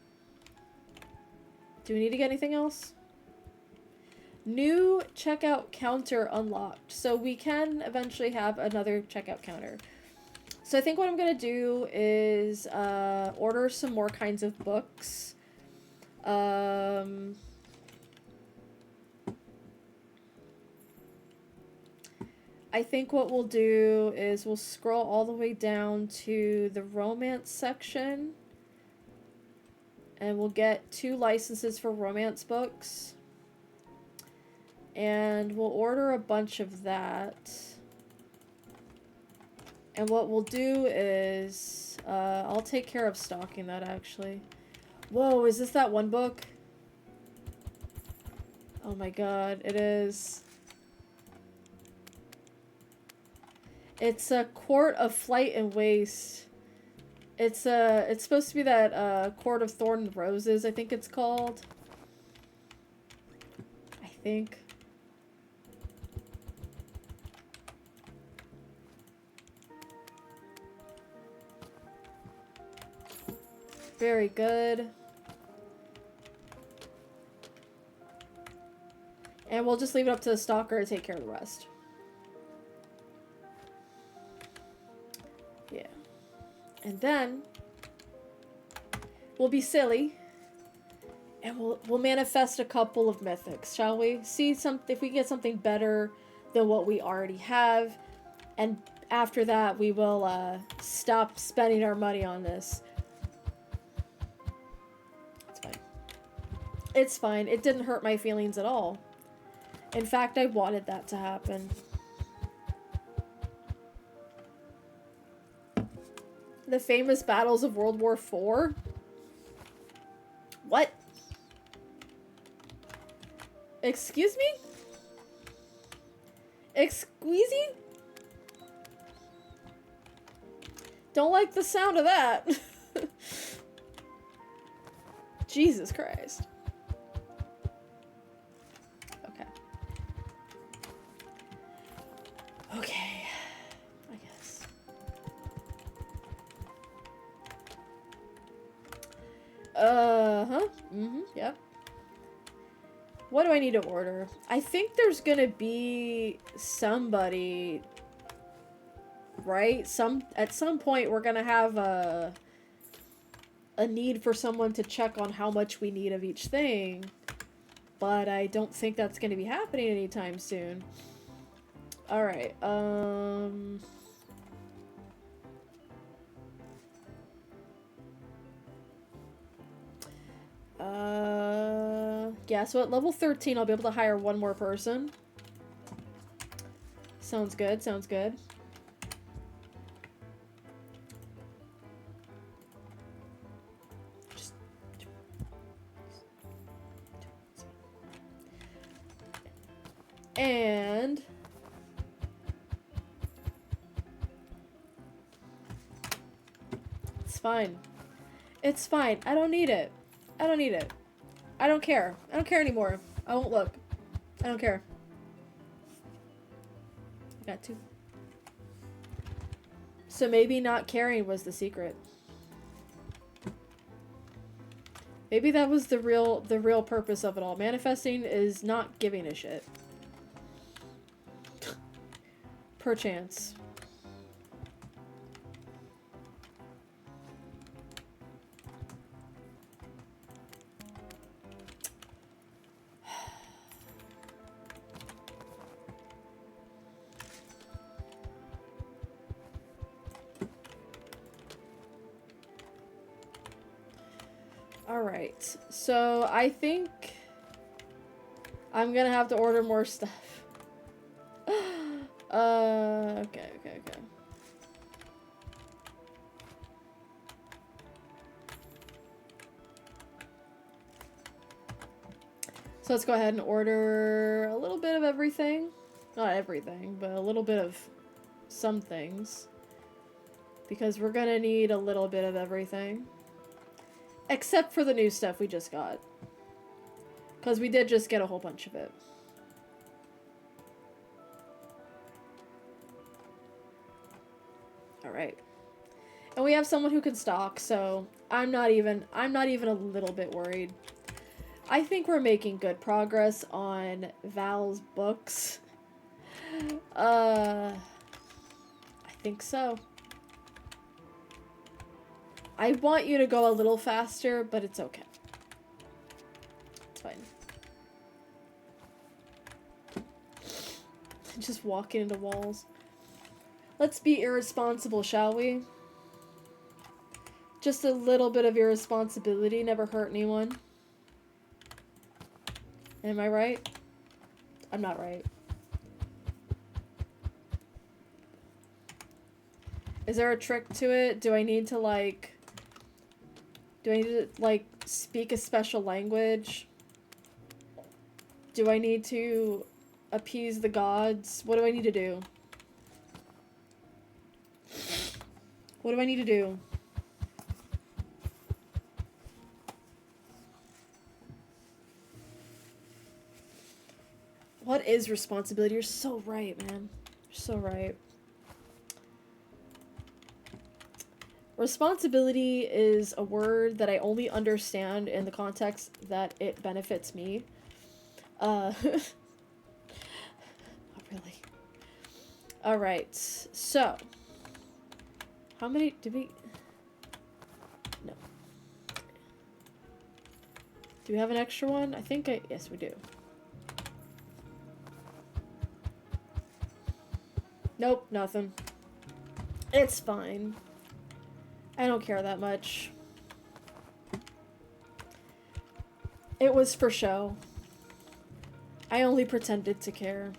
Do we need to get anything else? New checkout counter unlocked. So we can eventually have another checkout counter. So I think what I'm going to do is order some more kinds of books. I think what we'll do is we'll scroll all the way down to the romance section. And we'll get 2 licenses for romance books. And we'll order a bunch of that. And what we'll do is... I'll take care of stocking that, actually. Whoa, is this that one book? Oh my god, it is. It's a Court of Flight and Waste. It's supposed to be that Court of Thorn and Roses, I think it's called. I think. Very good. And we'll just leave it up to the stalker to take care of the rest. Yeah. And then we'll be silly. And we'll manifest a couple of mythics, shall we? See if we can get something better than what we already have. And after that, we will stop spending our money on this. It's fine. It didn't hurt my feelings at all. In fact, I wanted that to happen. The famous battles of World War IV? What? Excuse me? Exqueezy? Don't like the sound of that. Jesus Christ. Okay, I guess. Yep. What do I need to order? I think there's gonna be somebody, right? At some point we're gonna have a need for someone to check on how much we need of each thing. But I don't think that's gonna be happening anytime soon. Alright, yeah, so at level 13, I'll be able to hire one more person. Sounds good, sounds good. And... it's fine. It's fine. I don't need it. I don't need it. I don't care. I don't care anymore. I won't look. I don't care. I got 2. So maybe not caring was the secret. Maybe that was the real purpose of it all. Manifesting is not giving a shit. Perchance. Alright, so I think I'm gonna have to order more stuff. Okay. So let's go ahead and order a little bit of everything. Not everything, but a little bit of some things. Because we're gonna need a little bit of everything. Except for the new stuff we just got. Because we did just get a whole bunch of it. Alright. And we have someone who can stock, so I'm not even a little bit worried. I think we're making good progress on Val's books. I think so. I want you to go a little faster, but it's okay. It's fine. Just walking into walls. Let's be irresponsible, shall we? Just a little bit of irresponsibility never hurt anyone. Am I right? I'm not right. Is there a trick to it? Do I need to, like... Do I need to, like, speak a special language? Do I need to appease the gods? What do I need to do? What do I need to do? What is responsibility? You're so right, man. You're so right. Responsibility is a word that I only understand in the context that it benefits me. Not really. Alright, so. How many did we... No. Do we have an extra one? I think yes, we do. Nope, nothing. It's fine. I don't care that much. It was for show. I only pretended to care.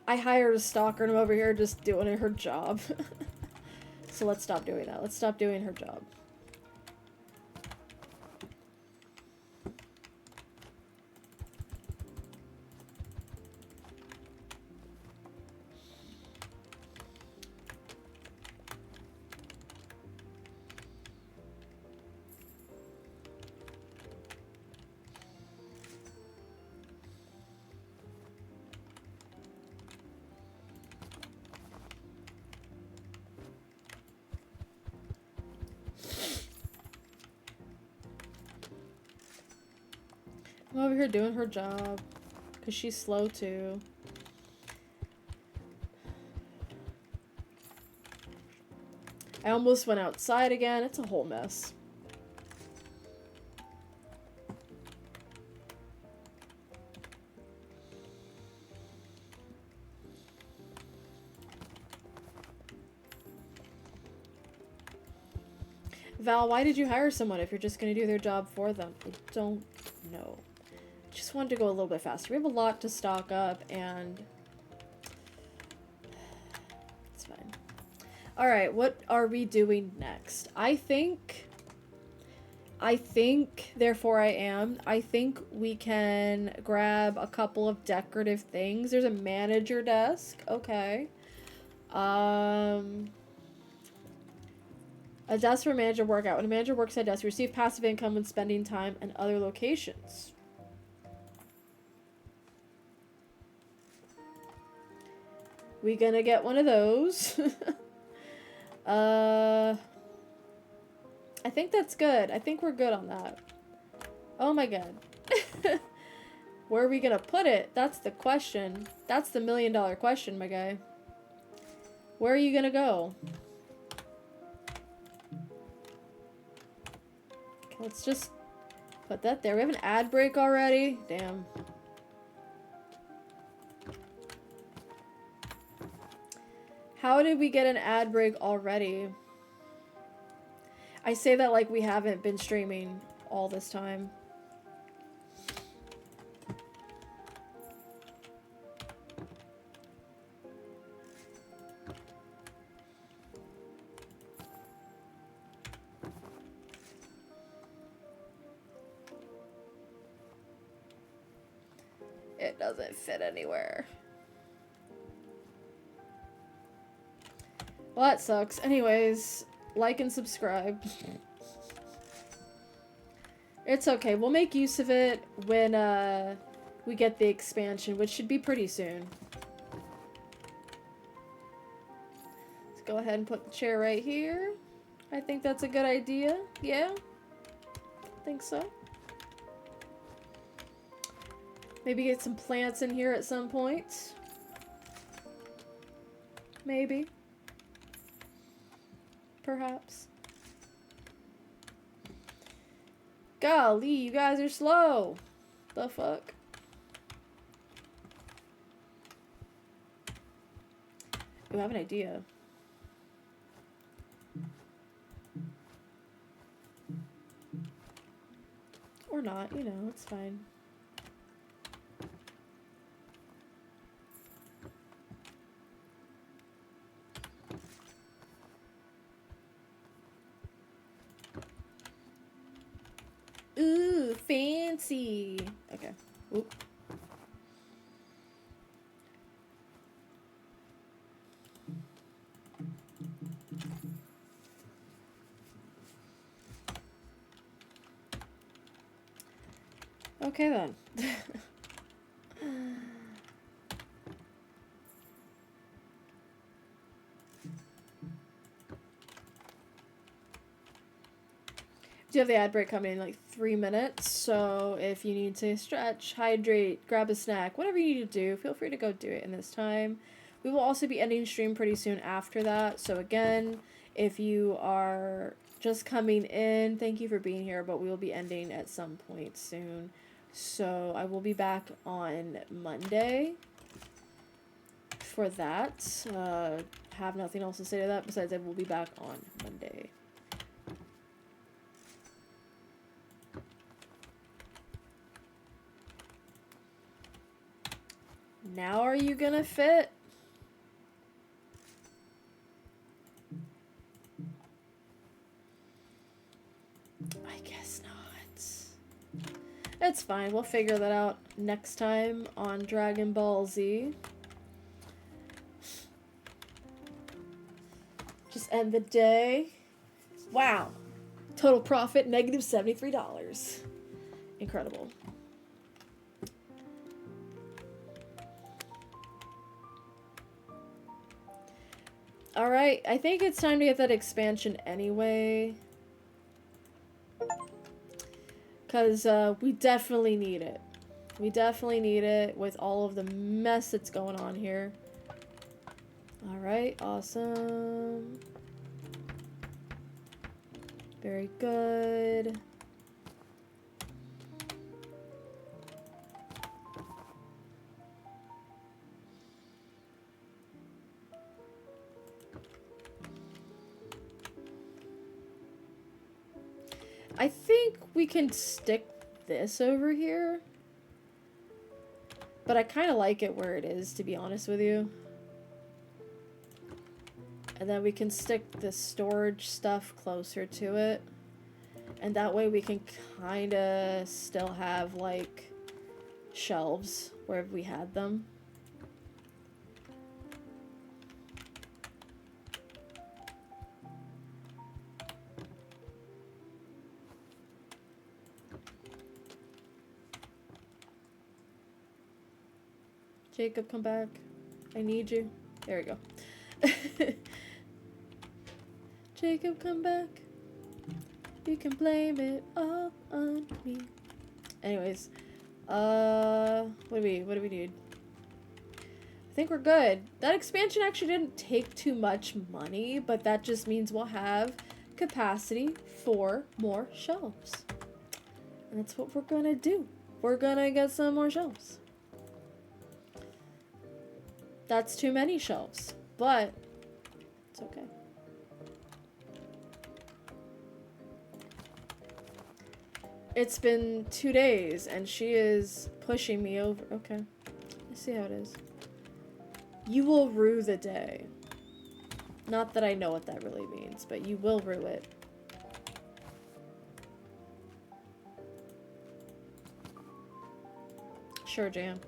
I hired a stalker and I'm over here just doing her job. So let's stop doing that. Let's stop doing her job. I'm over here doing her job. Because she's slow too. I almost went outside again. It's a whole mess. Val, why did you hire someone if you're just going to do their job for them? I don't know. Just wanted to go a little bit faster. We have a lot to stock up, and it's fine. Alright, what are we doing next? I think, therefore I am. I think we can grab a couple of decorative things. There's a manager desk. Okay. A desk for manager workout. When a manager works at a desk, you receive passive income when spending time in other locations. We gonna get one of those. I think that's good. I think we're good on that. Oh my god. Where are we gonna put it? That's the question. That's the $1,000,000 question, my guy. Where are you gonna go? Okay, let's just put that there. We have an ad break already? Damn. How did we get an ad break already? I say that like we haven't been streaming all this time. It doesn't fit anywhere. Well, that sucks. Anyways, like and subscribe. It's okay. We'll make use of it when we get the expansion, which should be pretty soon. Let's go ahead and put the chair right here. I think that's a good idea. Yeah? I think so. Maybe get some plants in here at some point. Maybe. Perhaps. Golly, you guys are slow. The fuck? Ooh, I have an idea. Or not, you know, it's fine. Ooh, fancy. Okay. Oop. Okay then. Do you have the ad break coming in like 3 minutes? So if you need to stretch, hydrate, grab a snack, whatever you need to do, feel free to go do it in this time. We will also be ending stream pretty soon after that. So again, if you are just coming in, thank you for being here, but we will be ending at some point soon. So I will be back on Monday for that. Have nothing else to say to that besides I will be back on Monday. Now are you gonna fit? I guess not. It's fine. We'll figure that out next time on Dragon Ball Z. Just end the day. Wow. Total profit, negative $73. Incredible. Alright, I think it's time to get that expansion anyway. Because we definitely need it. We definitely need it with all of the mess that's going on here. Alright, awesome. Very good. I think we can stick this over here. But I kind of like it where it is, to be honest with you. And then we can stick the storage stuff closer to it. And that way we can kind of still have, like, shelves where we had them. Jacob, come back. I need you. There we go. Jacob, come back. You can blame it all on me. Anyways, what do we need? I think we're good. That expansion actually didn't take too much money, but that just means we'll have capacity for more shelves. And that's what we're gonna do. We're gonna get some more shelves. That's too many shelves, but it's okay. It's been 2 days and she is pushing me over. Okay. Let's see how it is. You will rue the day. Not that I know what that really means, but you will rue it. Sure, Jam.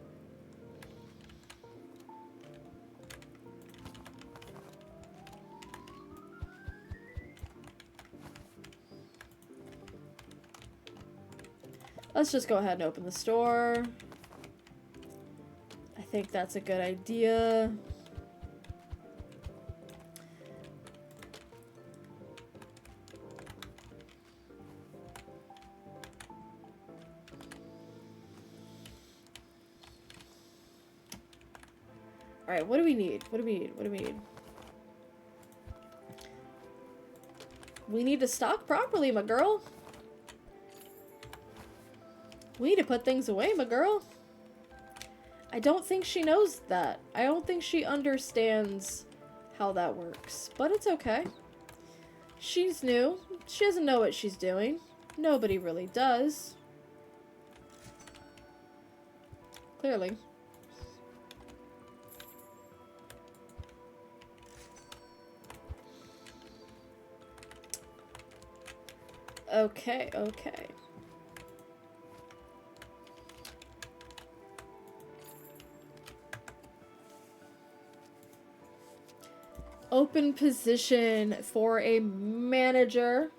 Let's just go ahead and open the store. I think that's a good idea. Alright, what do we need? What do we need? What do we need? We need to stock properly, my girl. We need to put things away, my girl. I don't think she knows that. I don't think she understands how that works. But it's okay. She's new. She doesn't know what she's doing. Nobody really does. Clearly. Okay, okay. Open position for a manager.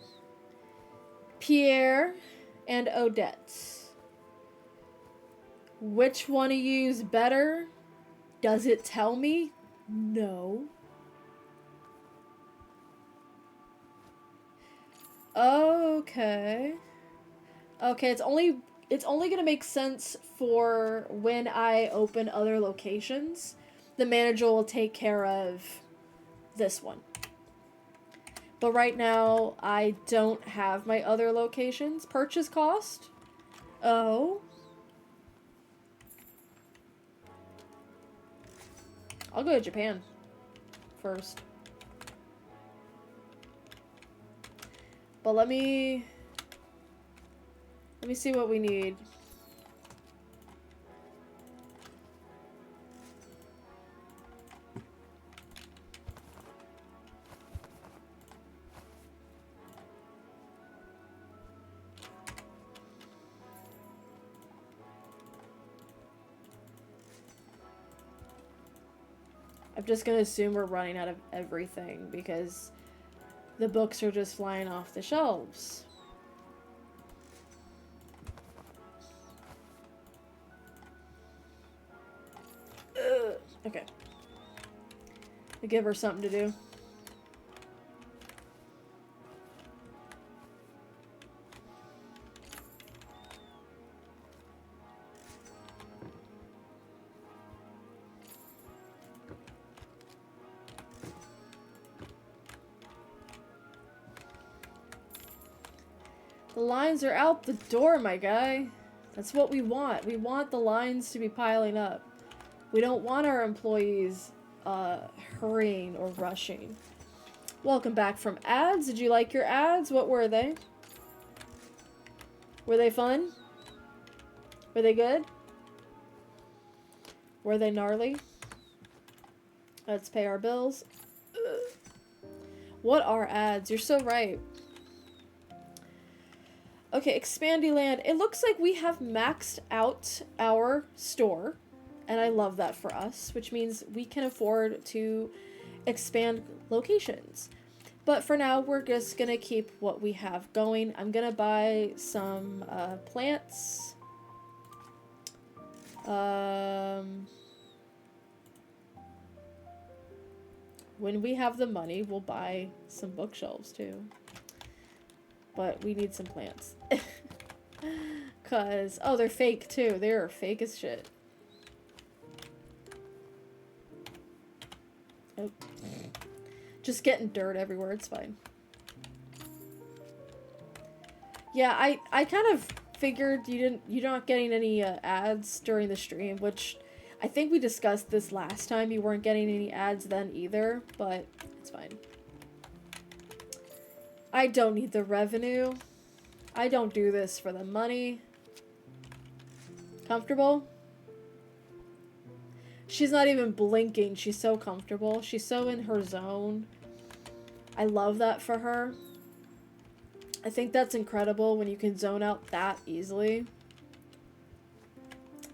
Pierre and Odette. Which one of you is better? Does it tell me? No. Okay. Okay, it's only gonna make sense for when I open other locations. The manager will take care of this one. But right now, I don't have my other locations. Purchase cost? Oh. I'll go to Japan first. But let me see what we need. I'm just gonna assume we're running out of everything because the books are just flying off the shelves. Okay. I give her something to do. The lines are out the door, my guy. That's what we want. We want the lines to be piling up. We don't want our employees hurrying or rushing. Welcome back from ads. Did you like your ads? What were they? Were they fun? Were they good? Were they gnarly? Let's pay our bills. Ugh. What are ads? You're so right. Okay, Expandyland. It looks like we have maxed out our store. And I love that for us, which means we can afford to expand locations. But for now, we're just going to keep what we have going. I'm going to buy some plants. When we have the money, we'll buy some bookshelves too. but we need some plants. Cause, oh, they're fake too. They're fake as shit. Oh. Just getting dirt everywhere, it's fine. Yeah, I kind of figured you're not getting any ads during the stream, which I think we discussed this last time. You weren't getting any ads then either, but it's fine. I don't need the revenue. I don't do this for the money. Comfortable? She's not even blinking. She's so comfortable. She's so in her zone. I love that for her. I think that's incredible when you can zone out that easily.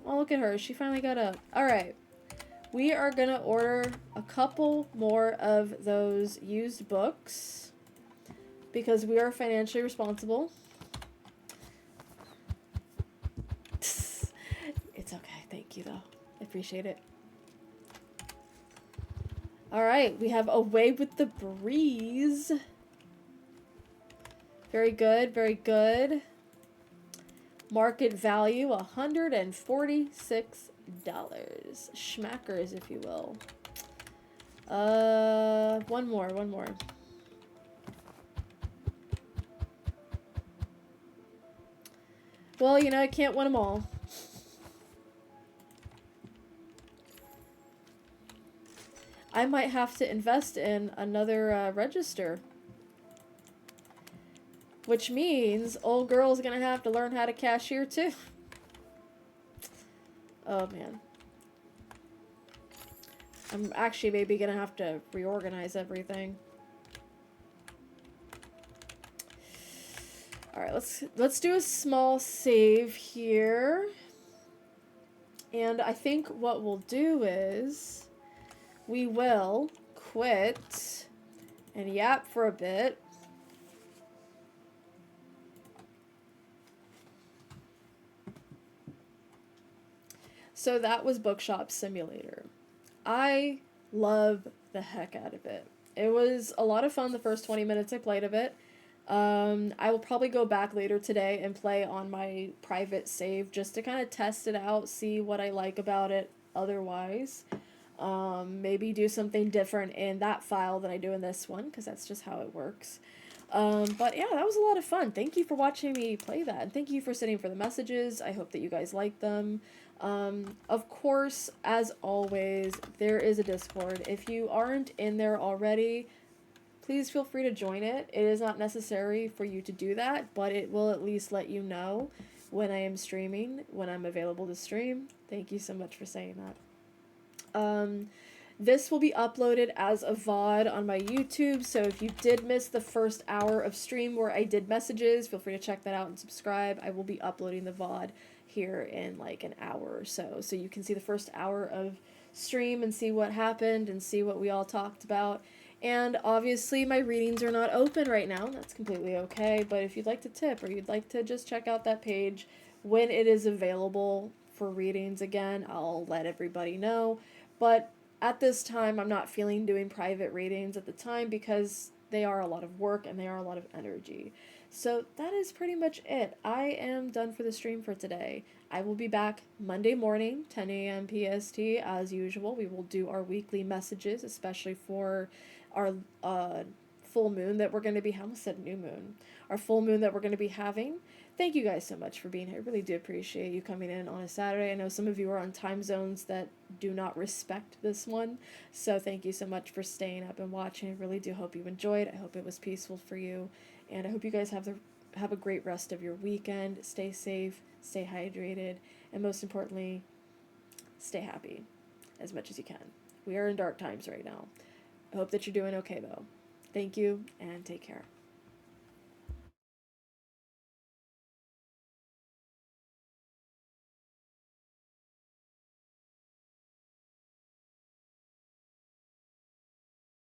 Oh, look at her. She finally got up. Alright. We are gonna order a couple more of those used books because we are financially responsible. It's okay. Thank you, though. I appreciate it. Alright. We have Away with the Breeze. Very good. Very good. Market value, $146. Schmackers, if you will. One more. Well, you know, I can't win them all. I might have to invest in another register. Which means old girl's gonna have to learn how to cashier too. Oh man. I'm actually maybe gonna have to reorganize everything. Alright, let's do a small save here. And I think what we'll do is we will quit and yap for a bit. So that was Bookshop Simulator. I love the heck out of it. It was a lot of fun the first 20 minutes I played of it. I will probably go back later today and play on my private save just to kind of test it out, see what I like about it otherwise. Maybe do something different in that file than I do in this one, because that's just how it works. But yeah, that was a lot of fun. Thank you for watching me play that. And thank you for sitting for the messages. I hope that you guys like them. Of course, as always, there is a Discord. If you aren't in there already, please feel free to join it. It is not necessary for you to do that, but it will at least let you know when I am streaming, when I'm available to stream. Thank you so much for saying that. This will be uploaded as a VOD on my YouTube, so if you did miss the first hour of stream where I did messages, feel free to check that out and subscribe. I will be uploading the VOD here in like an hour or so you can see the first hour of stream and see what happened and see what we all talked about. And obviously my readings are not open right now. That's completely okay, but if you'd like to tip or you'd like to just check out that page when it is available for readings again, I'll let everybody know. But at this time, I'm not feeling doing private readings at the time because they are a lot of work and they are a lot of energy. So that is pretty much it. I am done for the stream for today. I will be back Monday morning, 10 a.m. PST, as usual. We will do our weekly messages, especially for our full moon that we're going to be, I almost said new moon, our full moon that we're going to be having. Thank you guys so much for being here. I really do appreciate you coming in on a Saturday. I know some of you are on time zones that do not respect this one, so thank you so much for staying up and watching. I really do hope you enjoyed. I hope it was peaceful for you, and I hope you guys have a great rest of your weekend. Stay safe, stay hydrated, and most importantly, stay happy as much as you can. We are in dark times right now. I hope that you're doing okay, though. Thank you, and take care.